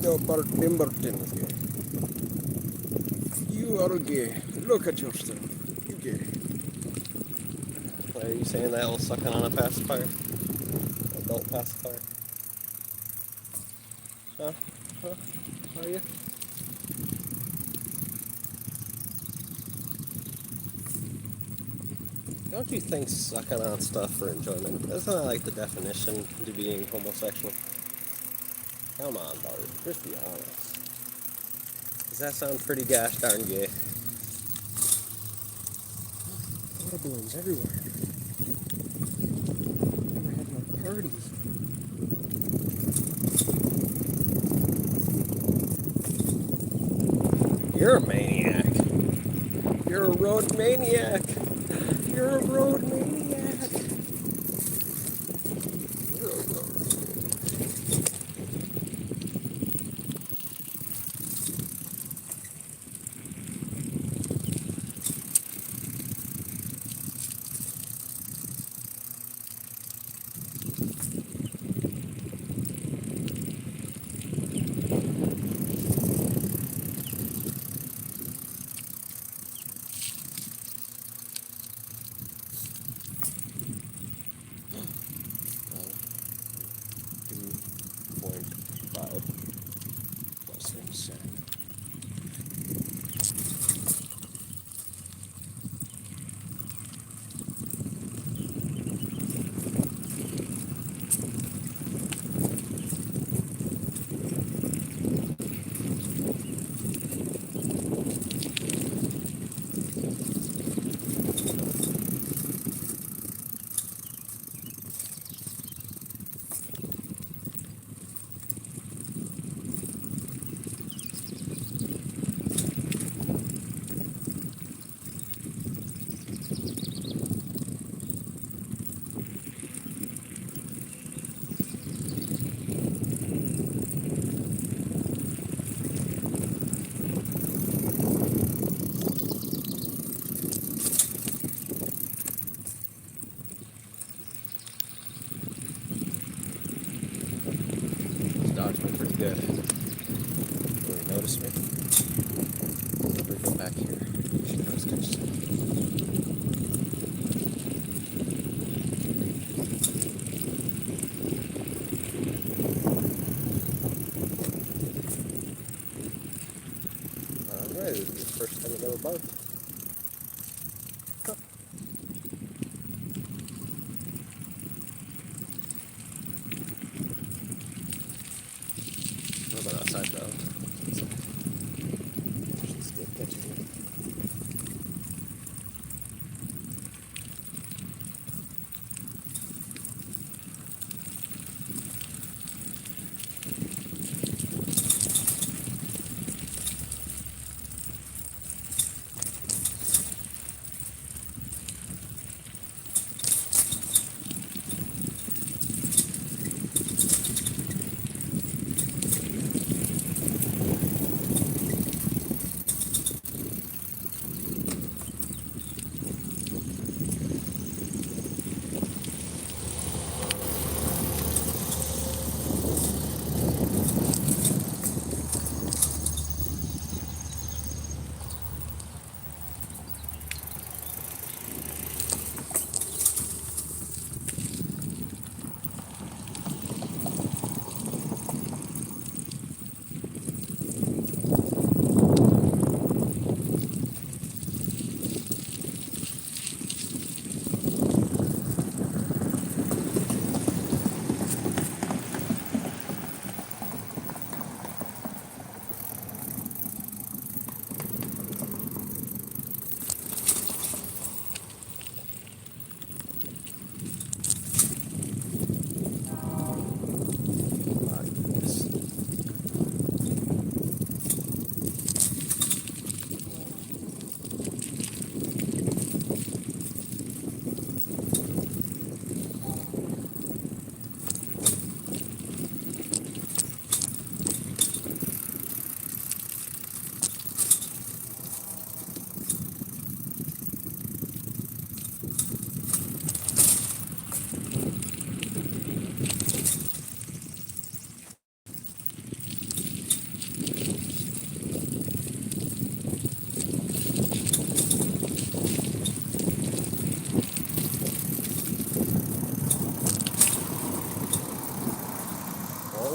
No, Martin. You are gay. Look at yourself. You gay. Why are you saying that while sucking on a pacifier? Adult pacifier. Huh? Huh? Are you? Don't you think sucking on stuff for enjoyment, isn't that like the definition to being homosexual? Come on, Bart. Just be honest. Does that sound pretty gosh darn gay? Water balloons everywhere. Never had no parties. You're a maniac. You're a road maniac. You're a road maniac. You're a road. Plus insane. Dodge me pretty good. Will you notice me? Never go back here. She knows good stuff. Alright, this is the first time I've ever bugged. been outside though. Let's get a picture here.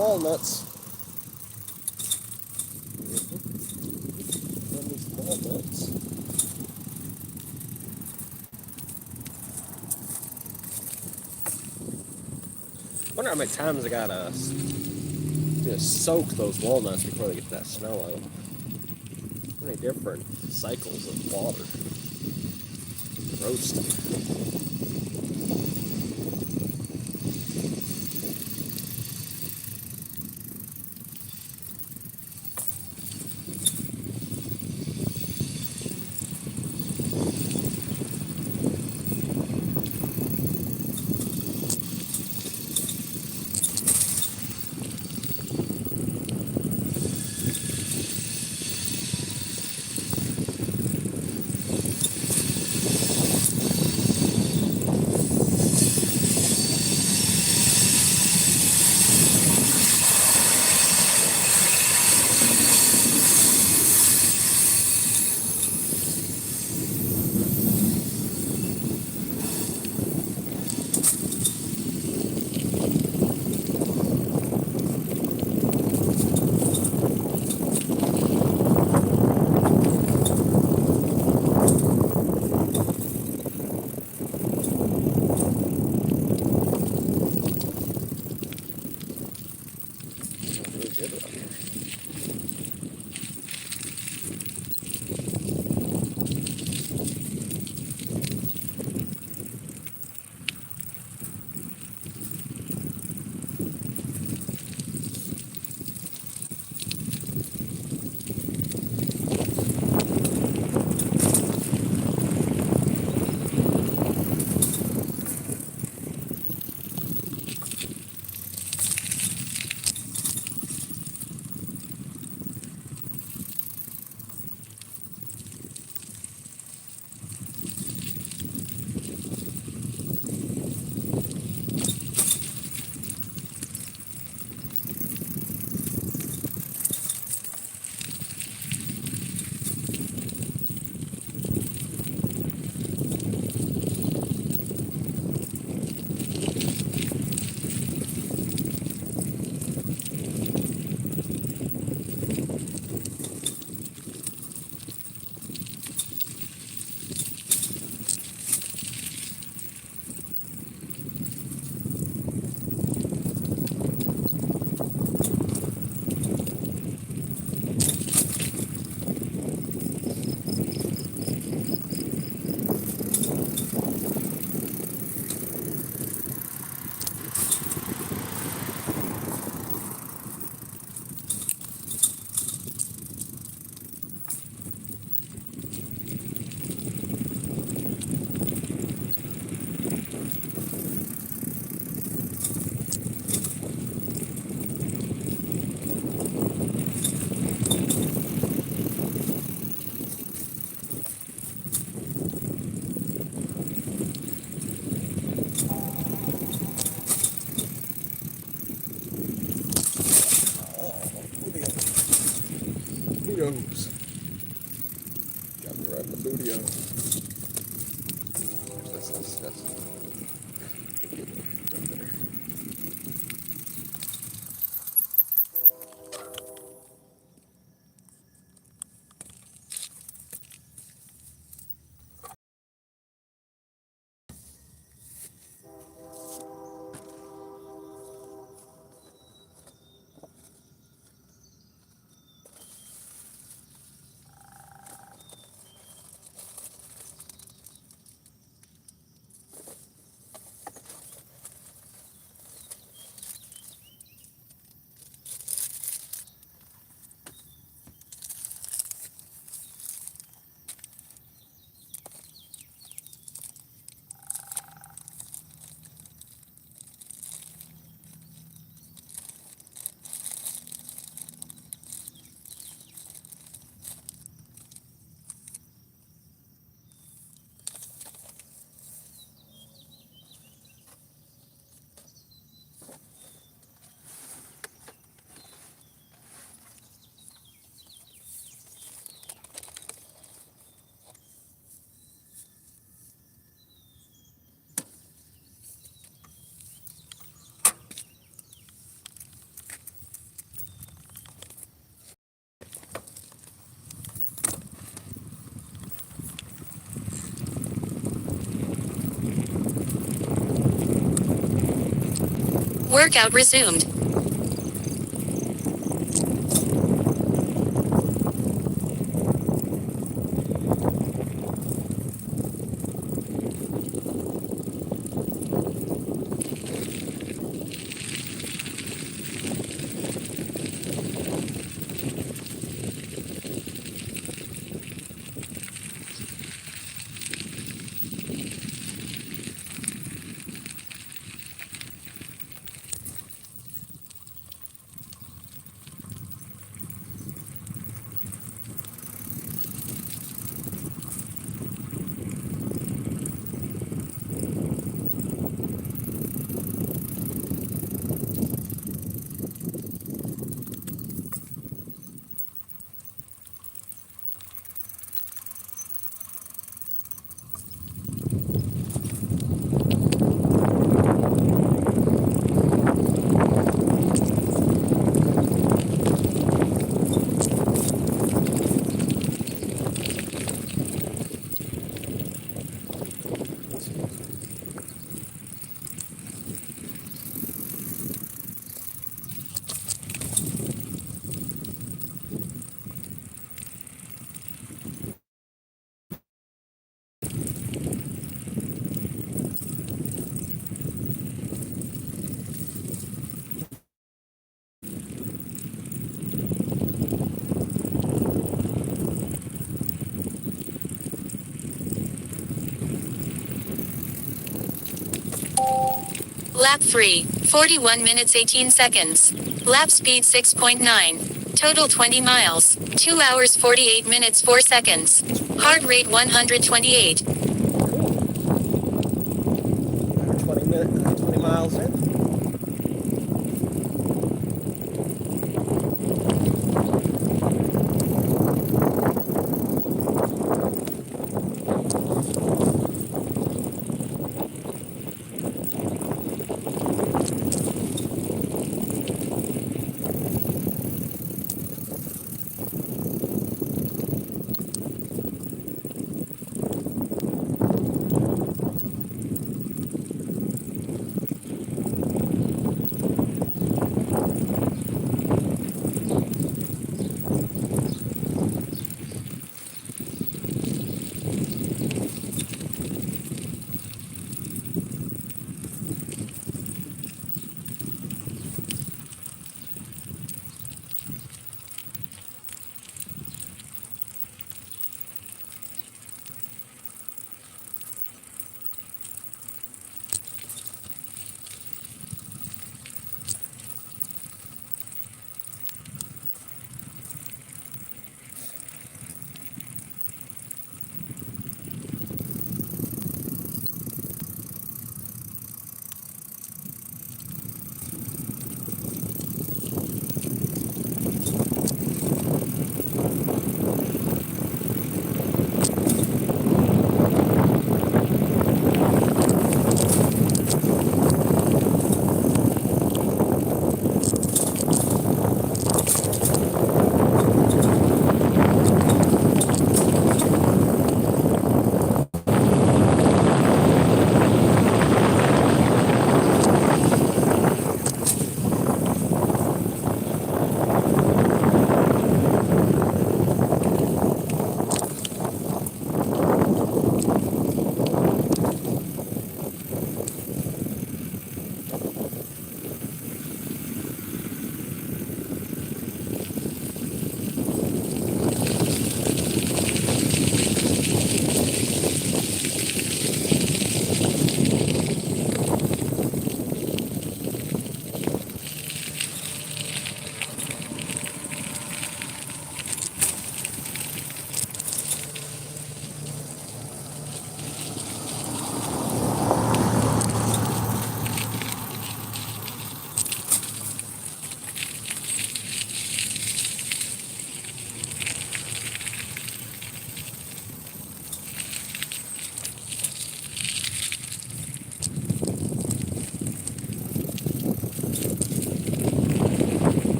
Walnuts. Walnuts. Wonder how many times I gotta just soak those walnuts before they get that smell out. Many different cycles of water. Roasting. goes. Got me right in the booty on. That's right there. Workout resumed. Lap 3, 41 minutes 18 seconds. Lap speed 6.9. Total 20 miles, 2 hours 48 minutes 4 seconds. Heart rate 128. 20 miles in.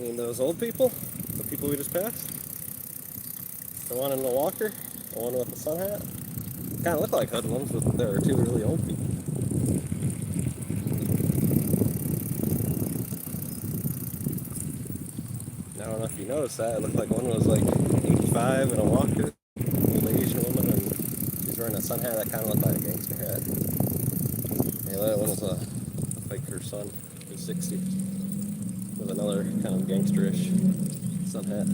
mean those old people? The people we just passed? The one in the walker? The one with the sun hat? Kind of look like hoodlums, but there are two really old people. I don't know if you noticed that. It looked like one was like 85 in a walker, old Asian woman, and she's wearing a sun hat that kind of looked like a gangster hat. And the other one was like her son, who's 60, with another kind of gangsterish sun hat.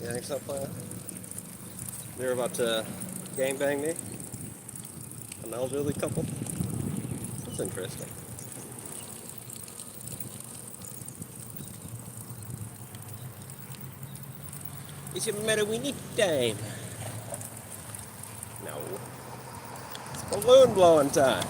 Yeah, think so, plan. They were about to gangbang me, an elderly couple. That's interesting. Is it matter we need time? No. It's balloon blowing time.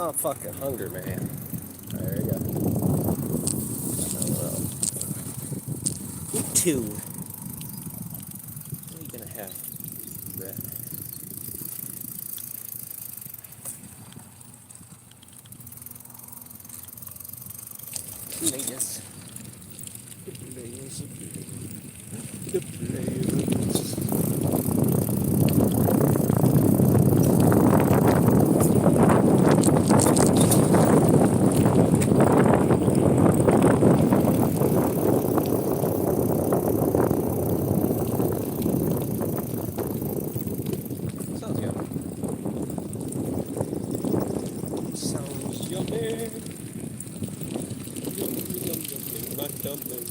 Oh, fucking hunger, man. There you go. Me too. What are you gonna have, Brett? Players. The players. The players. Sounds yummy. Sounds yummy. Yummy, yum, yummy, my dumpling.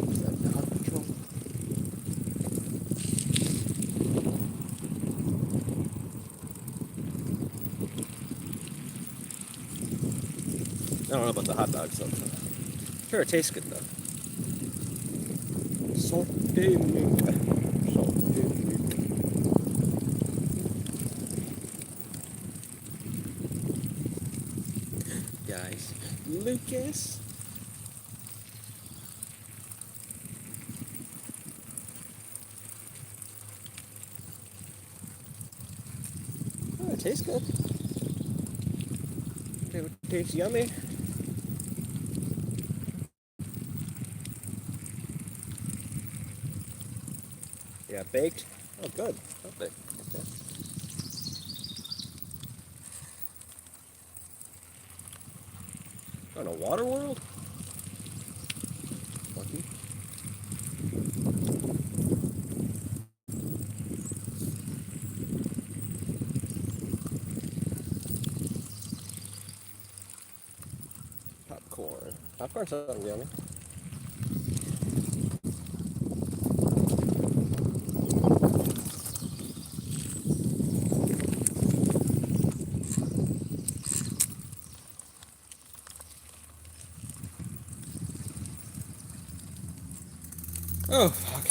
Is that dog patrol? I don't know about the hot dogs though. Sure, it tastes good though. Salty meat. Salty meat. Guys, Lucas. Oh, it tastes good. It tastes yummy. Yeah, baked. Oh, good. Not baked. Okay. On a water world? Lucky. Popcorn. Popcorn sounds yummy. Oh, fuck.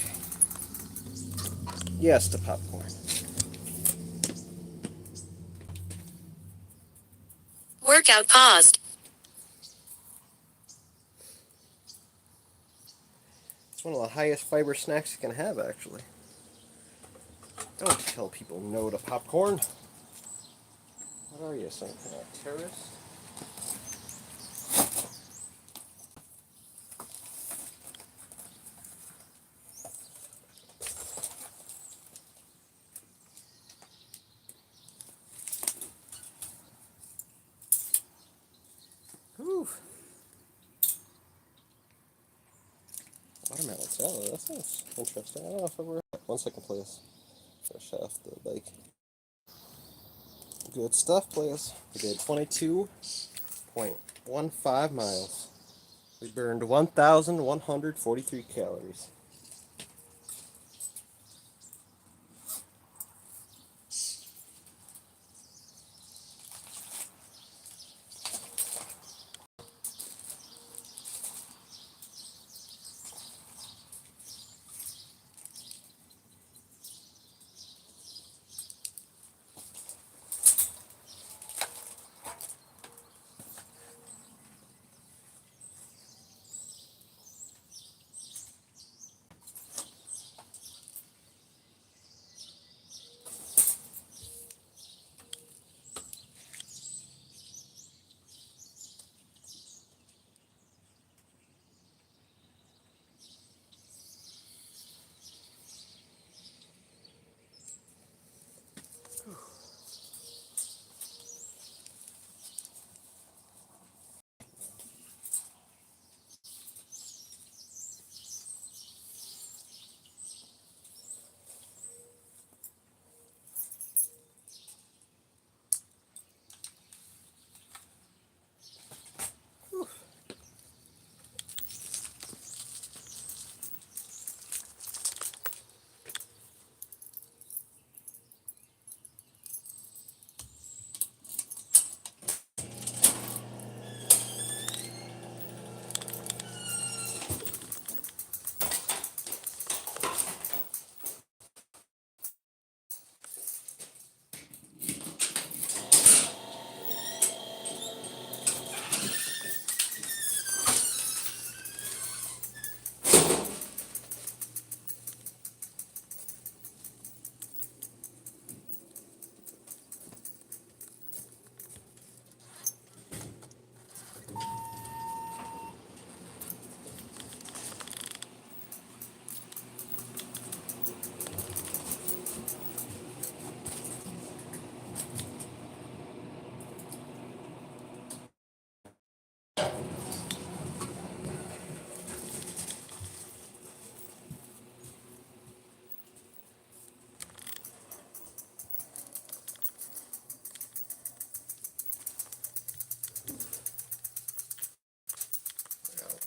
Yes, to popcorn. We're Workout paused. It's one of the highest fiber snacks you can have, actually. Don't tell people no to popcorn. What are you, some kind of terrorist? Whew. Watermelon salad, that sounds interesting. I don't know if I've ever had. 1 second, please. Fresh off the bike. Good stuff, please. We did 22.15 miles. We burned 1,143 calories.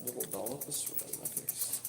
Little dollop of sweat on my face.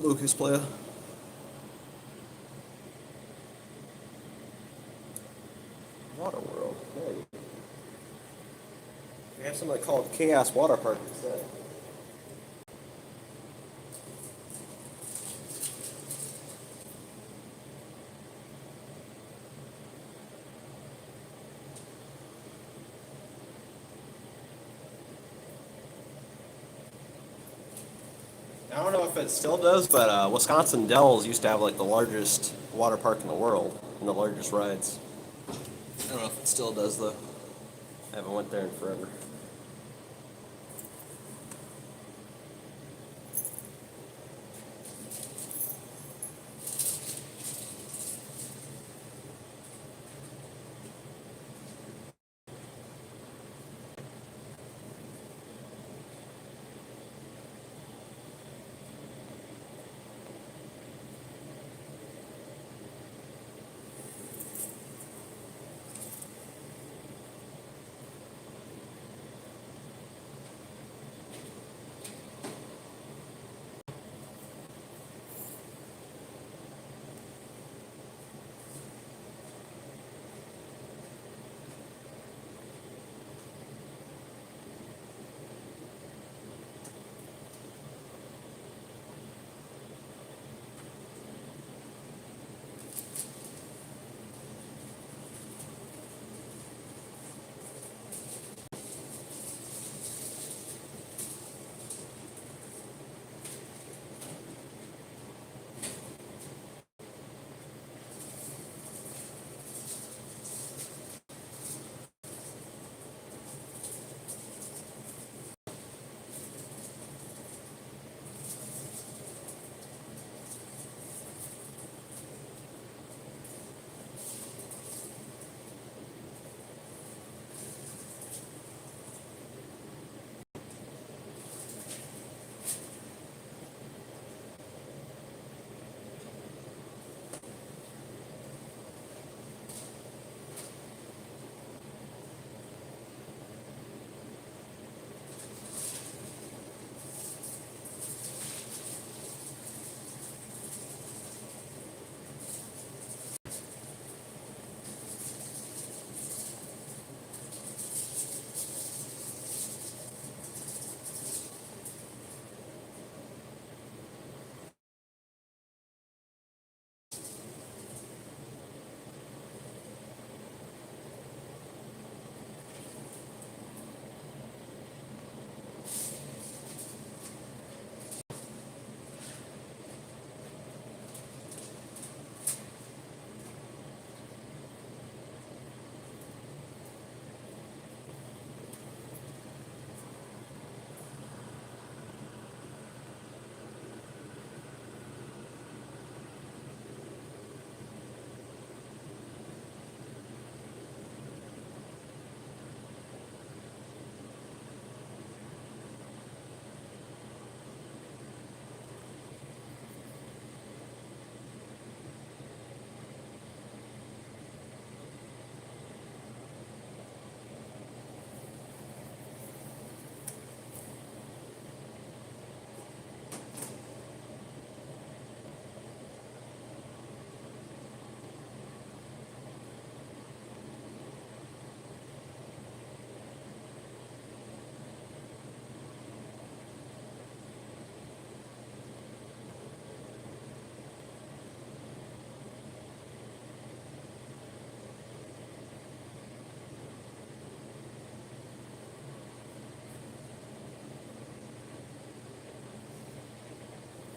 Lucas player. Water World. Hey. We have something called Chaos Water Park instead. I don't know if it still does, but Wisconsin Dells used to have like the largest water park in the world and the largest rides. I don't know if it still does though. I haven't went there in forever.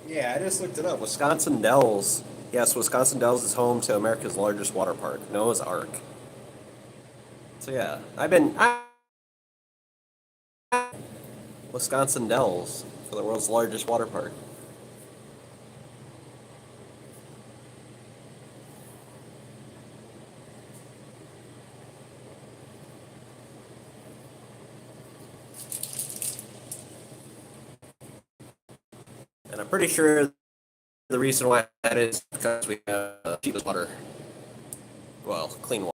Yeah, I just looked it up. Wisconsin Dells. Yes, Wisconsin Dells is home to America's largest water park, Noah's Ark. So yeah, Wisconsin Dells for the world's largest water park. And I'm pretty sure the reason why that is because we have cheapest water. Well, clean water.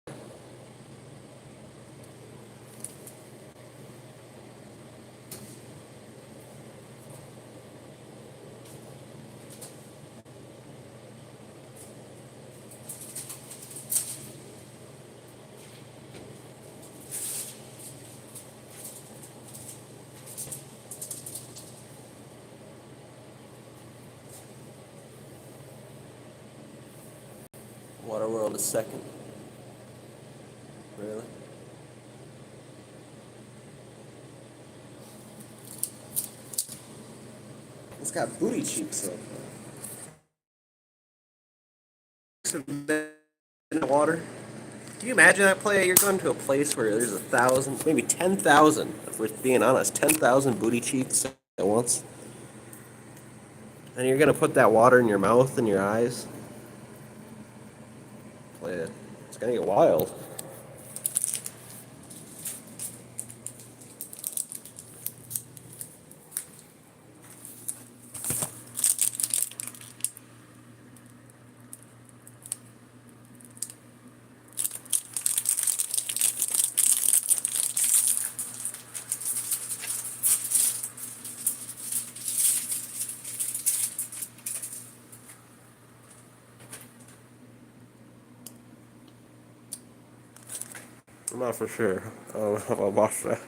Waterworld is second. Really? It's got booty cheeks though. In the water. Can you imagine that play? You're going to a place where there's 1,000, maybe 10,000, if we're being honest, 10,000 booty cheeks at once. And you're gonna put that water in your mouth and your eyes. Play it. It's gonna get wild. I'm not for sure. I don't know if I'll watch that.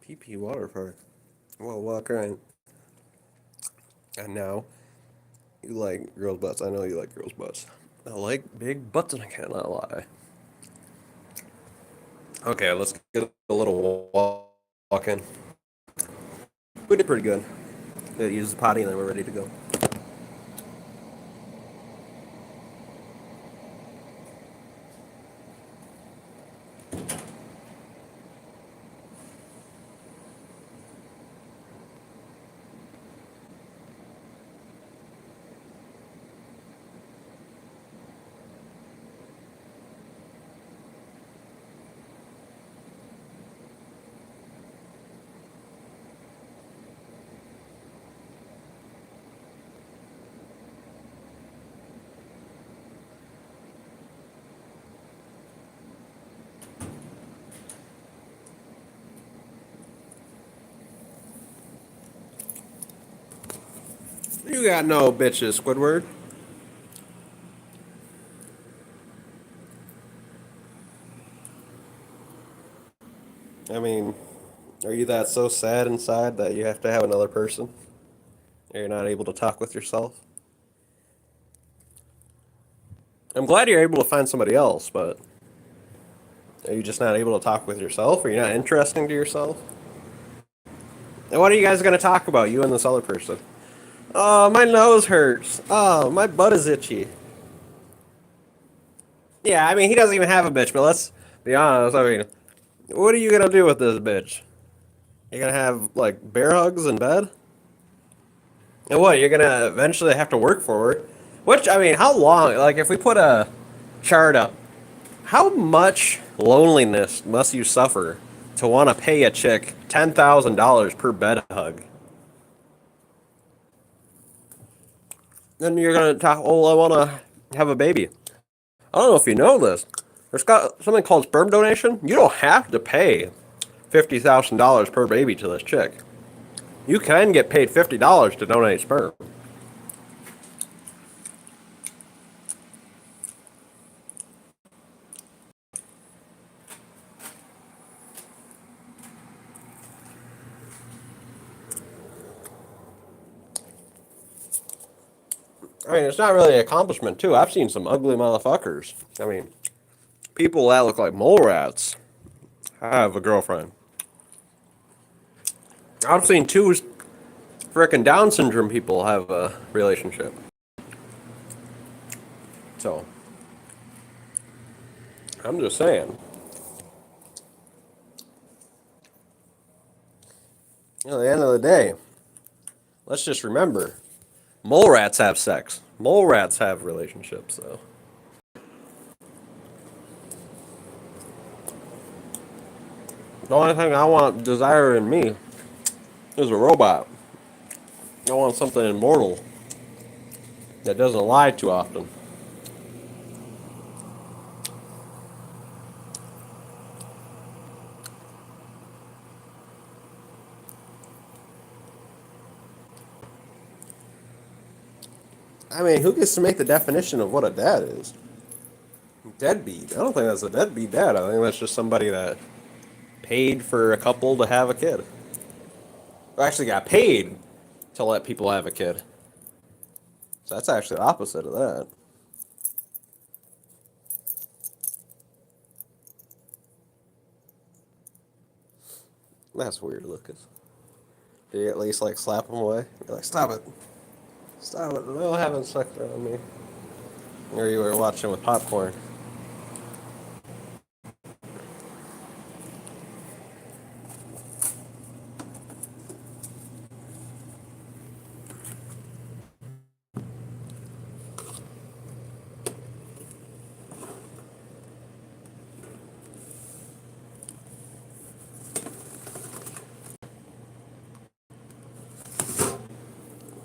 PP water park. Well, walk around. And now, you like girls' butts. I know you like girls' butts. I like big butts, and I cannot lie. Okay, let's get a little walk in. We did pretty good. Use the potty, and then we're ready to go. You got no bitches, Squidward. I mean, are you that so sad inside that you have to have another person? Or you're not able to talk with yourself? I'm glad you're able to find somebody else, but are you just not able to talk with yourself? Are you not interesting to yourself? And what are you guys going to talk about, you and this other person? Oh, my nose hurts. Oh, my butt is itchy. Yeah, I mean, he doesn't even have a bitch, but let's be honest. I mean, what are you going to do with this bitch? You're going to have, like, bear hugs in bed? And what, you're going to eventually have to work for her? Which, I mean, how long? Like, if we put a chart up, how much loneliness must you suffer to want to pay a chick $10,000 per bed hug? Then you're going to talk, oh, I want to have a baby. I don't know if you know this. There's got something called sperm donation. You don't have to pay $50,000 per baby to this chick. You can get paid $50 to donate sperm. I mean, it's not really an accomplishment, too. I've seen some ugly motherfuckers. I mean, people that look like mole rats have a girlfriend. I've seen two frickin' Down syndrome people have a relationship. So, I'm just saying. At the end of the day, let's just remember, mole rats have sex. Mole rats have relationships, though. The only thing I want desire in me is a robot. I want something immortal that doesn't lie too often. I mean, who gets to make the definition of what a dad is? Deadbeat. I don't think that's a deadbeat dad. I think that's just somebody that paid for a couple to have a kid. Or actually got paid to let people have a kid. So that's actually the opposite of that. That's weird, Lucas. Do you at least like slap them away? You're like, stop it. Stop it. No having sex around me. Or you were watching with popcorn.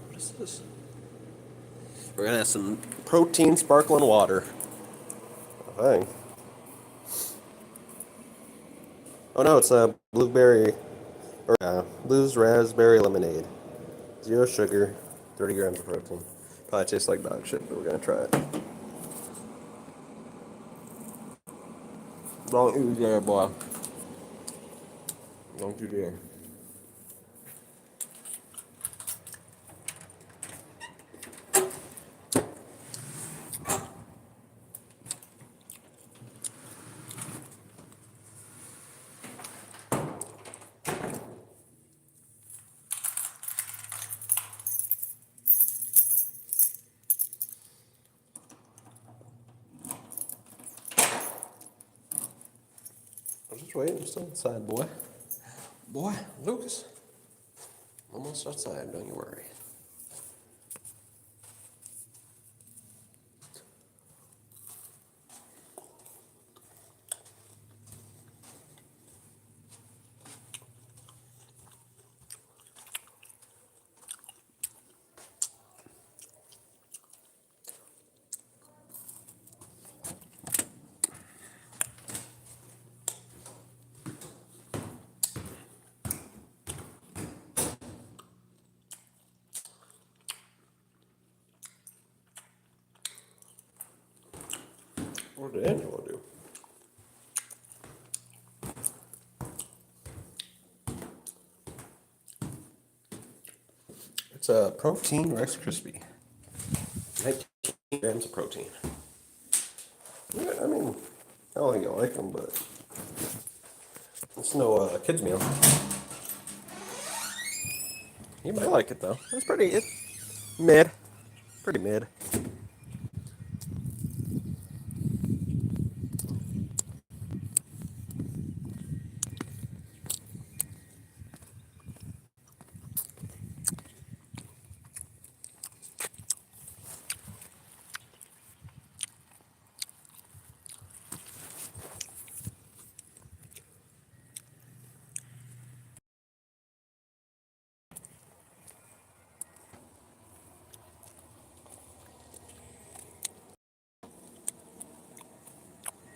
What is this? We're gonna have some protein sparkling water. I think. Oh no, it's a blueberry or blues raspberry lemonade. 0 sugar, 30 grams of protein. Probably tastes like dog shit, but we're gonna try it. Don't you dare, boy. Don't you dare. I'm just waiting. I'm still inside, boy. Boy, Lucas. Almost outside, don't you worry. What did Angela do? It's a protein Rice Krispie. 19 grams of protein. Yeah, I mean, I don't think you'll like them, but it's no kids meal. You might like it though. It's mid. Pretty mid.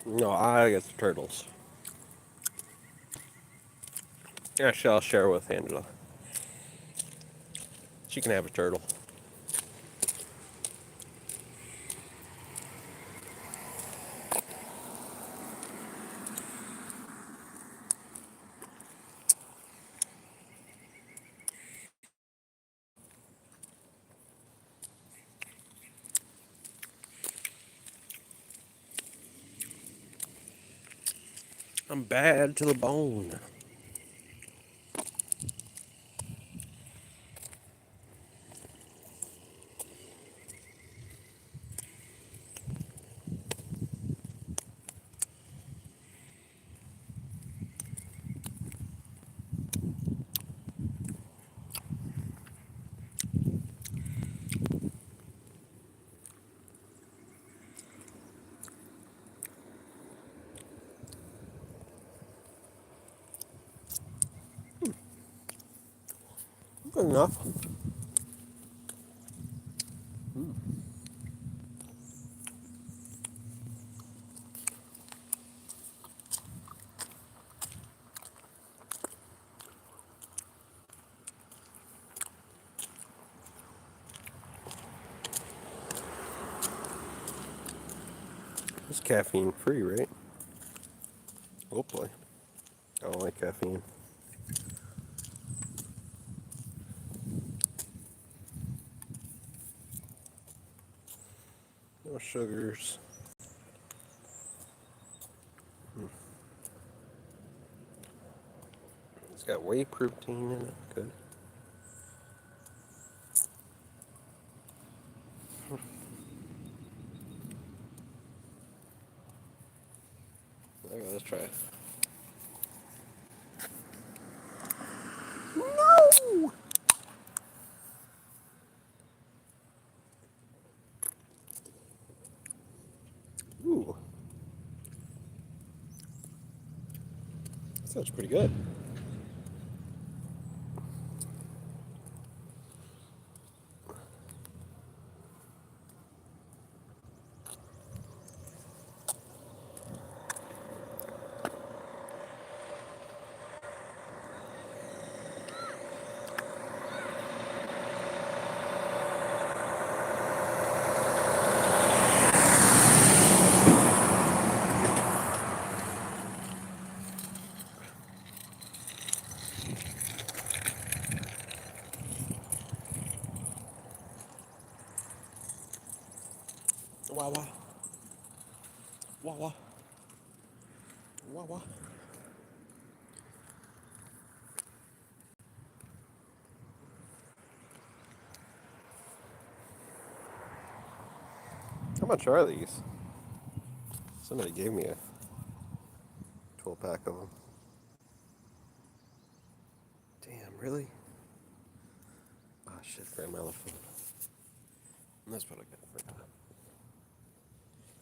No, I get the turtles. Actually, I'll share with Angela. She can have a turtle. I'm bad to the bone. Good enough. It's caffeine free, right? Hopefully. don't like caffeine. No sugars. It's got whey protein in it. Good. Okay, let's try it. No! Ooh. That sounds pretty good. Wah wah. Wah wah. Wah wah. How much are these? Somebody gave me a 12-pack of them. Damn, really? Oh shit, grandma left phone. That's what I got for that.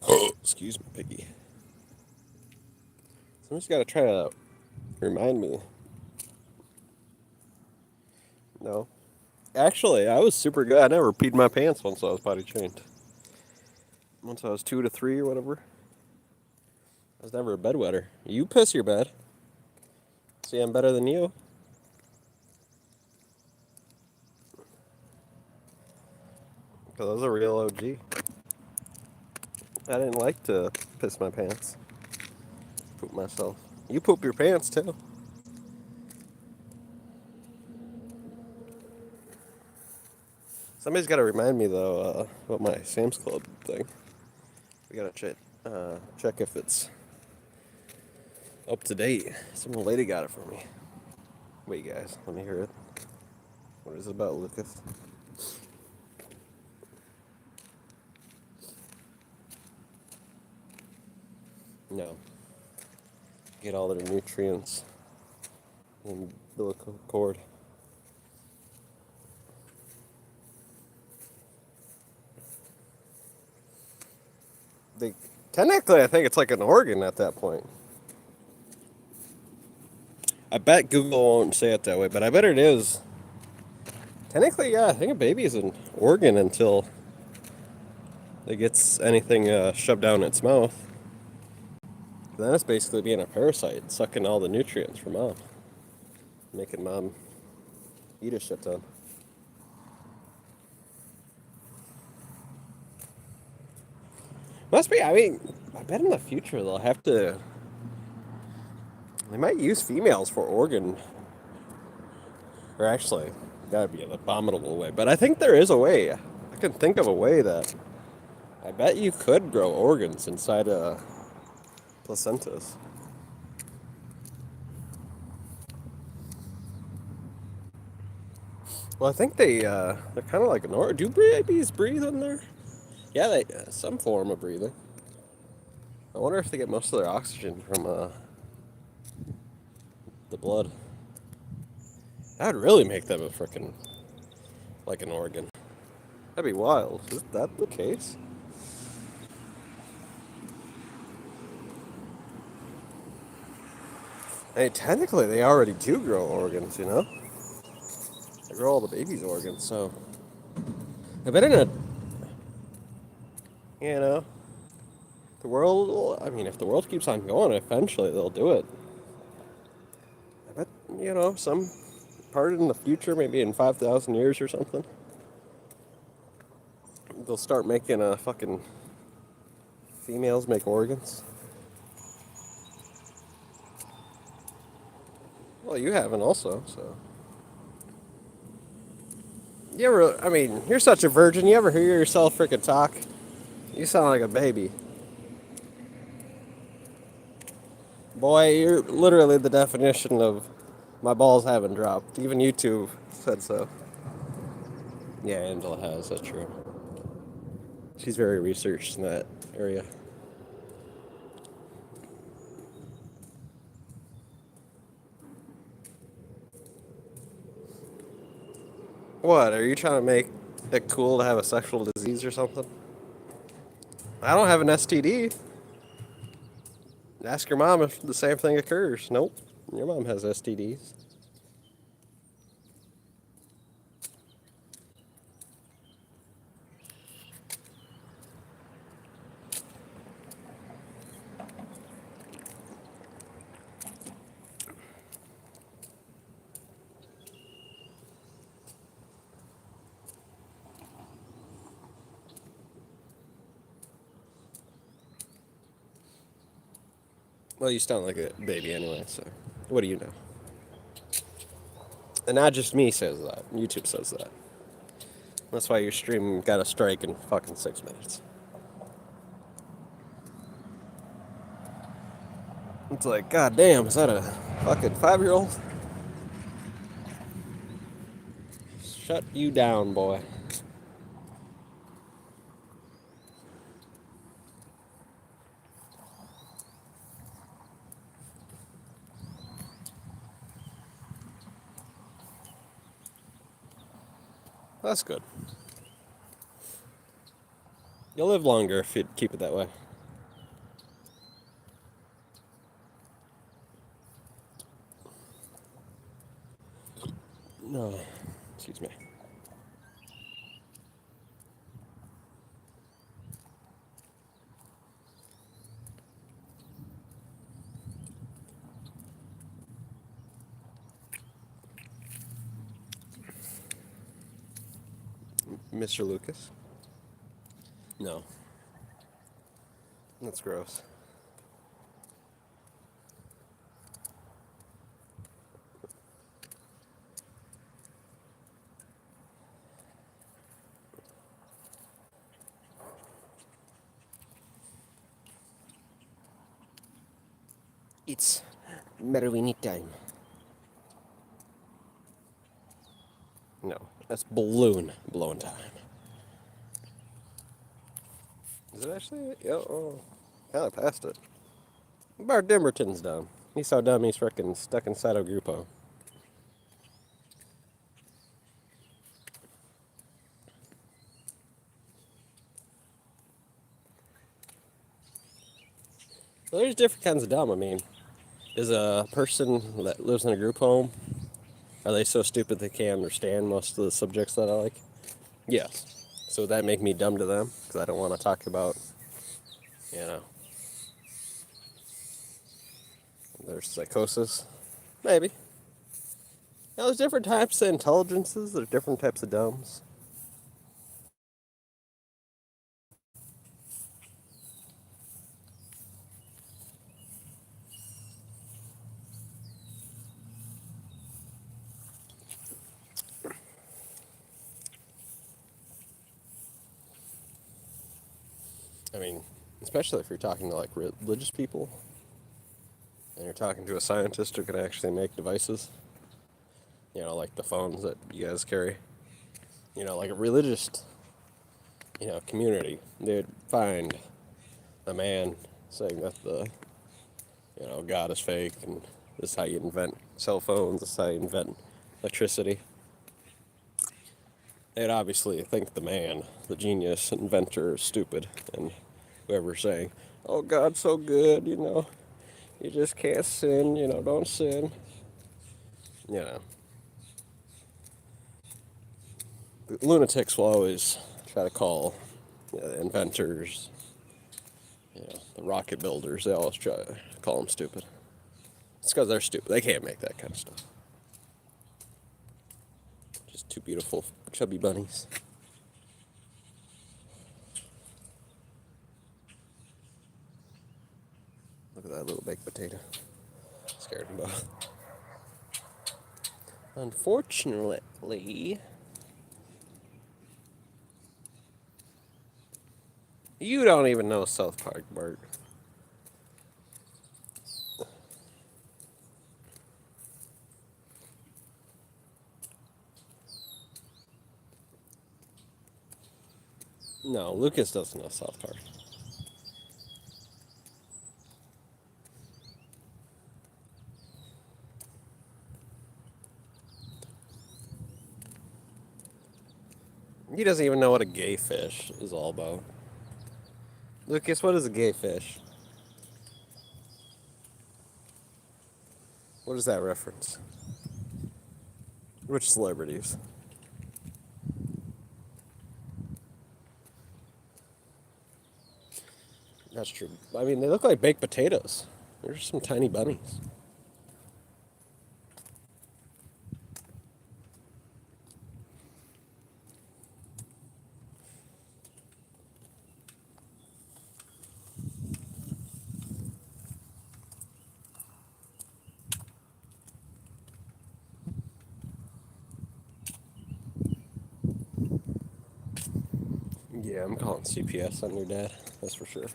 Oh, excuse me, Piggy. Someone's got to try to remind me. No. Actually, I was super good. I never peed my pants once I was potty trained. Once I was 2 to 3 or whatever. I was never a bedwetter. You piss your bed. See, I'm better than you. Because I was a real OG. I didn't like to piss my pants. Poop myself. You poop your pants, too. Somebody's got to remind me, though, about my Sam's Club thing. We got to check if it's up to date. Some lady got it for me. Wait, guys, let me hear it. What is it about, Lucas? No. Get all their nutrients in umbilical cord. They technically, I think it's like an organ at that point. I bet Google won't say it that way, but I bet it is. Technically, yeah, I think a baby is an organ until it gets anything shoved down its mouth. And then it's basically being a parasite, sucking all the nutrients from mom, making mom eat a shit ton. Must be. I mean, I bet in the future they'll have to. They might use females for organ. Or actually, that'd be an abominable way. But I think there is a way. I can think of a way that I bet you could grow organs inside placentas. Well, I think they're kind of like an organ. Do babies breathe in there? Yeah, they some form of breathing. I wonder if they get most of their oxygen from the blood. That would really make them a frickin' like an organ. That'd be wild. Is that the case? I mean, technically, they already do grow organs, you know? They grow all the baby's organs, so. I bet in a. You know? The world. I mean, if the world keeps on going, eventually they'll do it. I bet, you know, some part in the future, maybe in 5,000 years or something, they'll start making fucking females make organs. Well, you haven't also, so. You ever, I mean, you're such a virgin. You ever hear yourself freaking talk? You sound like a baby. Boy, you're literally the definition of my balls haven't dropped. Even YouTube said so. Yeah, Angela has, that's true. She's very researched in that area. What, are you trying to make it cool to have a sexual disease or something? I don't have an STD. Ask your mom if the same thing occurs. Nope. Your mom has STDs. Well, you sound like a baby anyway, so what do you know? And not just me says that. YouTube says that. That's why your stream got a strike in fucking 6 minutes. It's like, god damn, is that a fucking 5-year-old? Shut you down, boy. That's good. You'll live longer if you keep it that way. No. Excuse me. Mr. Lucas? No. That's gross. It's Merovini time. No, that's balloon blowing time. Is it actually? Yeah, oh, kind of past it. Bart Dimmerton's dumb. He's so dumb he's freaking stuck inside a Grupo. Well, there's different kinds of dumb. I mean, is a person that lives in a group home, are they so stupid they can't understand most of the subjects that I like? Yes. So would that make me dumb to them? Because I don't want to talk about, you know, their psychosis? Maybe. Now, there's different types of intelligences, there's different types of dumbs. I mean, especially if you're talking to like religious people and you're talking to a scientist who can actually make devices, you know, like the phones that you guys carry, you know, like a religious, you know, community, they'd find a man saying that the, you know, God is fake and this is how you invent cell phones, this is how you invent electricity. They'd obviously think the man, the genius inventor, is stupid, and whoever's saying, oh, God's so good, you know, you just can't sin, you know, don't sin. You know. The lunatics will always try to call, you know, the inventors, you know, the rocket builders, they always try to call them stupid. It's because they're stupid. They can't make that kind of stuff. Just two beautiful, chubby bunnies. Look at that little baked potato. Scared him both. Unfortunately, you don't even know South Park, Bart. No, Lucas doesn't know South Park. He doesn't even know what a gay fish is all about. Lucas, what is a gay fish? What is that reference? Which celebrities? That's true. I mean, they look like baked potatoes. They're just some tiny bunnies. Yeah, I'm calling CPS on your dad. That's for sure.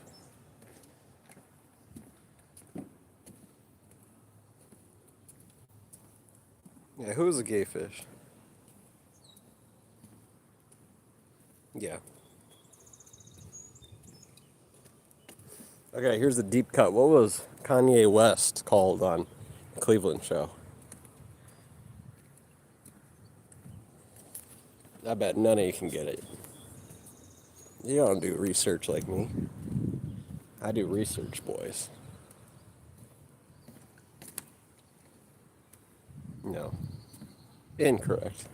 Yeah, who is a gay fish? Yeah. Okay, here's the deep cut. What was Kanye West called on the Cleveland show? I bet none of you can get it. You don't do research like me. I do research, boys. No. Incorrect.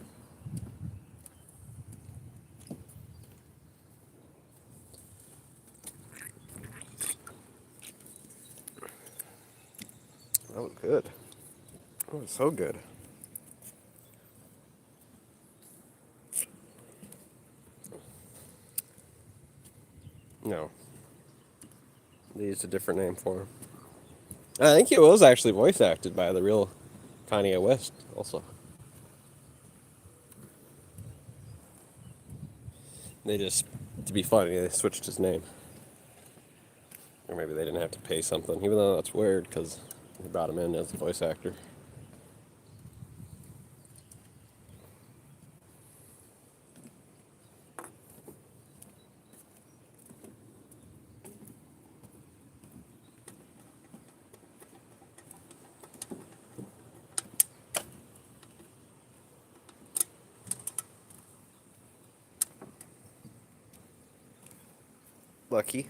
That was good. That was so good. No. They used a different name for him. I think it was actually voice acted by the real Kanye West also. They just, to be funny, they switched his name. Or maybe they didn't have to pay something, even though that's weird because they brought him in as a voice actor. Lucky.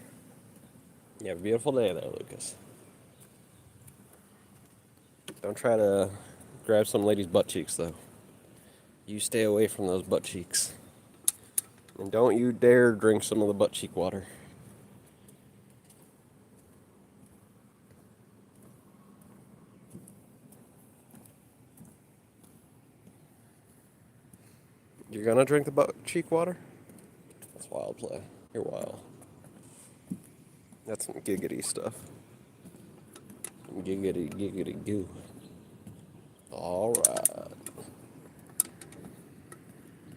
You have a beautiful day there, Lucas. Don't try to grab some lady's butt cheeks, though. You stay away from those butt cheeks. And don't you dare drink some of the butt cheek water. You're gonna drink the butt cheek water? That's wild play. You're wild. That's some giggity stuff. Some giggity, giggity goo. Alright.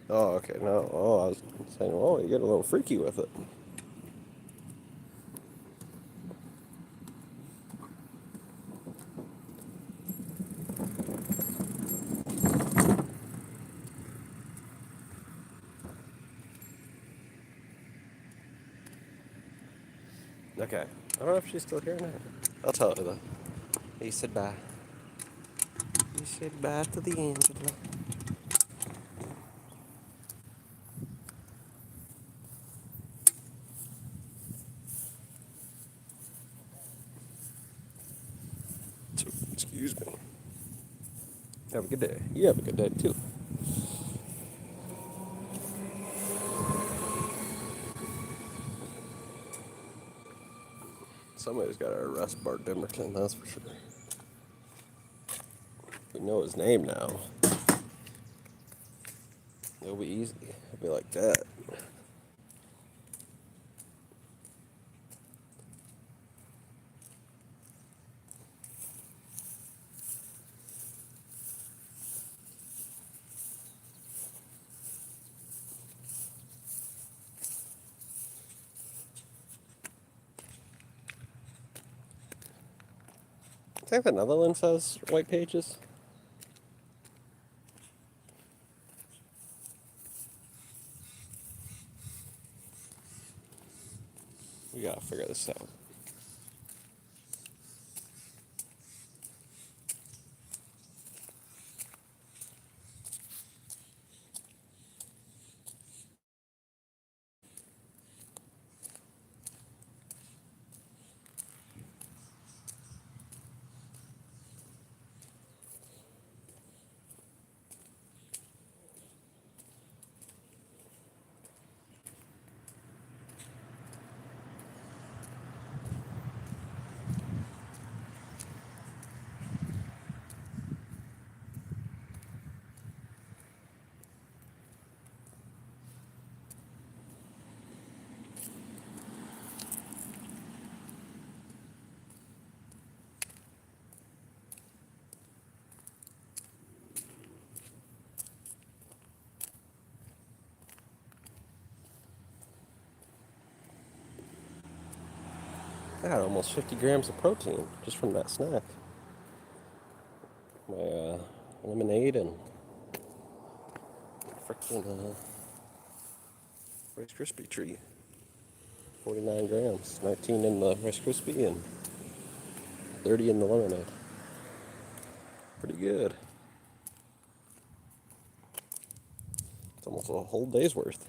Oh, okay. No. Oh, I was saying, oh, you get a little freaky with it. Okay. I don't know if she's still here or not. I'll tell her though. He said bye. He said bye to the Angela. Excuse me. Have a good day. You have a good day too. Somebody's got to arrest Bart Dimmerton, that's for sure. We know his name now. It'll be easy. It'll be like that. think the Netherlands has white pages. We gotta figure this out. I got almost 50 grams of protein just from that snack. My lemonade and frickin' Rice Krispie treat. 49 grams, 19 in the Rice Krispie and 30 in the lemonade. Pretty good. It's almost a whole day's worth.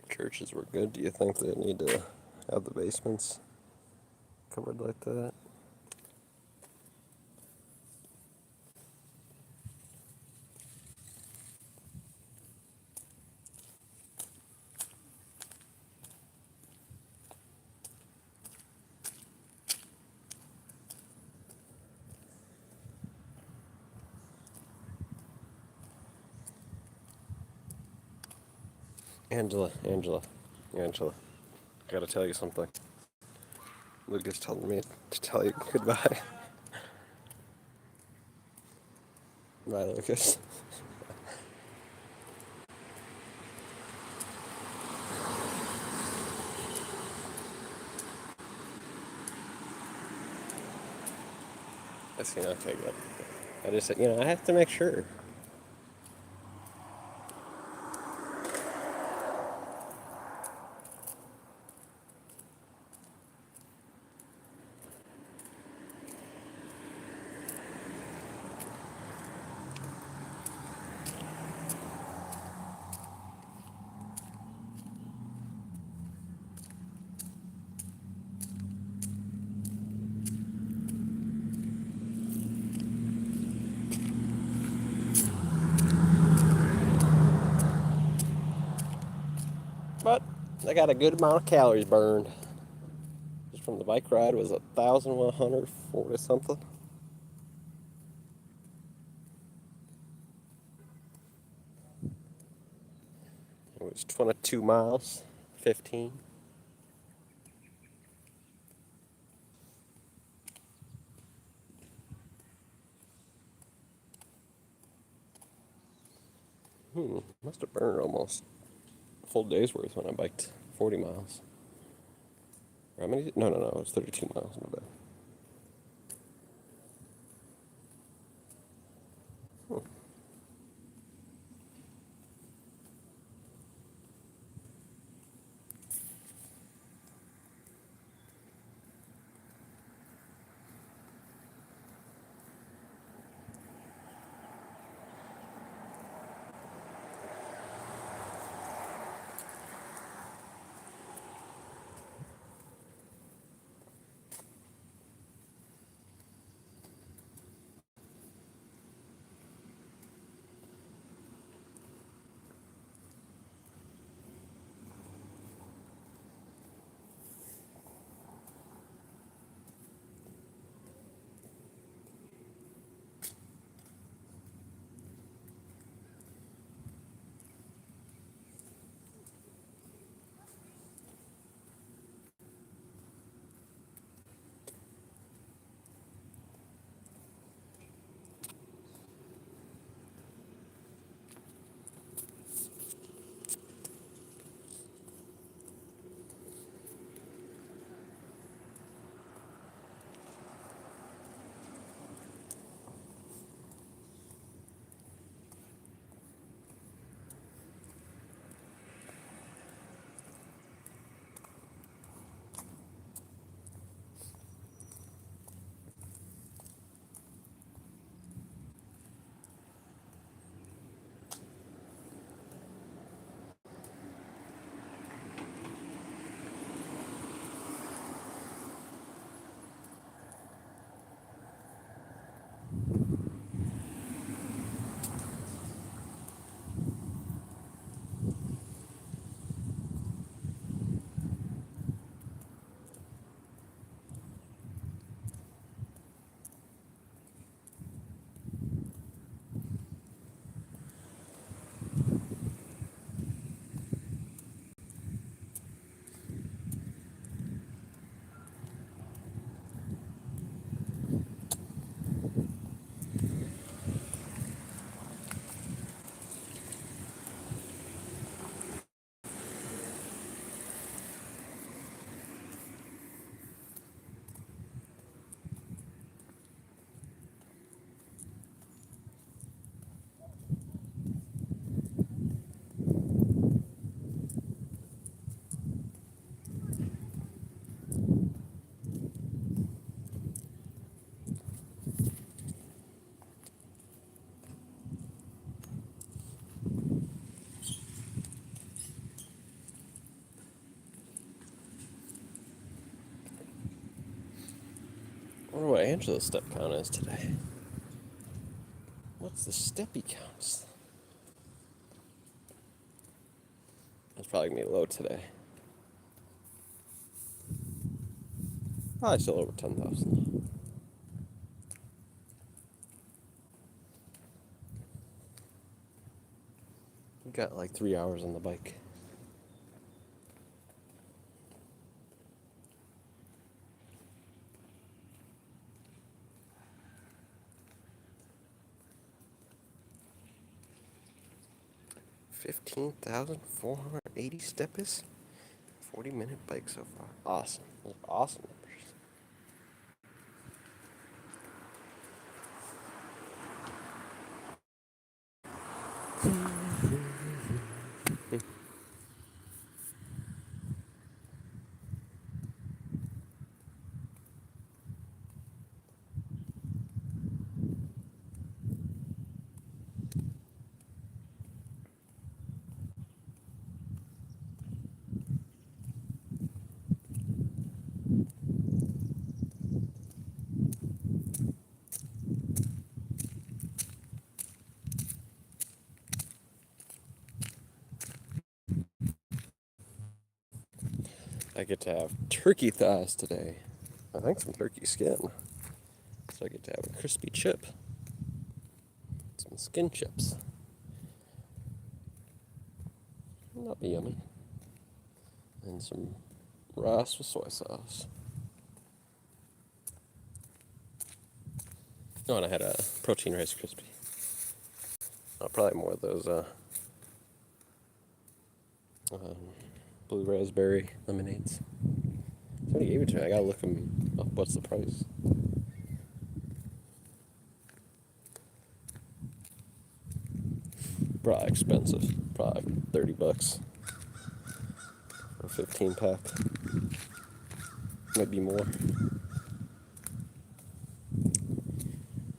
Churches were good. Do you think they need to have the basements covered like that? Angela, I gotta tell you something. Lucas telling me to tell you goodbye. Bye, Lucas. I see. Okay, good. I just, I have to make sure. I got a good amount of calories burned. Just from the bike ride was 1,140 something. It was 22 miles, 15. Must have burned almost a full day's worth when I biked 40 miles. Or how many? No, it was 32 miles. My bad. I wonder what Angela's step count is today. What's the steppy counts? That's probably gonna be low today. Probably still over 10,000. We got like 3 hours on the bike. $15,480 steps. 40-minute bike so far. Awesome. Those are awesome numbers. I get to have turkey thighs today. I think some turkey skin. So I get to have a crispy chip. Some skin chips. That'll be yummy. And some rice with soy sauce. Oh, and I had a protein Rice Krispie. Probably more of those blue raspberry lemonades. Somebody gave it to me. I gotta look them up. What's the price? Probably expensive. Probably $30 for a 15 pack. Might be more.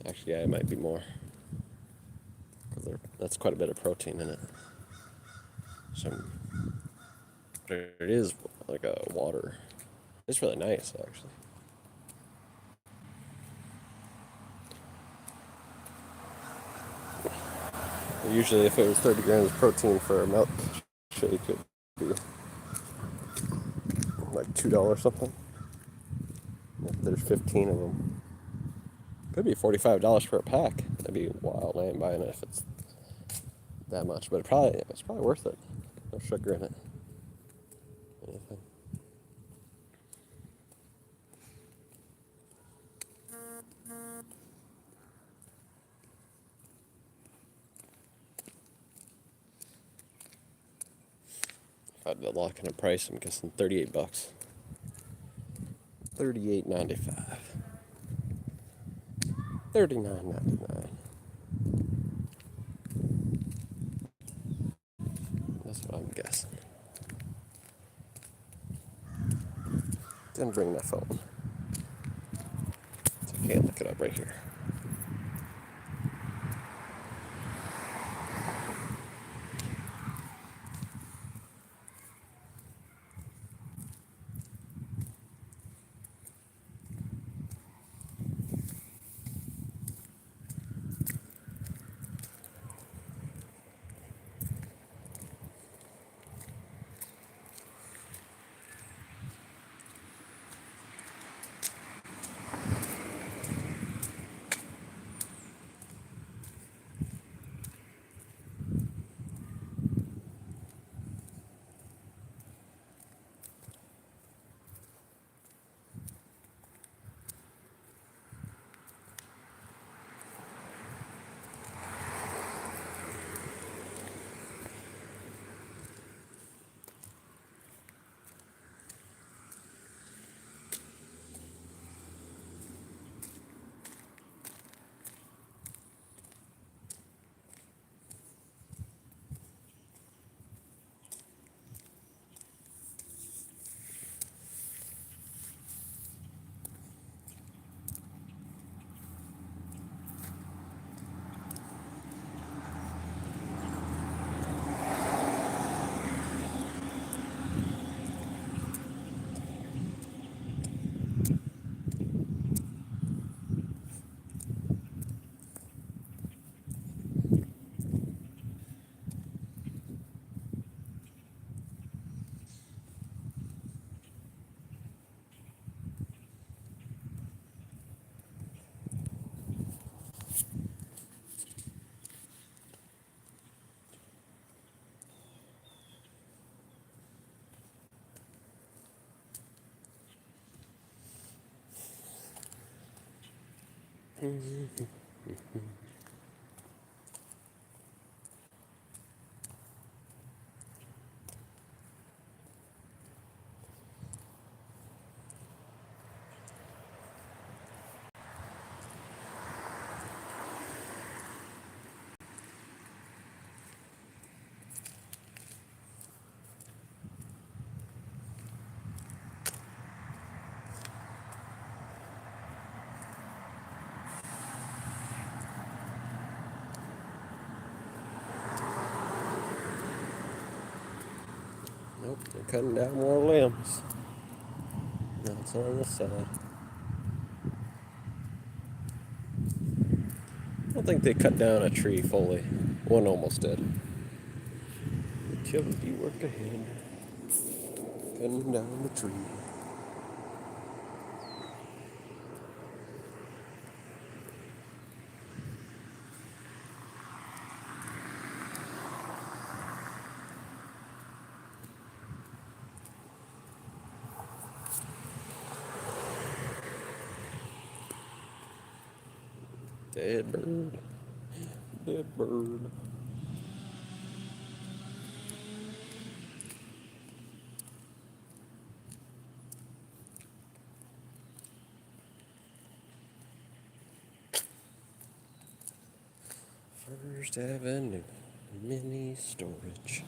Actually, yeah, it might be more. Because that's quite a bit of protein in it. So, but it is like a water. It's really nice, actually. Usually, if it was 30 grams of protein for a milk shake, it'd be like $2 something. If there's 15 of them, could be $45 for a pack. That'd be wild. I ain't buying it if it's that much, but it's probably worth it. No sugar in it. Anything. If I had to lock in a price, I'm guessing $38. $38.95. $39.99. That's what I'm guessing. Didn't bring my phone. So I can't look it up right here. Nope, they're cutting down more limbs. No, it's on this side. I don't think they cut down a tree fully. One almost did. Utility work ahead. Walking down the tree. Dead bird. Dead bird. First Avenue mini storage.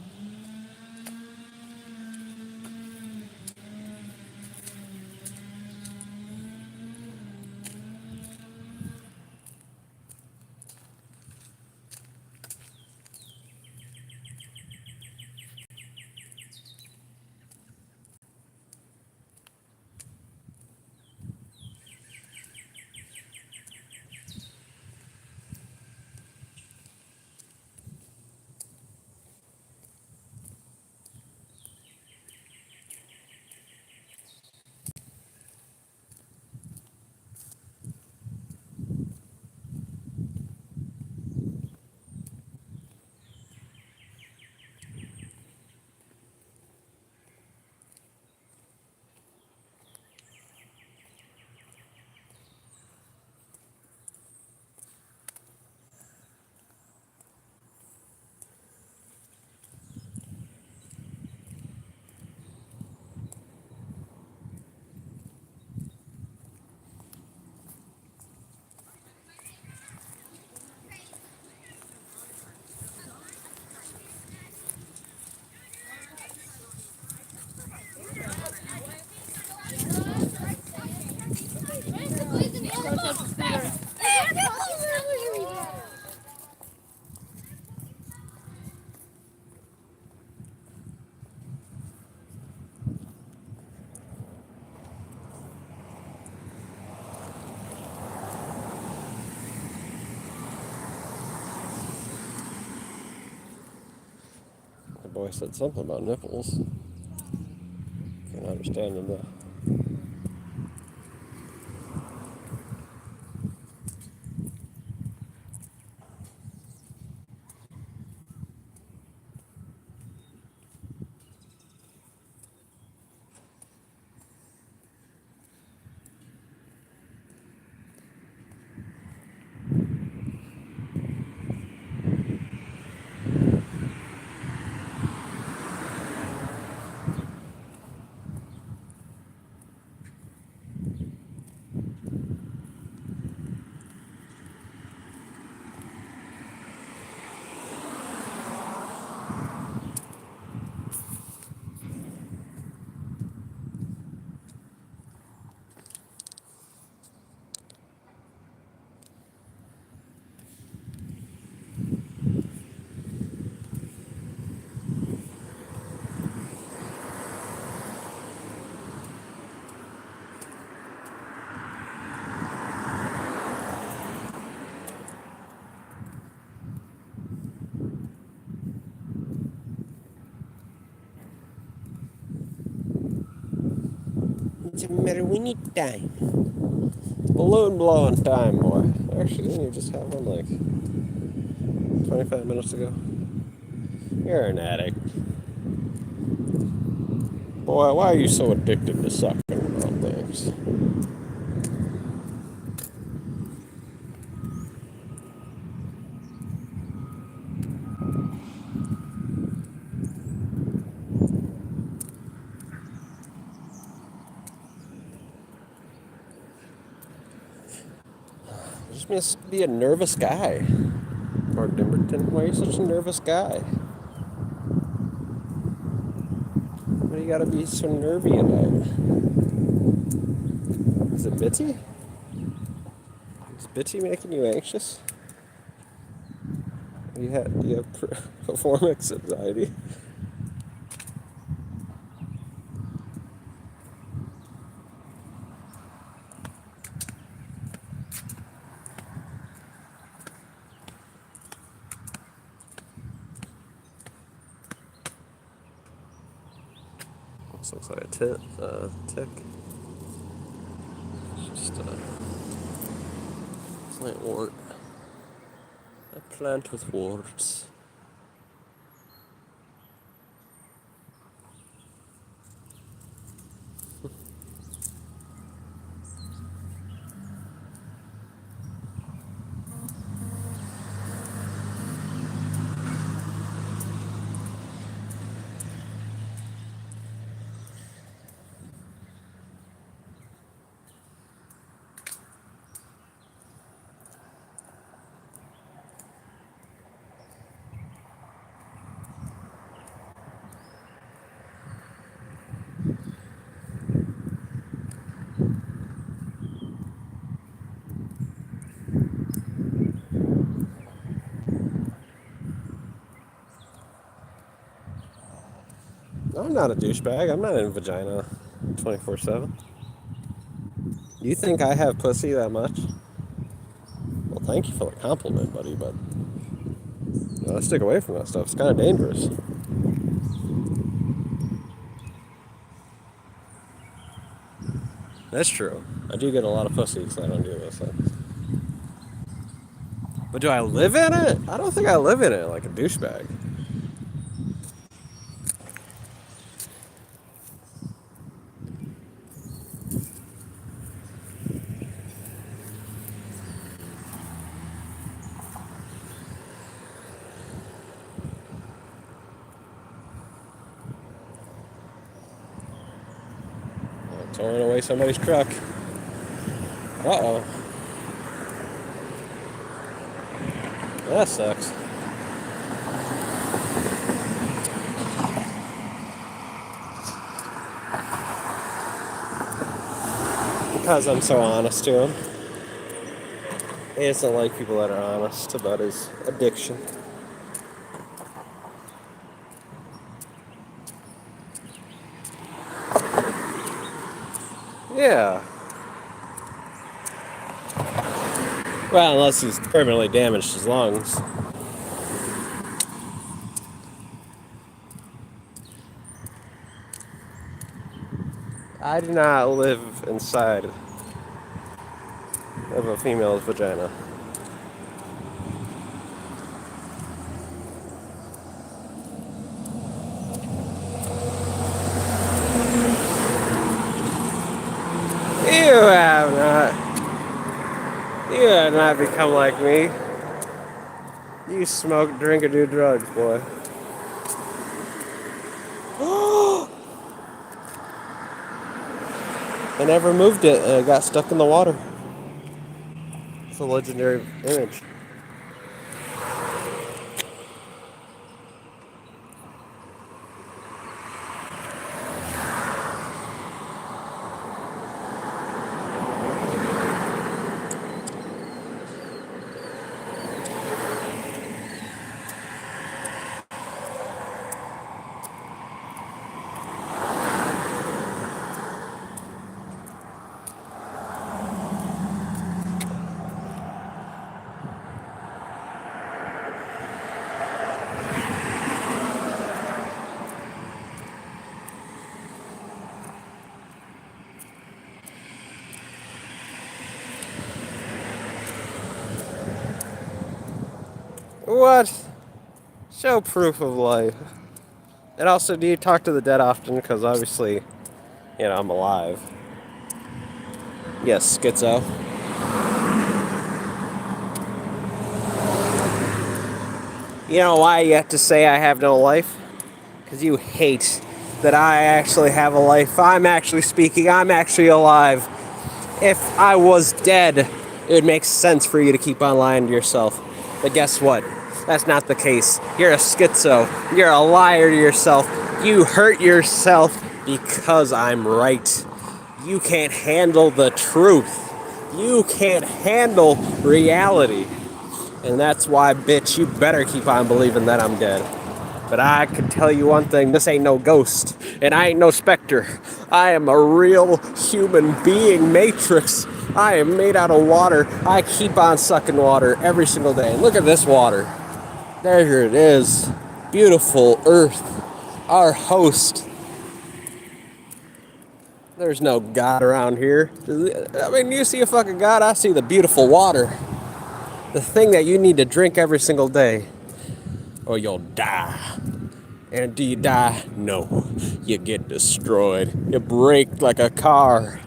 The boy said something about nipples. Can't understand him though. It's a Marini time. Balloon blowing time, boy. Actually, didn't you just have one like 25 minutes ago? You're an addict. Boy, why are you so addicted to sucking on things? You just must be a nervous guy. Mark Dimberton, why are you such a nervous guy? What do you gotta be so nervy about? Is it Bitty? Is Bitty making you anxious? Do you have performance anxiety? This looks like a tick. It's just a plant wart. A plant with warts. I'm not a douchebag. I'm not in vagina 24/7. You think I have pussy that much? Well, thank you for the compliment, buddy, but let's stick away from that stuff. It's kind of dangerous. That's true. I do get a lot of pussy because I don't do those things. But do I live in it? I don't think I live in it like a douchebag. I'm throwing away somebody's truck. Uh-oh. That sucks. Because I'm so honest to him. He doesn't like people that are honest about his addiction. Yeah. Well, unless he's permanently damaged his lungs. I do not live inside of a female's vagina. You have not. You have not become like me. You smoke, drink, and do drugs, boy. I never moved it, and it got stuck in the water. It's a legendary image. What? Show proof of life. And also, do you talk to the dead often? Because obviously, I'm alive. Yes, schizo. You know why you have to say I have no life? Because you hate that I actually have a life. I'm actually speaking. I'm actually alive. If I was dead, it would make sense for you to keep on lying to yourself. But guess what? That's not the case. You're a schizo. You're a liar to yourself. You hurt yourself because I'm right. You can't handle the truth. You can't handle reality. And that's why, bitch, you better keep on believing that I'm dead. But I can tell you one thing, this ain't no ghost, and I ain't no specter. I am a real human being matrix. I am made out of water. I keep on sucking water every single day. Look at this water. There it is. Beautiful earth. Our host. There's no God around here. I mean, you see a fucking God, I see the beautiful water. The thing that you need to drink every single day, or you'll die. And do you die? No. You get destroyed. You break like a car.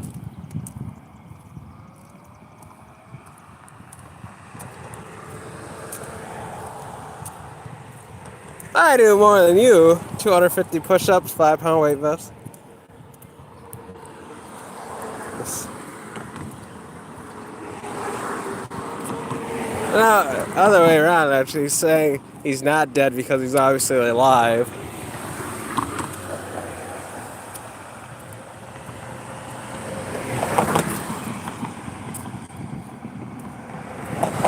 I do more than you. 250 push-ups, 5-pound weight vest. No, other way around, actually. He's saying he's not dead because he's obviously alive.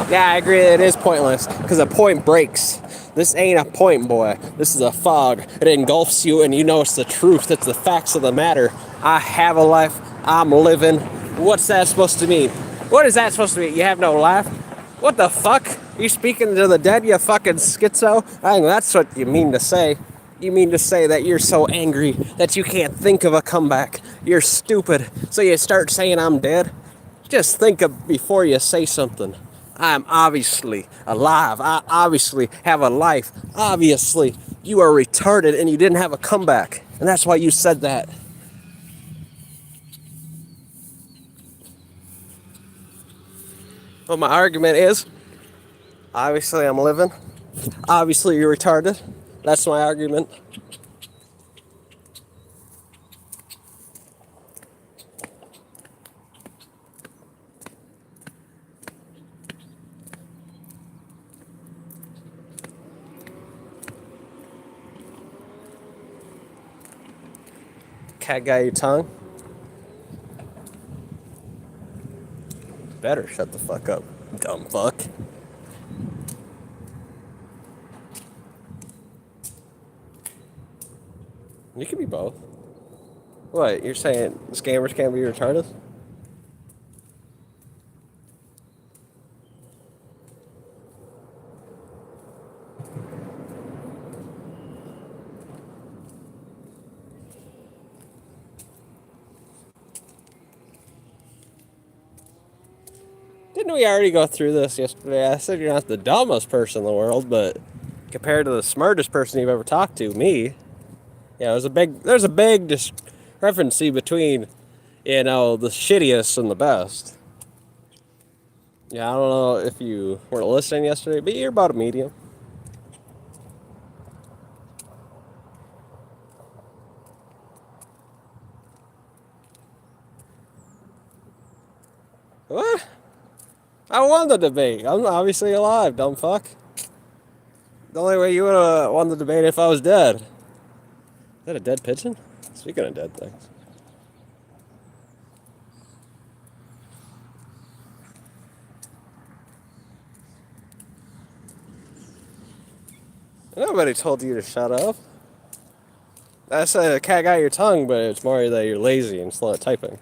Yeah, I agree. It is pointless because a point breaks. This ain't a point, boy. This is a fog. It engulfs you, and you know it's the truth. It's the facts of the matter. I have a life. I'm living. What's that supposed to mean? What is that supposed to mean? You have no life? What the fuck? You speaking to the dead, you fucking schizo? I think that's what you mean to say. You mean to say that you're so angry that you can't think of a comeback. You're stupid. So you start saying I'm dead? Just think of before you say something. I'm obviously alive. I obviously have a life. Obviously, you are retarded and you didn't have a comeback. And that's why you said that. Well, my argument is obviously I'm living. Obviously, you're retarded. That's my argument. Cat got your tongue? Better shut the fuck up, dumb fuck. You can be both. What, you're saying scammers can't be retarded? Didn't we already go through this yesterday? I said you're not the dumbest person in the world, but compared to the smartest person you've ever talked to, me, yeah, there's a big discrepancy between, you know, the shittiest and the best. Yeah, I don't know if you weren't listening yesterday, but you're about a medium. What? I won the debate. I'm obviously alive, dumb fuck. The only way you would have won the debate if I was dead. Is that a dead pigeon? Speaking of dead things. Nobody told you to shut up. I said a cat got your tongue, but it's more that you're lazy and slow at typing.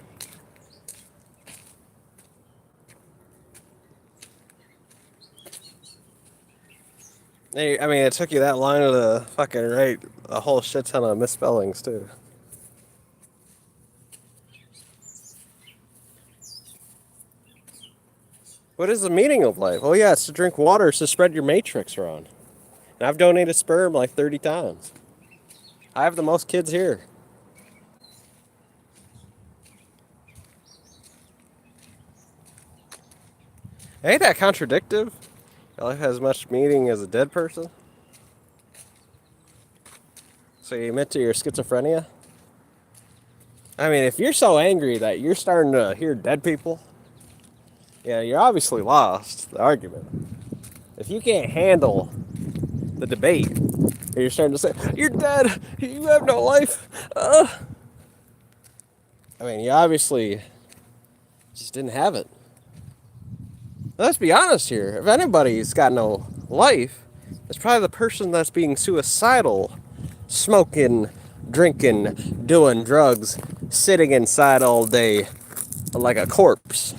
I mean, it took you that long to fucking write a whole shit ton of misspellings, too. What is the meaning of life? Oh, yeah, it's to drink water, it's to spread your matrix around. And I've donated sperm like 30 times. I have the most kids here. Ain't that contradictive? Your life has as much meaning as a dead person? So you admit to your schizophrenia? I mean, if you're so angry that you're starting to hear dead people, yeah, you're obviously lost the argument. If you can't handle the debate, and you're starting to say, you're dead, you have no life, I mean, you obviously just didn't have it. Let's be honest here. If anybody's got no life, it's probably the person that's being suicidal, smoking, drinking, doing drugs, sitting inside all day like a corpse.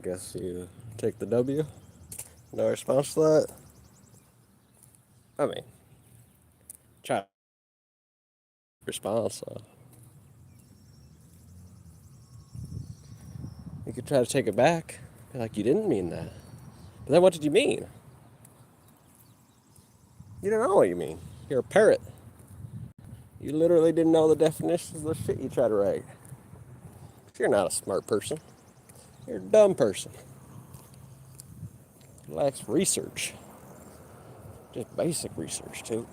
guess you take the W. No response to that. I mean, try to response. You could try to take it back. Be like, you didn't mean that. But then what did you mean? You don't know what you mean. You're a parrot. You literally didn't know the definitions of the shit you try to write. You're not a smart person. You're a dumb person. Lacks research. Just basic research, too.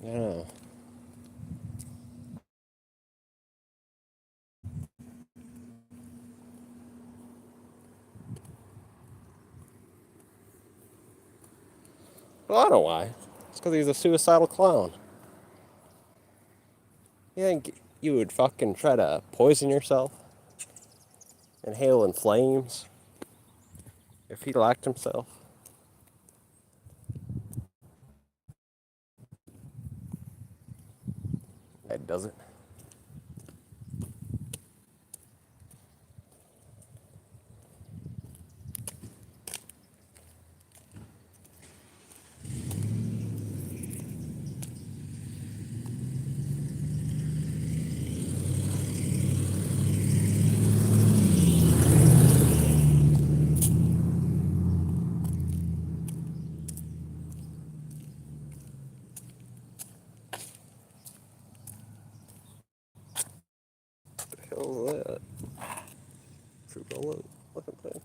Yeah. Well, I know why. It's because he's a suicidal clown. You think you would fucking try to poison yourself? Inhale in flames? If he liked himself? That doesn't. What the hell is that? Fruit roll looking thing.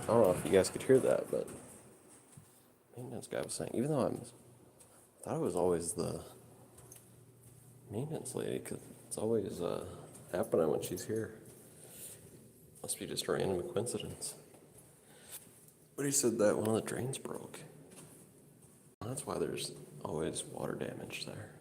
I don't know if you guys could hear that, but maintenance guy was saying, even though I thought it was always the maintenance lady, because it's always happening when she's here. Must be just a random coincidence. But he said that one of the drains broke. That's why there's always water damage there.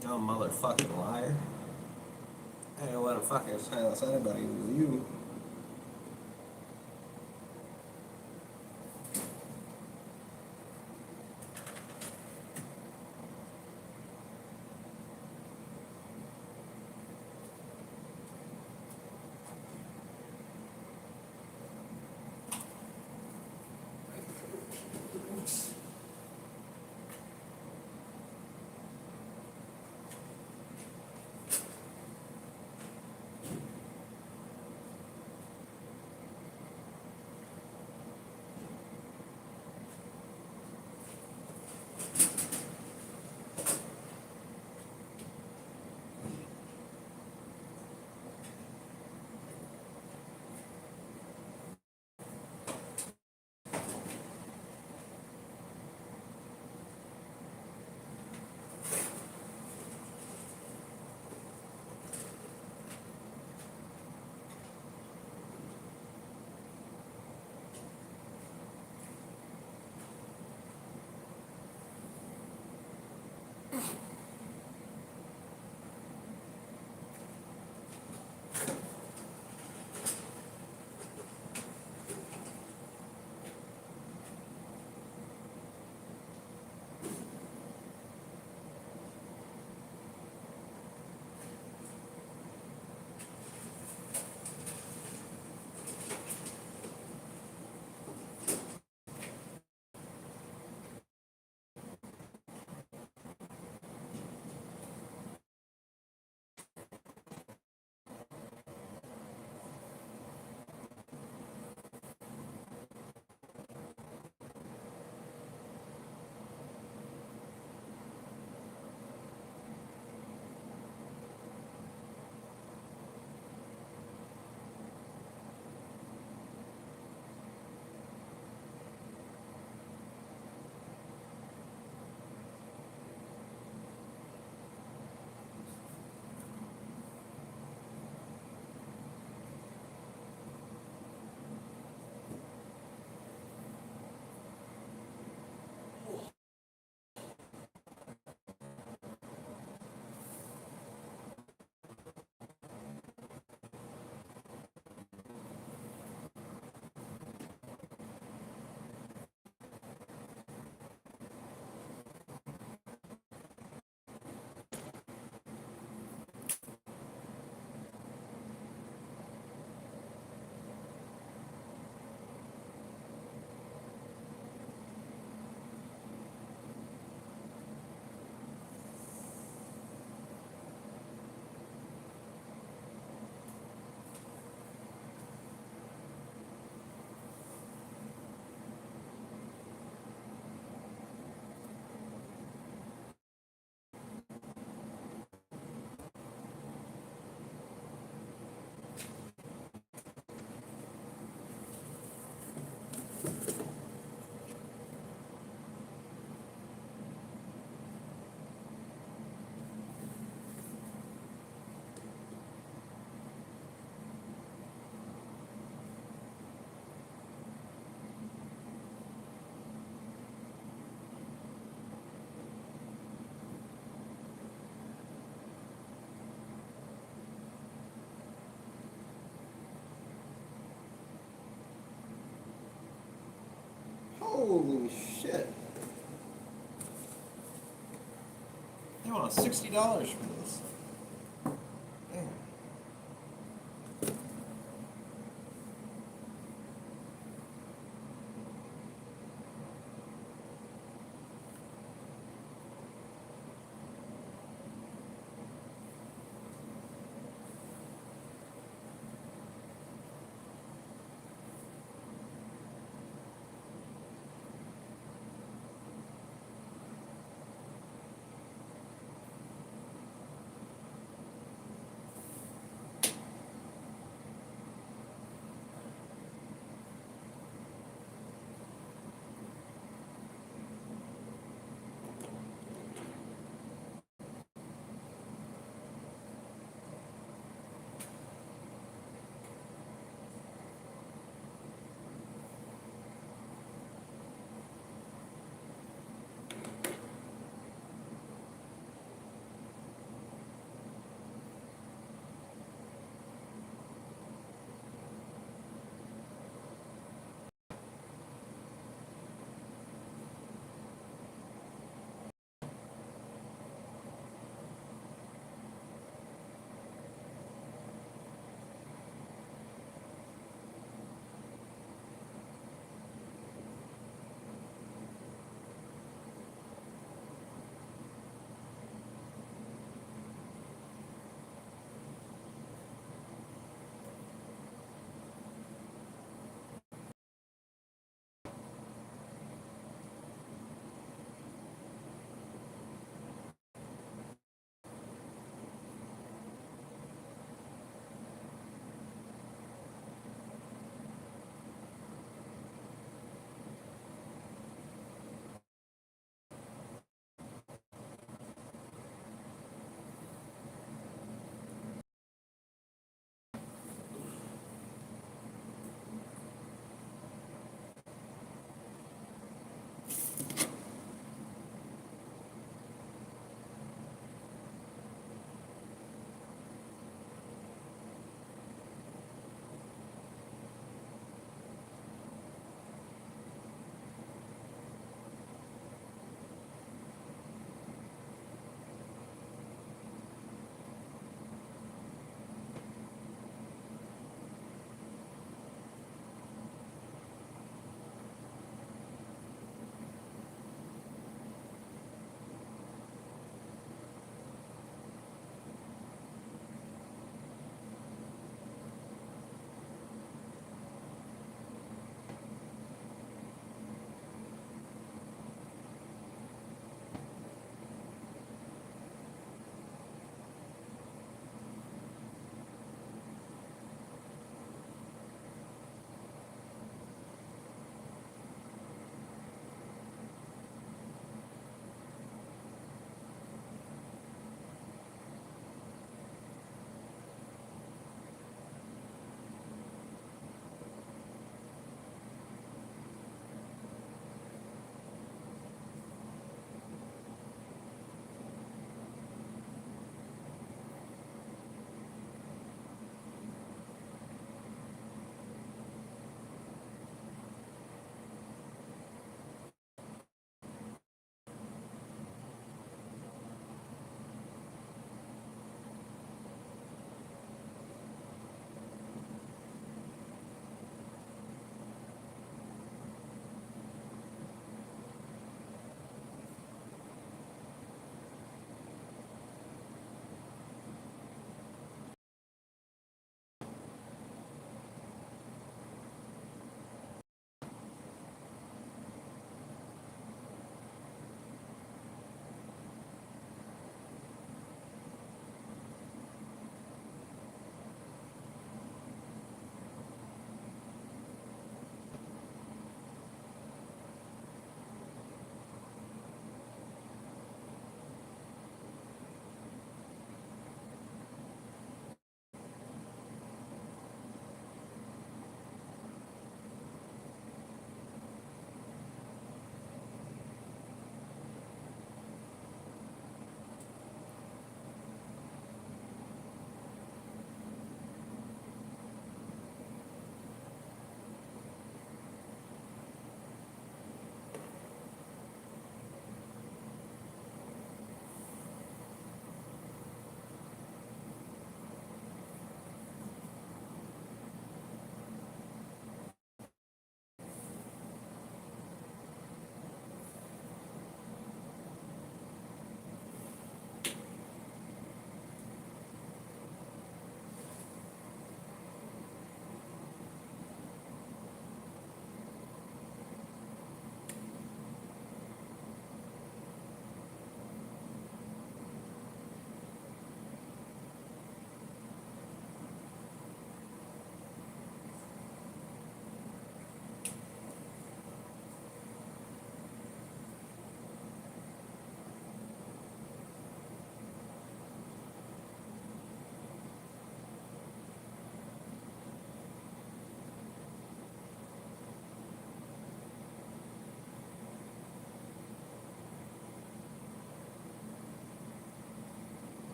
Dumb motherfucking liar. I didn't want to fucking silence anybody. It was you. Holy shit. They want $60 for this. Damn.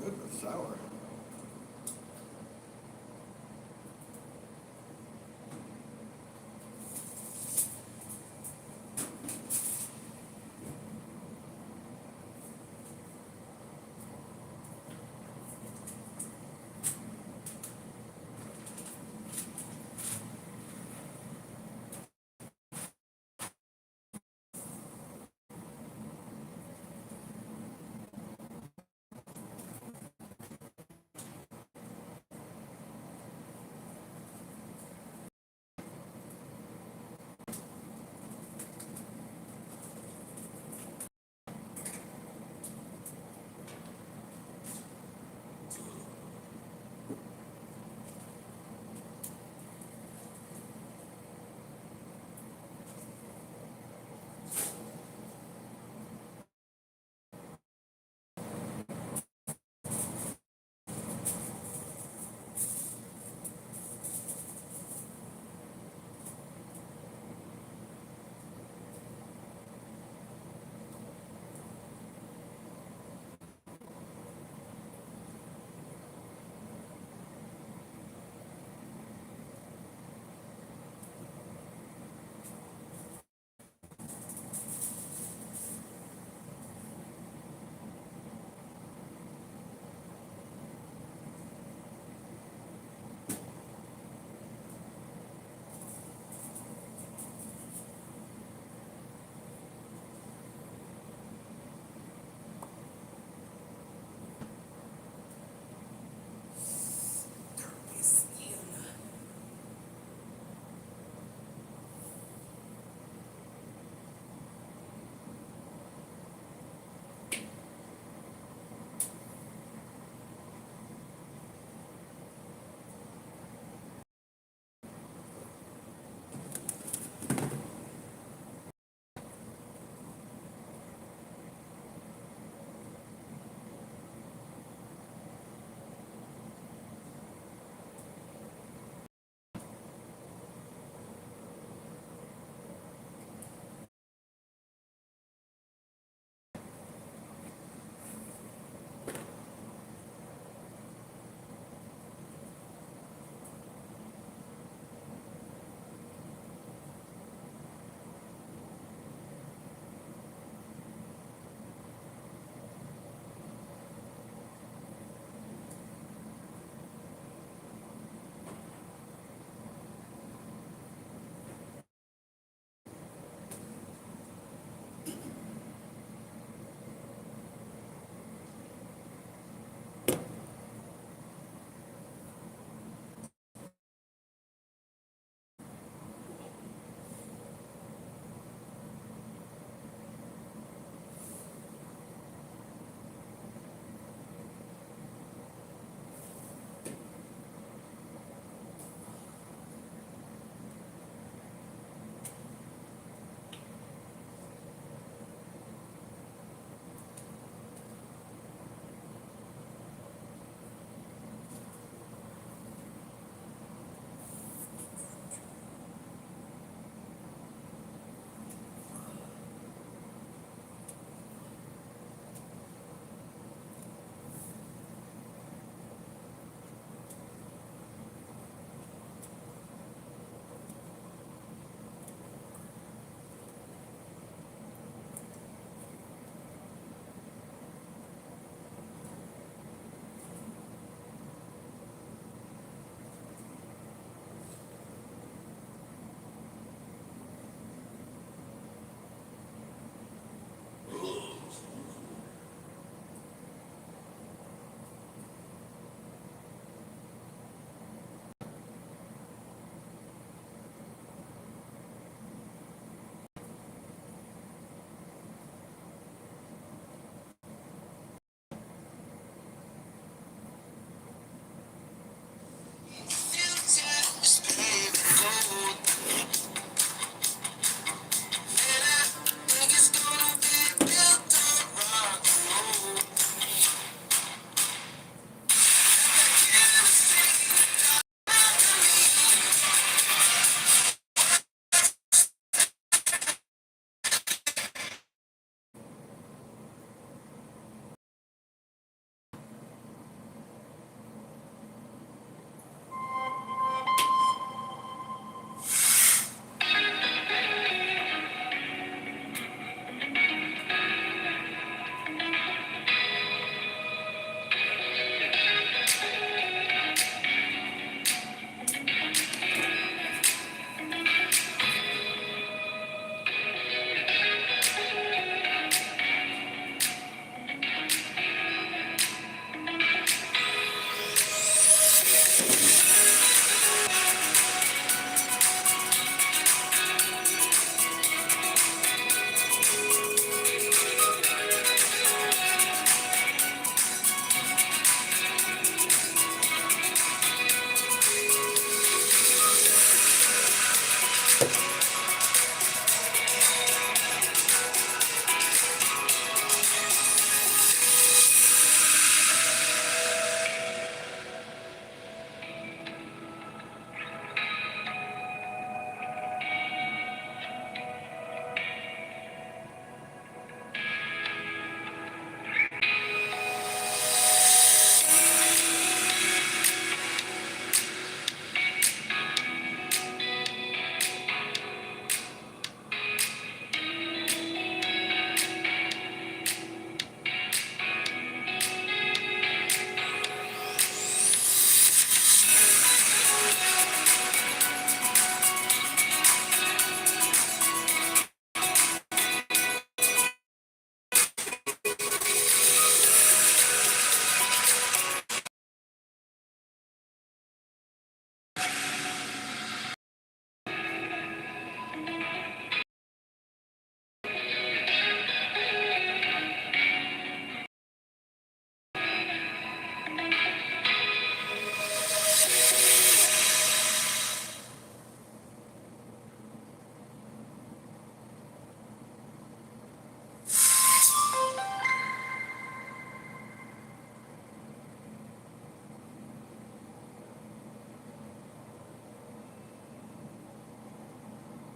good but sour.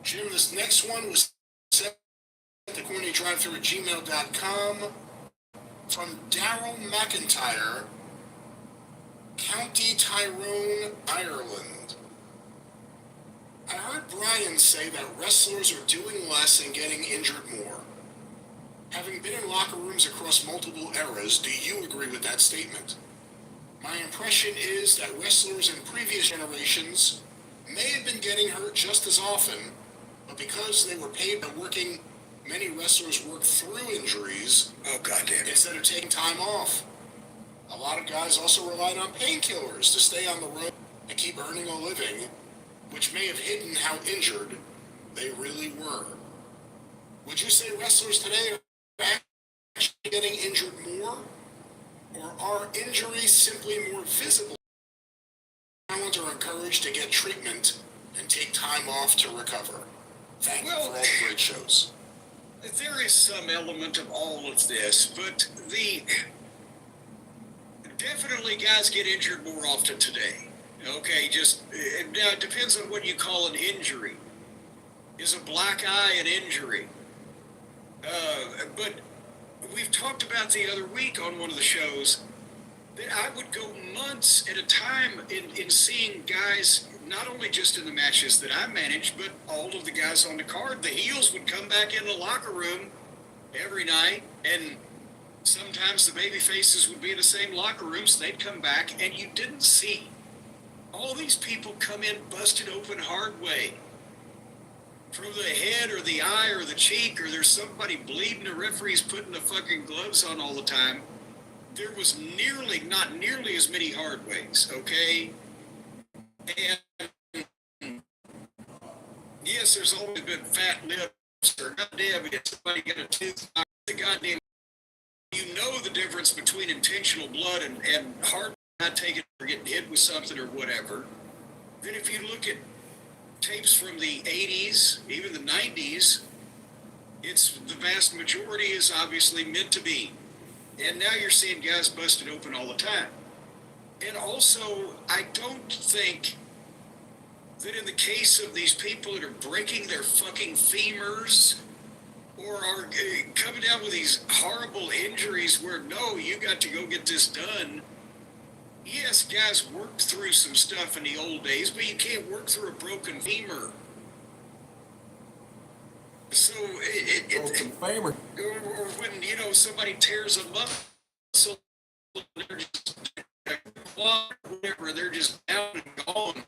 Jim, this next one was sent at thecornydrivethrough@gmail.com from Daryl McIntyre, County Tyrone, Ireland. I heard Brian say that wrestlers are doing less and getting injured more. Having been in locker rooms across multiple eras, do you agree with that statement? My impression is that wrestlers in previous generations may have been getting hurt just as often, but because they were paid by working, many wrestlers work through injuries. Oh, goddamn! Instead of taking time off. A lot of guys also relied on painkillers to stay on the road and keep earning a living, which may have hidden how injured they really were. Would you say wrestlers today are actually getting injured more? Or are injuries simply more visible? Talent are encouraged to get treatment and take time off to recover. Thank you for all the great shows. There is some element of all of this, but definitely guys get injured more often today. Okay, now it depends on what you call an injury. Is a black eye an injury? But we've talked about the other week on one of the shows that I would go months at a time in seeing guys, not only just in the matches that I managed, but all of the guys on the card. The heels would come back in the locker room every night, and sometimes the baby faces would be in the same locker room, so they'd come back, and you didn't see all these people come in busted open hard way. From the head or the eye or the cheek, or there's somebody bleeding, the referee's putting the fucking gloves on all the time. There was not nearly as many hard ways, okay? And yes, there's always been fat lips, or goddamn, somebody got a tooth, the goddamn. You know the difference between intentional blood and hard not taking or getting hit with something or whatever. Then if you look at tapes from the 80s, even the 90s, it's the vast majority is obviously meant to be. And now you're seeing guys busted open all the time. And also, I don't think that in the case of these people that are breaking their fucking femurs or are coming down with these horrible injuries where, no, you got to go get this done. Yes, guys worked through some stuff in the old days, but you can't work through a broken femur. So broken femur. Or when, somebody tears a muscle, they're just whatever, they're just down and gone.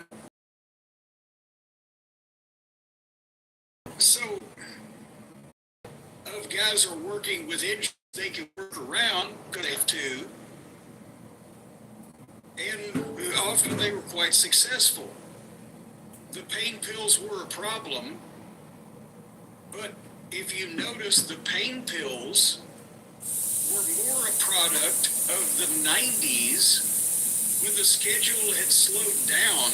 So, of guys are working with injuries they can work around, could have to, and often they were quite successful. The pain pills were a problem, but if you notice, the pain pills were more a product of the 90s when the schedule had slowed down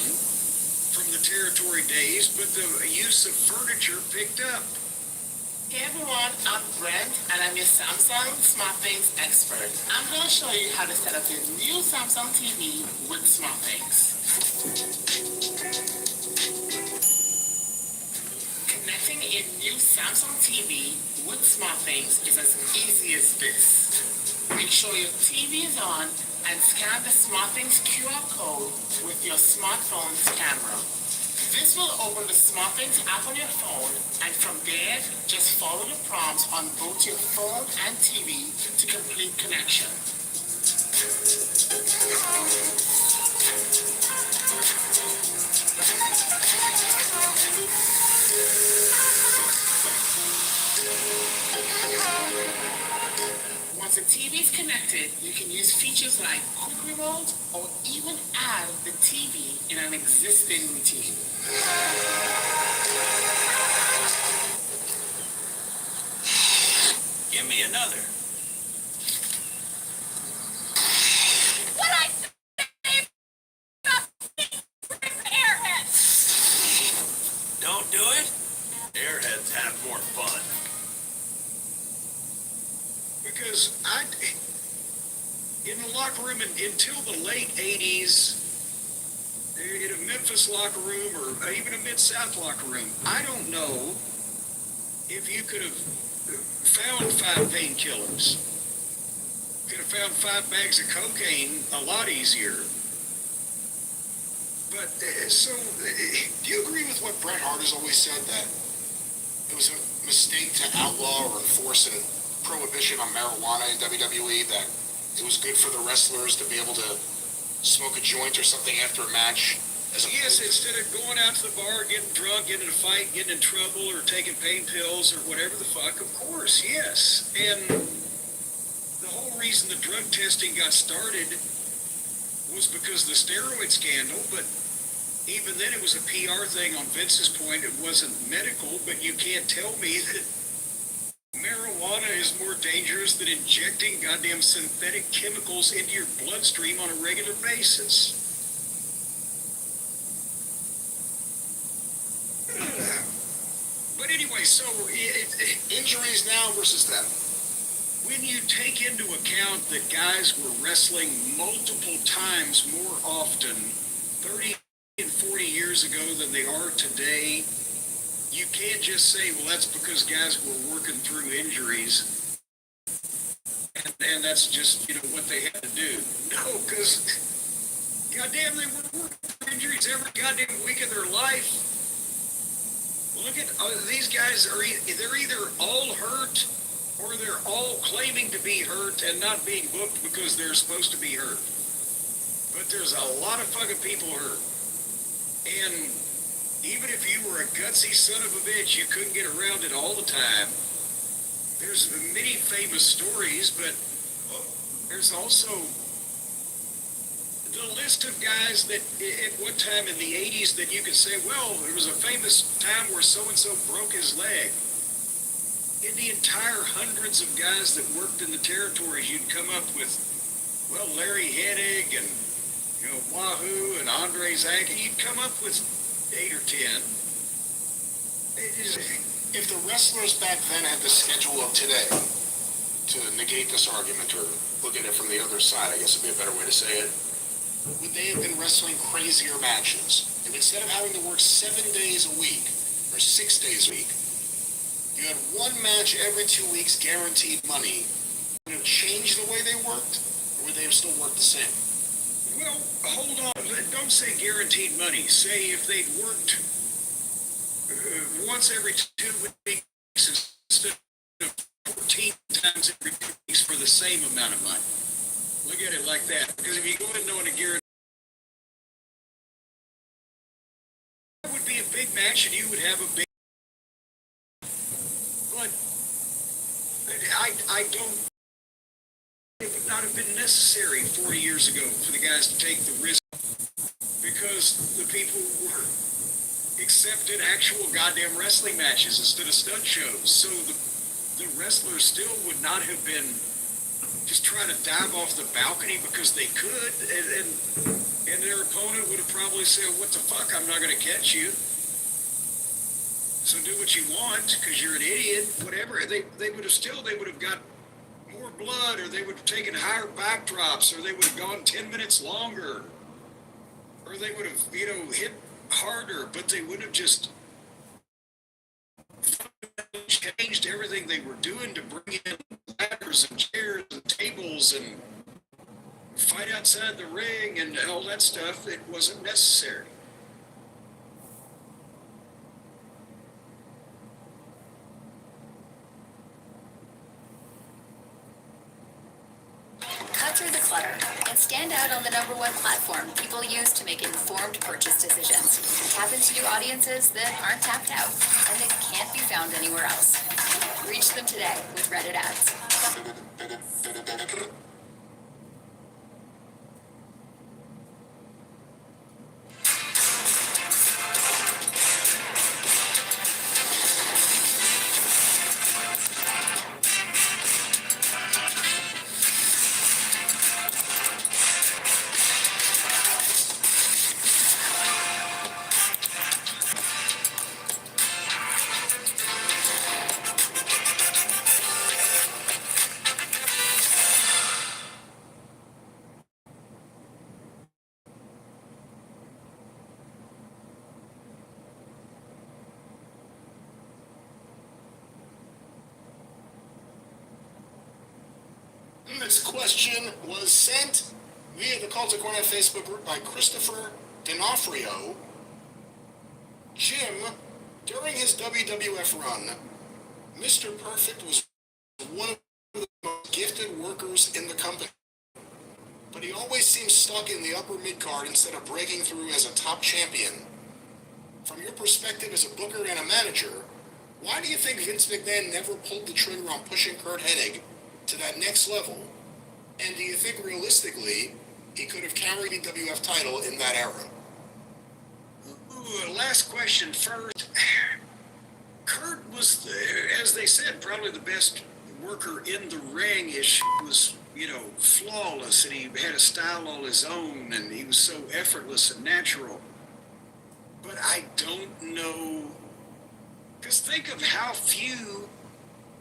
from the territory days, but the use of furniture picked up. Hey everyone, I'm Brent and I'm your Samsung SmartThings expert. I'm going to show you how to set up your new Samsung TV with SmartThings. Connecting a new Samsung TV with SmartThings is as easy as this. Make sure your TV is on and scan the SmartThings QR code with your smartphone's camera. This will open the SmartThings app on your phone, and from there, just follow the prompts on both your phone and TV to complete connection. Once the TV is connected, you can use features like quick remote or even add the TV in an existing routine. Give me another. What I say about airheads? Don't do it. Airheads have more fun. Because in the locker room until the late 80s, in a Memphis locker room or even a Mid-South locker room, I don't know if you could have found 5 painkillers. Could have found 5 bags of cocaine a lot easier. But, Do you agree with what Bret Hart has always said, that it was a mistake to outlaw or enforce a prohibition on marijuana in WWE, that it was good for the wrestlers to be able to smoke a joint or something after a match? Yes, instead of going out to the bar, getting drunk, getting in a fight, getting in trouble, or taking pain pills or whatever the fuck, of course, yes. And the whole reason the drug testing got started was because of the steroid scandal, but even then it was a PR thing on Vince's point. It wasn't medical, but you can't tell me that marijuana is more dangerous than injecting goddamn synthetic chemicals into your bloodstream on a regular basis. But anyway, so injuries now versus then. When you take into account that guys were wrestling multiple times more often 30 and 40 years ago than they are today, you can't just say, well, that's because guys were working through injuries and that's just, what they had to do. No, because goddamn, they were working through injuries every goddamn week of their life. Look at these guys, they're either all hurt or they're all claiming to be hurt and not being booked because they're supposed to be hurt. But there's a lot of fucking people hurt. And even if you were a gutsy son of a bitch, you couldn't get around it all the time. There's many famous stories, but there's also the list of guys that at one time in the 80s that you could say, well, there was a famous time where so-and-so broke his leg. In the entire hundreds of guys that worked in the territories, you'd come up with, well, Larry Hennig and, Wahoo and Andre Zanke. You'd come up with 8 or 10. If the wrestlers back then had the schedule of today, to negate this argument or look at it from the other side, I guess would be a better way to say it, would they have been wrestling crazier matches? If instead of having to work 7 days a week or 6 days a week, you had one match every 2 weeks, guaranteed money, would it have changed the way they worked, or would they have still worked the same? Well, hold on. Don't say guaranteed money. Say if they'd worked once every 2 weeks instead of 14 times every 2 weeks for the same amount of money. Look at it like that. Because if you go ahead knowing a guarantee, it would be a big match and you would have a big... But I don't... It would not have been necessary 40 years ago for the guys to take the risk because the people were accepted actual goddamn wrestling matches instead of stunt shows. So the wrestlers still would not have been just trying to dive off the balcony because they could, and their opponent would have probably said, what the fuck, I'm not going to catch you. So do what you want because you're an idiot, whatever. They would have got more blood, or they would have taken higher backdrops, or they would have gone 10 minutes longer, or they would have, hit harder, but they would have just changed everything they were doing to bring in ladders and chairs and tables and fight outside the ring and all that stuff. It wasn't necessary. Cut through the clutter and stand out on the #1 platform people use to make informed purchase decisions. Tap into new audiences that aren't tapped out and that can't be found anywhere else. Reach them today with Reddit ads. This question was sent via the Cult of Cornet Facebook group by Christopher D'Onofrio. Jim, during his WWF run, Mr. Perfect was one of the most gifted workers in the company. But he always seemed stuck in the upper mid-card instead of breaking through as a top champion. From your perspective as a booker and a manager, why do you think Vince McMahon never pulled the trigger on pushing Kurt Hennig to that next level? And do you think realistically he could have carried the WWF title in that era? Ooh, last question first. Kurt was, as they said, probably the best worker in the ring. His was, flawless, and he had a style all his own, and he was so effortless and natural. But I don't know, because think of how few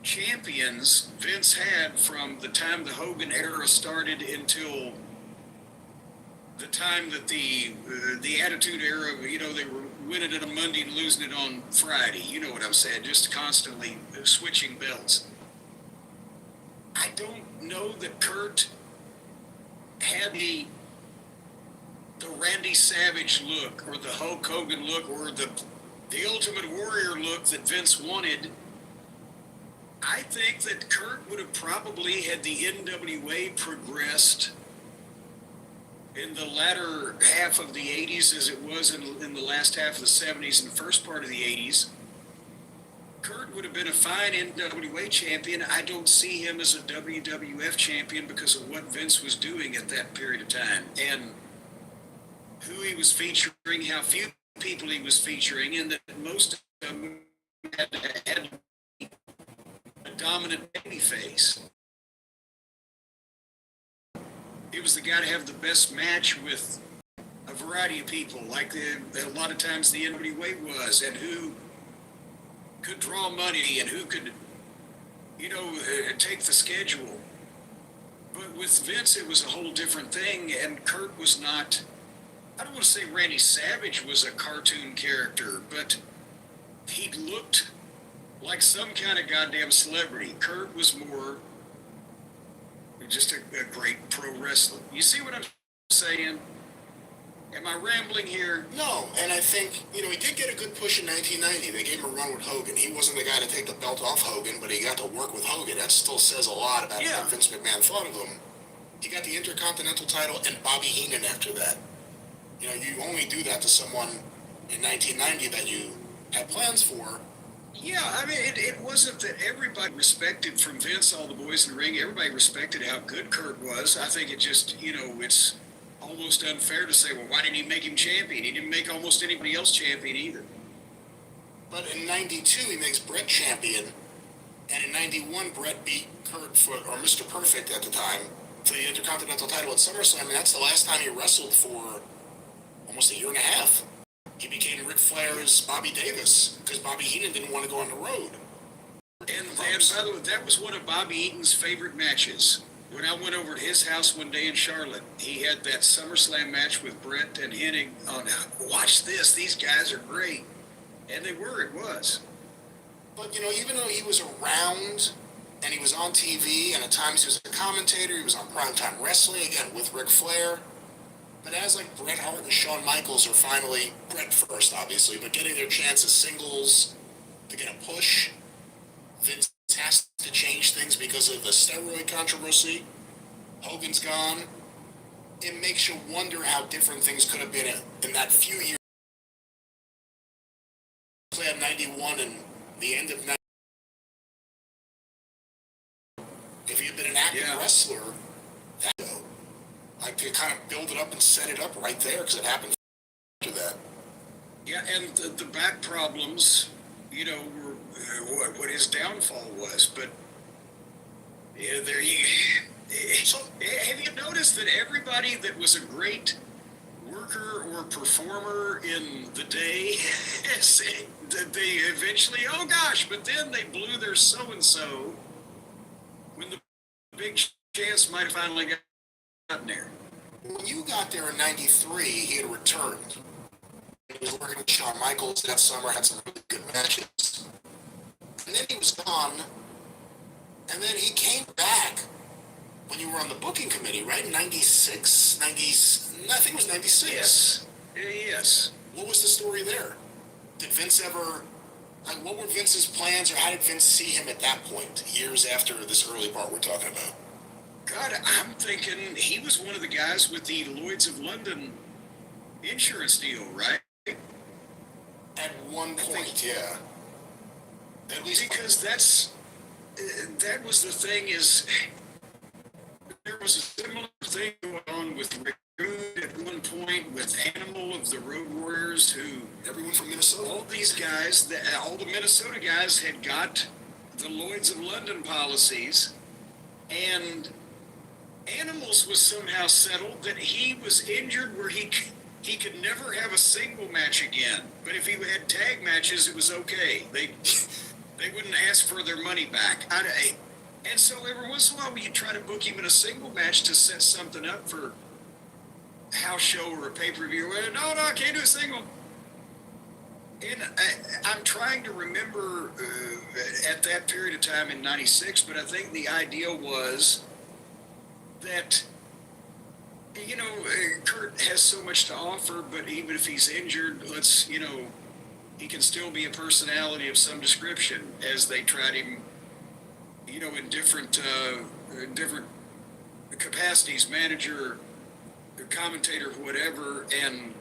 champions Vince had from the time the Hogan era started until the time that the Attitude Era, they were winning it on Monday and losing it on Friday. You know what I'm saying? Just constantly switching belts. I don't know that Kurt had the Randy Savage look or the Hulk Hogan look or the Ultimate Warrior look that Vince wanted. I think that Kurt would have probably, had the NWA progressed in the latter half of the 80s as it was in the last half of the 70s and the first part of the 80s, Kurt would have been a fine NWA champion. I don't see him as a WWF champion because of what Vince was doing at that period of time and who he was featuring, how few people he was featuring, and that most of them had a dominant baby face. He was the guy to have the best match with a variety of people, like a lot of times the NWA was, and who could draw money and who could, take the schedule. But with Vince, it was a whole different thing, and Kurt was not, I don't want to say Randy Savage was a cartoon character, but he looked like some kind of goddamn celebrity. Kurt was more just a great pro wrestler. You see what I'm saying? Am I rambling here? No, and I think, he did get a good push in 1990. They gave him a run with Hogan. He wasn't the guy to take the belt off Hogan, but he got to work with Hogan. That still says a lot about what Vince McMahon thought of him. He got the Intercontinental title and Bobby Heenan after that. You only do that to someone in 1990 that you had plans for. Yeah, I mean, it wasn't that everybody respected, from Vince, all the boys in the ring, everybody respected how good Kurt was. I think it just, it's almost unfair to say, well, why didn't he make him champion? He didn't make almost anybody else champion either. But in 92, he makes Brett champion. And in 91, Brett beat Kurt or Mr. Perfect at the time, for the Intercontinental title at SummerSlam. And that's the last time he wrestled for almost a year and a half. He became Ric Flair's Bobby Davis because Bobby Heenan didn't want to go on the road. And by the way, that was one of Bobby Eaton's favorite matches. When I went over to his house one day in Charlotte, he had that SummerSlam match with Brett and Hennig on, watch this, these guys are great. And they were, it was. But, even though he was around and he was on TV and at times he was a commentator, he was on primetime wrestling, again, with Ric Flair. But as like Bret Hart and Shawn Michaels are finally, Bret first obviously, but getting their chance as singles to get a push, Vince has to change things because of the steroid controversy. Hogan's gone. It makes you wonder how different things could have been in that few years. Play at 91 and the end of 90. If he had been an active wrestler, I could kind of build it up and set it up right there because it happened after that. Yeah, and the back problems, were what his downfall was. But there you. So, have you noticed that everybody that was a great worker or performer in the day, they eventually, oh gosh, but then they blew their so-and-so when the big chance might have finally gotten there. When you got there in 93, he had returned. He was working with Shawn Michaels that summer, had some really good matches. And then he was gone, and then he came back, when you were on the booking committee, right? 96, 90, I think it was 96. Yes. Yes. What was the story there? Did Vince ever, like, what were Vince's plans, or how did Vince see him at that point, years after this early part we're talking about? God, I'm thinking he was one of the guys with the Lloyd's of London insurance deal, right? At one point, yeah. At least because that was the thing, is there was a similar thing going on with Rick Rude at one point, with Animal of the Road Warriors, who everyone from Minnesota, all these guys, all the Minnesota guys had got the Lloyd's of London policies, and Animals was somehow settled that he was injured where he could never have a single match again. But if he had tag matches, it was okay. They wouldn't ask for their money back. And so every once in a while, you'd try to book him in a single match to set something up for a house show or a pay-per-view. No, I can't do a single. And I'm trying to remember at that period of time in '96, but I think the idea was that, you know, Kurt has so much to offer, but even if he's injured, he can still be a personality of some description, as they tried him, in different capacities, manager, commentator, whatever. And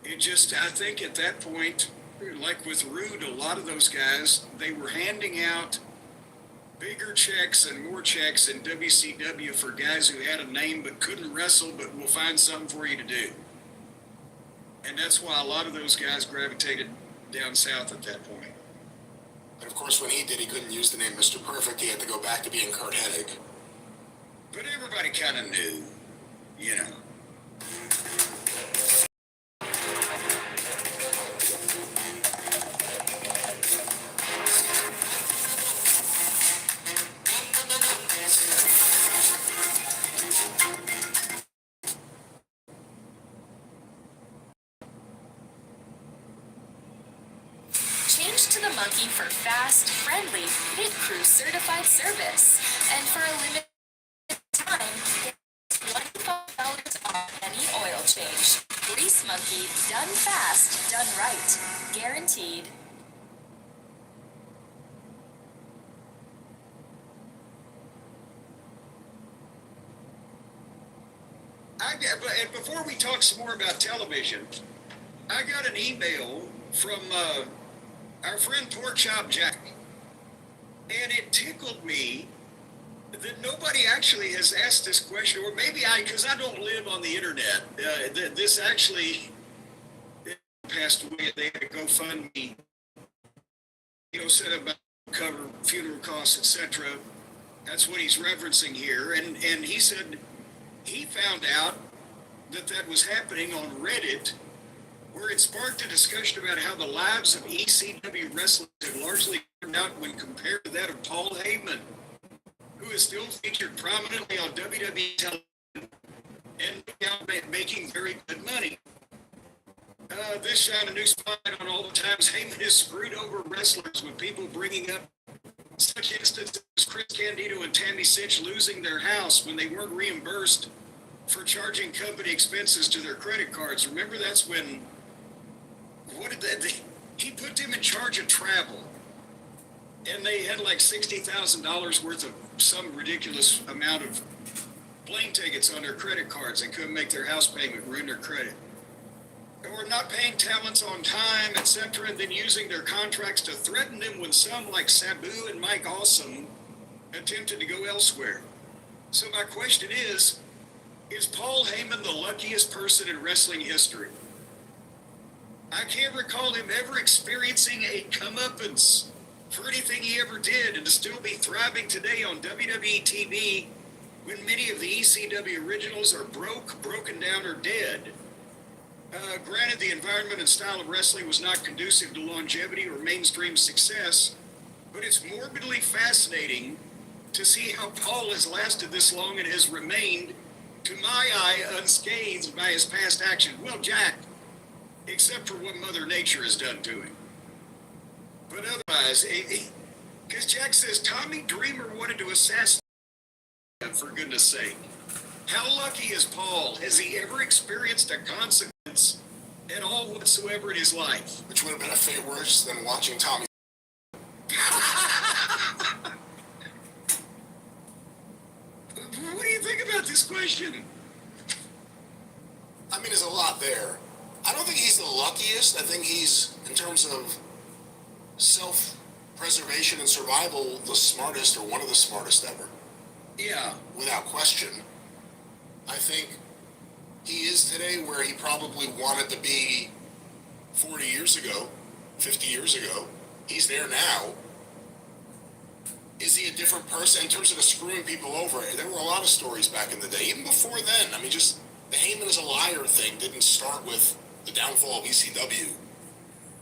it just, I think at that point, like with Rude, a lot of those guys, they were handing out bigger checks and more checks in WCW for guys who had a name but couldn't wrestle, but will find something for you to do. And that's why a lot of those guys gravitated down south at that point. And of course, when he did, he couldn't use the name Mr. Perfect. He had to go back to being Kurt Hennig. But everybody kind of knew, Change to the Monkey for fast, friendly, pit crew certified service. And for a limited time, get $25 off any oil change. Grease Monkey, done fast, done right. Guaranteed. And before we talk some more about television, I got an email from our friend Pork Chop Jack, and it tickled me that nobody actually has asked this question, or maybe because I don't live on the internet. This actually passed away. They had a GoFundMe, set up cover funeral costs, etc. That's what he's referencing here, and he said he found out that was happening on Reddit, where it sparked a discussion about how the lives of ECW wrestlers have largely turned out when compared to that of Paul Heyman, who is still featured prominently on WWE television and now making very good money. This shine a new spotlight on all the times Heyman has screwed over wrestlers, with people bringing up such instances as Chris Candido and Tammy Sitch losing their house when they weren't reimbursed for charging company expenses to their credit cards. Remember, that's when, he put them in charge of travel, and they had like $60,000 worth of some ridiculous amount of plane tickets on their credit cards. They couldn't make their house payment, ruin their credit. Or not paying talents on time, etc., and then using their contracts to threaten them when some, like Sabu and Mike Awesome, attempted to go elsewhere. So my question is Paul Heyman the luckiest person in wrestling history? I can't recall him ever experiencing a comeuppance for anything he ever did, and to still be thriving today on WWE TV when many of the ECW originals are broken down, or dead. Granted, the environment and style of wrestling was not conducive to longevity or mainstream success, but it's morbidly fascinating to see how Paul has lasted this long and has remained, to my eye, unscathed by his past actions. Well, Jack, except for what Mother Nature has done to him. But otherwise, because Jack says Tommy Dreamer wanted to assassinate him, moment, for goodness sake. How lucky is Paul? Has he ever experienced a consequence at all whatsoever in his life? Which would have been a fate worse than watching Tommy. What do you think about this question? I mean, there's a lot there. I don't think he's the luckiest. I think he's, in terms of self-preservation and survival, the smartest or one of the smartest ever. Yeah. Without question. I think he is today where he probably wanted to be 40 years ago, 50 years ago. He's there now. Is he a different person in terms of the screwing people over? There were a lot of stories back in the day, even before then. I mean, just the Heyman is a liar thing didn't start with the downfall of ECW.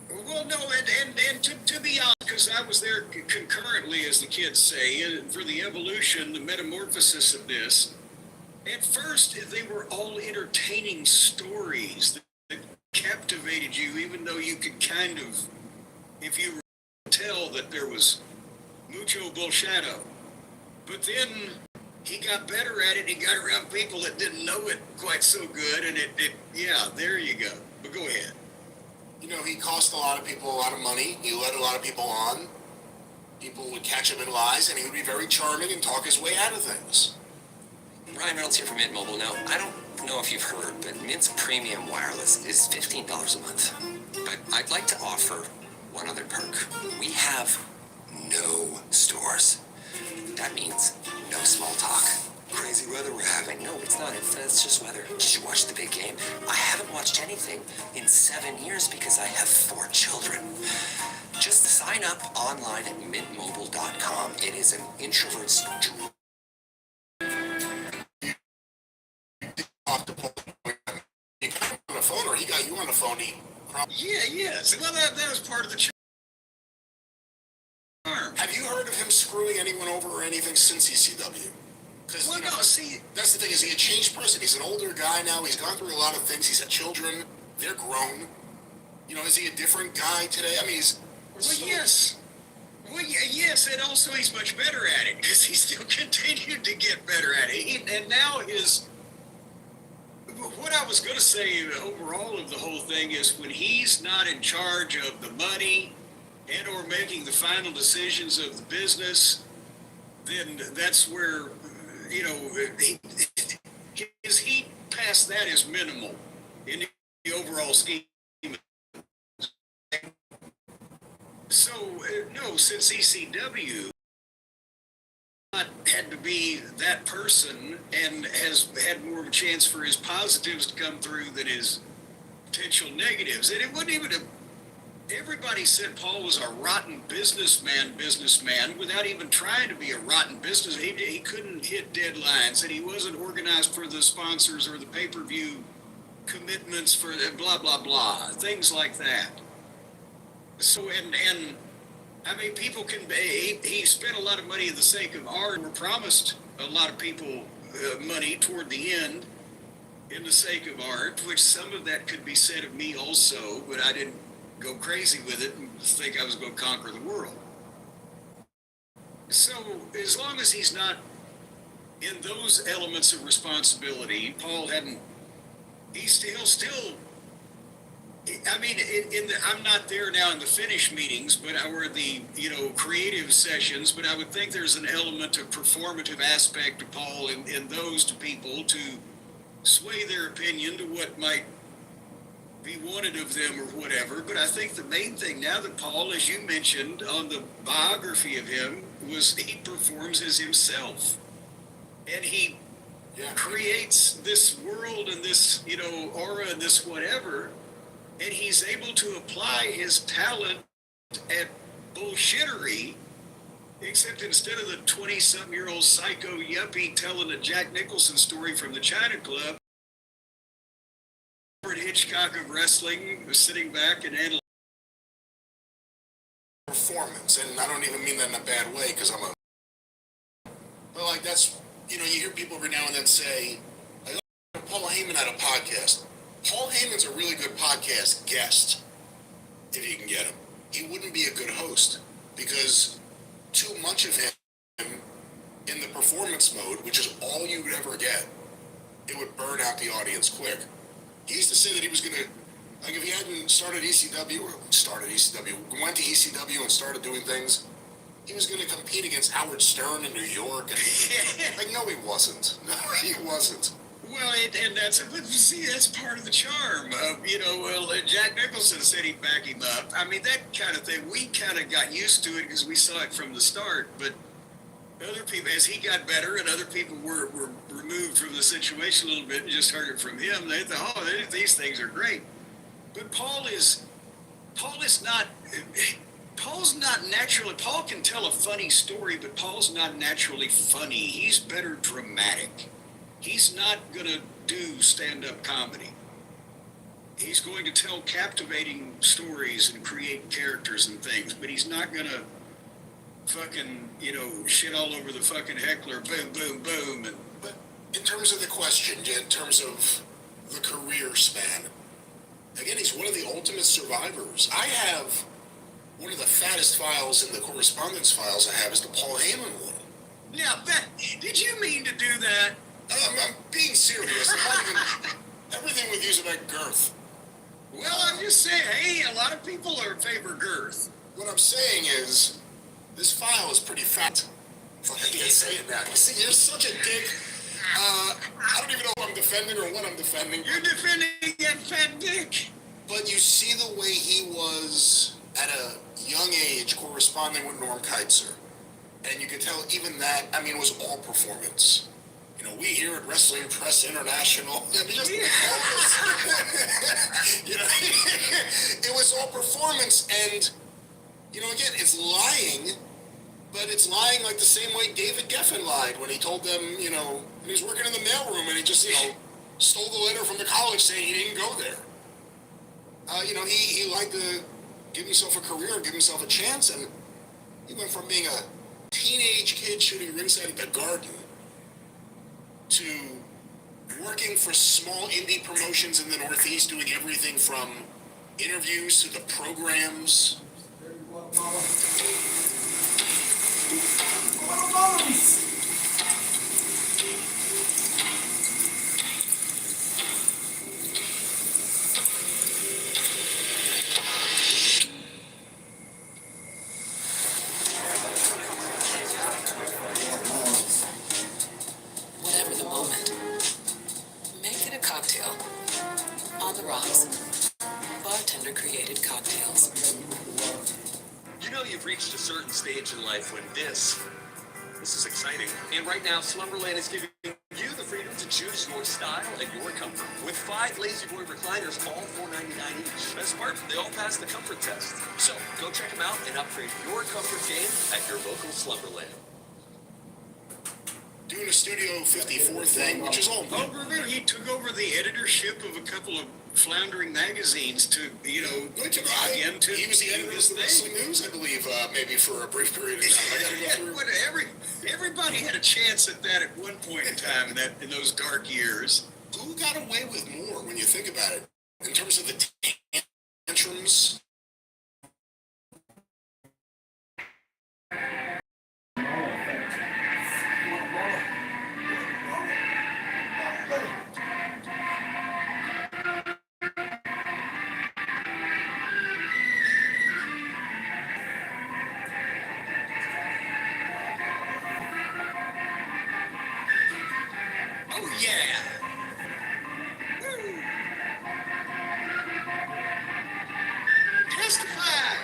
Well, no, and to be honest, because I was there concurrently, as the kids say, for the evolution, the metamorphosis of this. At first, they were all entertaining stories that captivated you, even though you could kind of, if you tell that there was mucho bullshadow. But then he got better at it. He got around people that didn't know it quite so good, and yeah, there you go. But go ahead. You know, he cost a lot of people a lot of money. He led a lot of people on. People would catch him in lies, and he would be very charming and talk his way out of things. Ryan Reynolds here from Mint Mobile. Now, I don't know if you've heard, but Mint's premium wireless is $15 a month. But I'd like to offer one other perk. We have no stores. That means no small talk. Crazy weather we're having. No, it's not. It's just weather. Did you watch the big game? I haven't watched anything in 7 years because I have 4 children. Just sign up online at mintmobile.com. It is an introvert's dream. On the phone, or he got you on the phone. Yes. Well, that was part of the charm. Have you heard of him screwing anyone over or anything since ECW? Because see, that's the thing, is he a changed person? He's an older guy now. He's gone through a lot of things. He's had children. They're grown. You know, is he a different guy today? I mean, he's... Yes. Well, yes, and also he's much better at it because he still continued to get better at it. And now what I was going to say overall of the whole thing is when he's not in charge of the money and or making the final decisions of the business, then that's where, you know, his heat past that is minimal in the overall scheme. So, no, since ECW not had to be that person and has had more of a chance for his positives to come through than his potential negatives. And it wasn't even everybody said Paul was a rotten businessman without even trying to be a rotten businessman. He couldn't hit deadlines, and he wasn't organized for the sponsors or the pay-per-view commitments for the blah, blah, blah, things like that. So, and I mean, people can, he spent a lot of money for the sake of art, or promised a lot of people money toward the end in the sake of art, which some of that could be said of me also, but I didn't go crazy with it and think I was going to conquer the world. So, as long as he's not in those elements of responsibility, Paul he'll still, I mean, I'm not there now in the finish meetings, or the, creative sessions, but I would think there's an element of performative aspect to Paul in those to people to sway their opinion to what might be wanted of them or whatever. But I think the main thing now that Paul, as you mentioned on the biography of him, was he performs as himself. And he creates this world and this, aura and this whatever. And he's able to apply his talent at bullshittery, except instead of the 20-something-year-old psycho yuppie telling a Jack Nicholson story from the China Club, Alfred Hitchcock of wrestling was sitting back and analyzing performance, and I don't even mean that in a bad way, because but like that's, you hear people every now and then say, Paul Heyman had a podcast. Paul Heyman's a really good podcast guest, if you can get him. He wouldn't be a good host, because too much of him in the performance mode, which is all you would ever get, it would burn out the audience quick. He used to say that he was gonna, like if he hadn't started ECW, went to ECW and started doing things, he was gonna compete against Howard Stern in New York. And, like, no, he wasn't. No, he wasn't. Well, and that's, but see, that's part of the charm. Jack Nicholson said he'd back him up. I mean, that kind of thing, we kind of got used to it because we saw it from the start. But other people, as he got better and other people were removed from the situation a little bit and just heard it from him, they thought, oh, these things are great. But Paul is not naturally, Paul can tell a funny story, but Paul's not naturally funny. He's better dramatic. He's not going to do stand-up comedy. He's going to tell captivating stories and create characters and things, but he's not going to fucking, shit all over the fucking heckler, boom, boom, boom. But in terms of the question, in terms of the career span, again, he's one of the ultimate survivors. I have one of the fattest files in the correspondence files I have is the Paul Heyman one. Now, did you mean to do that? I'm being serious. Everything with you is about girth. Well, I'm just saying, hey, a lot of people favor girth. What I'm saying is, this file is pretty fat. Fuck, I can't say it now. You see, you're such a dick. I don't even know who I'm defending or what I'm defending. You're defending that fat dick. But you see the way he was at a young age corresponding with Norm Keitzer. And you could tell even that, it was all performance. We here at Wrestling Press International, it was all performance, and, again, it's lying, but it's lying like the same way David Geffen lied when he told them, when he was working in the mailroom and he just, stole the letter from the college saying he didn't go there. He liked to give himself a career, give himself a chance, and he went from being a teenage kid shooting ringside at the Garden to working for small indie promotions in the Northeast, doing everything from interviews to the programs. Whatever the moment, make it a cocktail. On the rocks, bartender created cocktails. You've reached a certain stage in life when this is exciting. And right now, Slumberland is giving you the freedom to choose your style and your comfort. With 5 Lazy Boy recliners, all $4.99 each. Best part, they all pass the comfort test. So, go check them out and upgrade your comfort game at your local Slumberland. Doing a Studio 54 thing, which is all... Oh, remember, he took over the editorship of a couple of floundering magazines to, he was the editor of the Wrestling News, I believe, maybe for a brief period of time. I gotta go through. Everybody had a chance at that at one point in time in those dark years. Who got away with more when you think about it? In terms of the tantrums? Oh, yeah. Testify.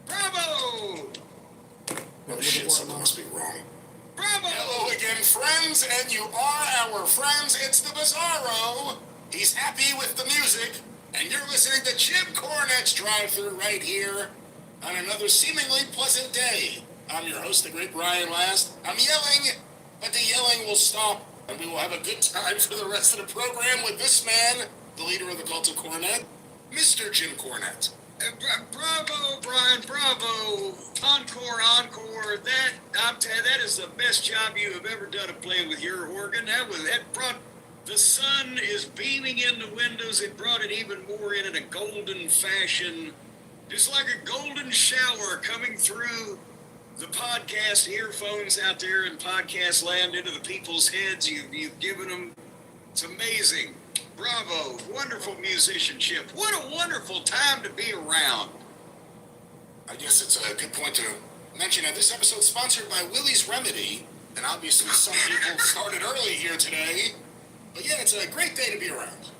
Bravo. Oh, shit, something must be wrong. Bravo. Hello again, friends, and you are our friends. It's the Bizarro. He's happy with the music, and you're listening to Jim Cornette's Drive-Thru right here on another seemingly pleasant day. I'm your host, the great Brian Last. I'm yelling, but the yelling will stop, and we will have a good time for the rest of the program with this man, the leader of the cult of Cornette, Mr. Jim Cornette. Bravo, Brian, bravo. Encore. That is the best job you have ever done of playing with your organ. The sun is beaming in the windows. It brought it even more in a golden fashion. Just like a golden shower coming through the podcast earphones out there in podcast land into the people's heads. You've given them. It's amazing. Bravo. Wonderful musicianship. What a wonderful time to be around. I guess it's a good point to mention that this episode is sponsored by Willie's Remedy, and obviously some people started early here today. But yeah, it's a great day to be around.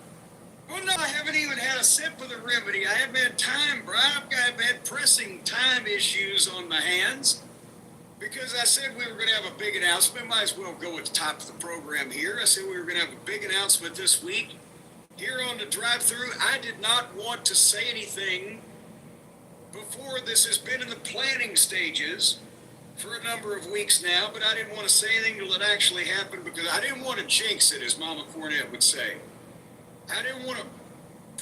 Well, no, I haven't even had a sip of the remedy. I haven't had time, Brian. I've had pressing time issues on my hands because I said we were going to have a big announcement. Might as well go at the top of the program here. I said we were going to have a big announcement this week here on the drive-thru. I did not want to say anything before. This has been in the planning stages for a number of weeks now, but I didn't want to say anything till it actually happened because I didn't want to jinx it, as Mama Cornette would say. I didn't want to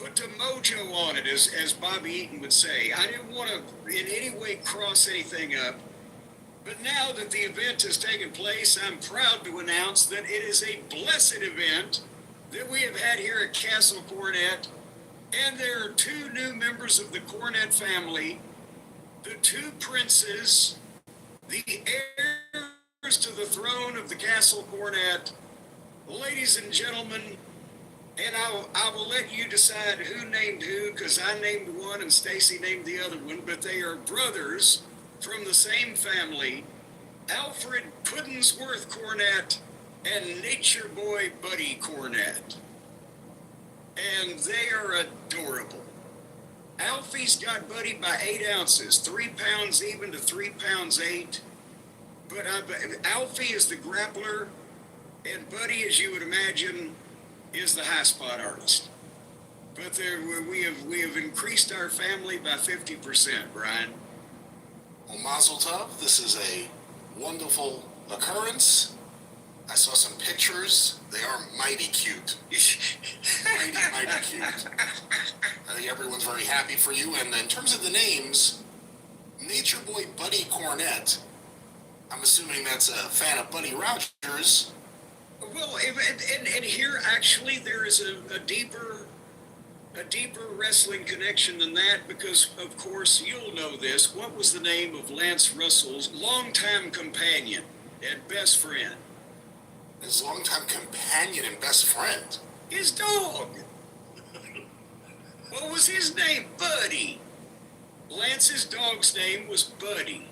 put the mojo on it, as Bobby Eaton would say. I didn't want to in any way cross anything up. But now that the event has taken place, I'm proud to announce that it is a blessed event that we have had here at Castle Cornette. And there are two new members of the Cornette family, the two princes, the heirs to the throne of the Castle Cornette. Ladies and gentlemen, and I will let you decide who named who, because I named one and Stacy named the other one, but they are brothers from the same family, Alfred Puddensworth Cornette and Nature Boy Buddy Cornette. And they are adorable. Alfie's got Buddy by 8 ounces, 3 pounds even to 3 pounds 8. But Alfie is the grappler, and Buddy, as you would imagine, is the high spot artist. But we have increased our family by 50%, Brian. Well, Mazel Tov, this is a wonderful occurrence. I saw some pictures. They are mighty cute. mighty cute. I think everyone's very happy for you. And in terms of the names, Nature Boy Buddy Cornette, I'm assuming that's a fan of Buddy Rogers. Well, and here actually there is a deeper wrestling connection than that, because of course you'll know this. What was the name of Lance Russell's longtime companion and best friend? His longtime companion and best friend? His dog. What was his name? Buddy. Lance's dog's name was Buddy.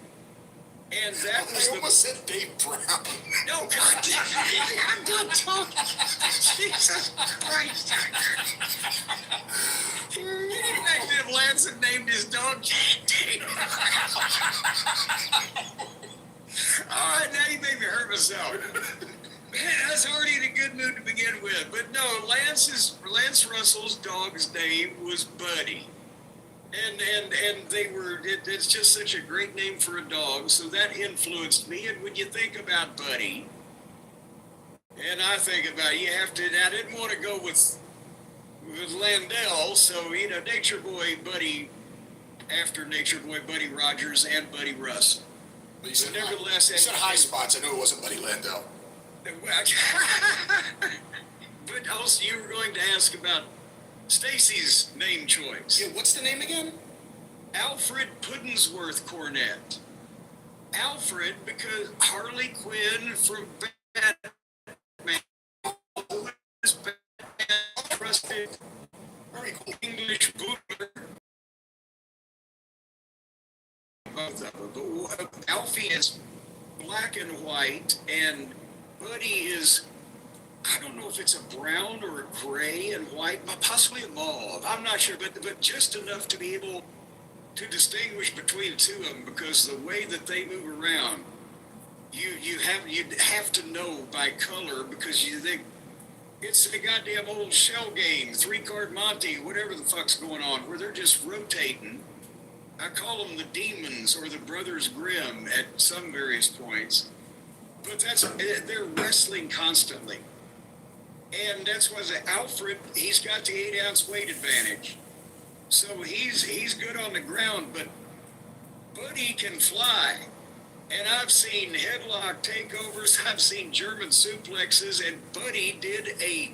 And that was I almost said Dave Brown. No, God, I'm not talking. Jesus Christ. Can you imagine if Lance had named his dog Dave? All right, now you made me hurt myself. Man, I was already in a good mood to begin with. But no, Lance Russell's dog's name was Buddy. And they were, it's just such a great name for a dog, so that influenced me. And when you think about Buddy, and I think about, I didn't want to go with Landell, so, Nature Boy Buddy, after Nature Boy Buddy Rogers and Buddy Russ. Well, you said high spots. I knew it wasn't Buddy Landell. But also you were going to ask about Stacy's name choice. Yeah, what's the name again? Alfred Puddensworth Cornette. Alfred, because Harley Quinn from Batman, trusted very cool English boomer. Both of them. But Alfie is black and white, and Buddy is, I don't know if it's a brown or a gray and white, but possibly a mauve. I'm not sure, but just enough to be able to distinguish between the two of them, because the way that they move around, you'd have to know by color, because you think it's a goddamn old shell game, 3-card Monte, whatever the fuck's going on, where they're just rotating. I call them the Demons or the Brothers Grimm at some various points, but they're wrestling constantly. And that's why Alfred, he's got the 8-ounce weight advantage. So he's good on the ground, but Buddy can fly. And I've seen headlock takeovers, I've seen German suplexes, and Buddy did a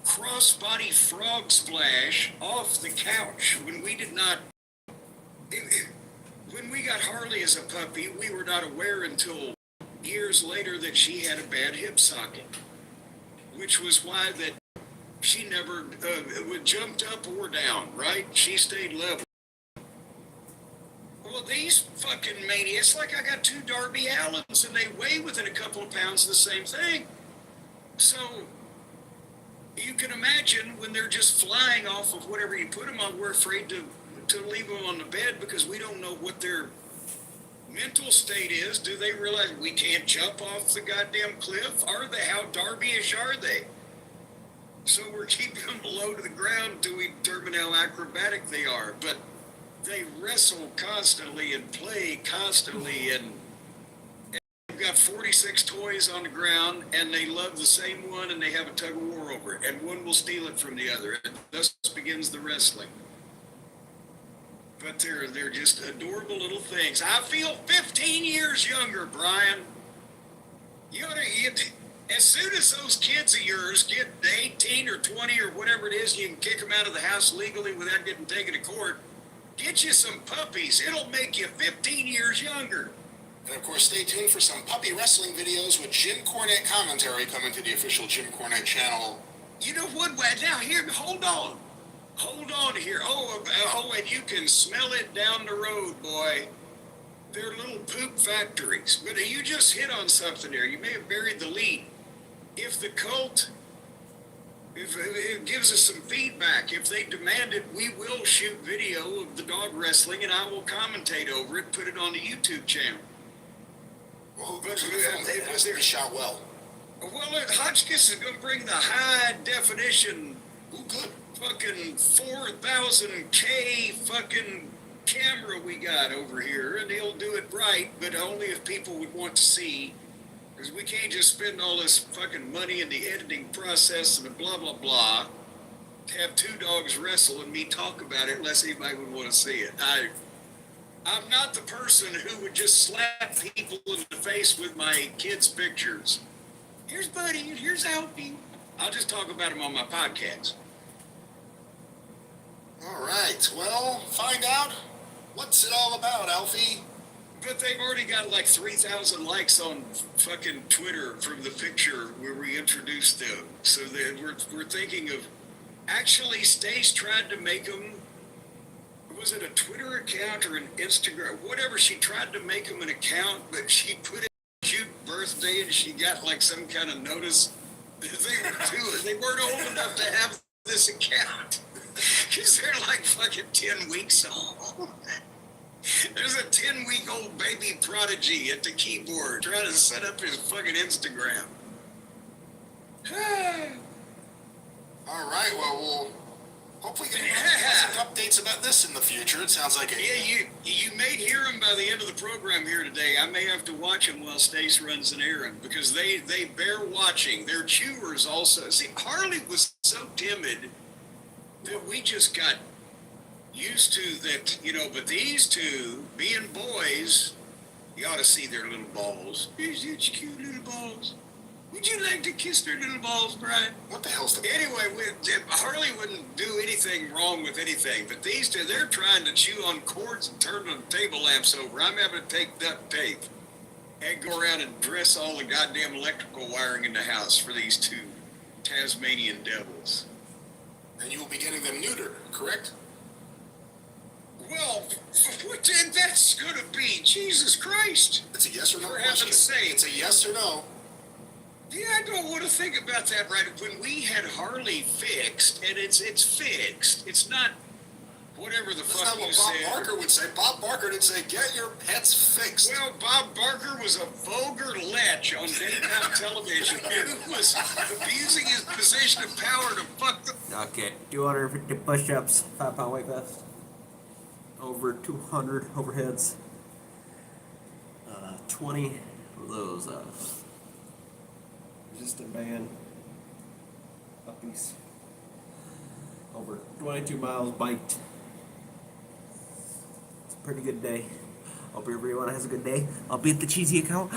crossbody frog splash off the couch when we got Harley as a puppy, we were not aware until years later that she had a bad hip socket, which was why that she never jumped up or down, right? She stayed level. Well, these fucking maniacs, like I got two Darby Allens and they weigh within a couple of pounds of the same thing. So you can imagine when they're just flying off of whatever you put them on, we're afraid to leave them on the bed because we don't know what their mental state is. Do they realize we can't jump off the goddamn cliff? Are they? How Darby-ish are they? So we're keeping them below to the ground until we determine how acrobatic they are. But they wrestle constantly and play constantly, and they've got 46 toys on the ground, and they love the same one, and they have a tug of war over it, and one will steal it from the other, and thus begins the wrestling. But they're just adorable little things. I feel 15 years younger, Brian. As soon as those kids of yours get 18 or 20 or whatever it is, you can kick them out of the house legally without getting taken to court. Get you some puppies. It'll make you 15 years younger. And of course, stay tuned for some puppy wrestling videos with Jim Cornette commentary coming to the official Jim Cornette channel. You know what? Now here, hold on. Hold on here. Oh, and you can smell it down the road, boy. They're little poop factories. But you just hit on something there. You may have buried the lead. If the cult, if it gives us some feedback, if they demand it, we will shoot video of the dog wrestling, and I will commentate over it, put it on the YouTube channel. Well, it has to be shot well. Well, Hotchkiss is going to bring the high definition, good, fucking 4,000K fucking camera we got over here, and he'll do it right, but only if people would want to see. Because we can't just spend all this fucking money in the editing process and the blah, blah, blah, to have two dogs wrestle and me talk about it unless anybody would want to see it. I'm not the person who would just slap people in the face with my kids' pictures. Here's Buddy, and here's Alfie. I'll just talk about them on my podcast. All right, well, find out. What's it all about, Alfie? But they've already got like 3,000 likes on fucking Twitter from the picture where we introduced them. So we're thinking of... Actually, Stace tried to make them... Was it a Twitter account or an Instagram? Whatever, she tried to make them an account, but she put it cute birthday and she got like some kind of notice. They weren't old enough to have this account. Because they're like fucking 10 weeks old. There's a 10-week-old baby prodigy at the keyboard trying to set up his fucking Instagram. All right, well, we'll hopefully get some updates about this in the future. It sounds like you may hear them by the end of the program here today. I may have to watch them while Stace runs an errand because they bear watching. They're chewers also. See, Harley was so timid that we just got used to that, but these two, being boys, you ought to see their little balls. These cute little balls. Would you like to kiss their little balls, Brian? What the hell's the... Anyway, Harley wouldn't do anything wrong with anything, but these two, they're trying to chew on cords and turn the table lamps over. I'm having to take duct tape and go around and dress all the goddamn electrical wiring in the house for these two Tasmanian devils. And you will be getting them neutered, correct? Well, what that's going to be? Jesus Christ. It's a yes or no For question. heaven's sake. It's a yes or no. Yeah, I don't want to think about that right. When we had Harley fixed, and it's fixed. It's not whatever the fuck you said. That's not what Bob Barker would say. Bob Barker didn't say, get your pets fixed. Well, Bob Barker was a vulgar lech on daytime television who was abusing his position of power to fuck the... Okay, 250 push-ups, 5-pound weight vest. Over 200 overheads. 20 of those resistant band puppies. Over 22 miles biked. It's a pretty good day. Hope everyone has a good day. I'll be at the cheesy account.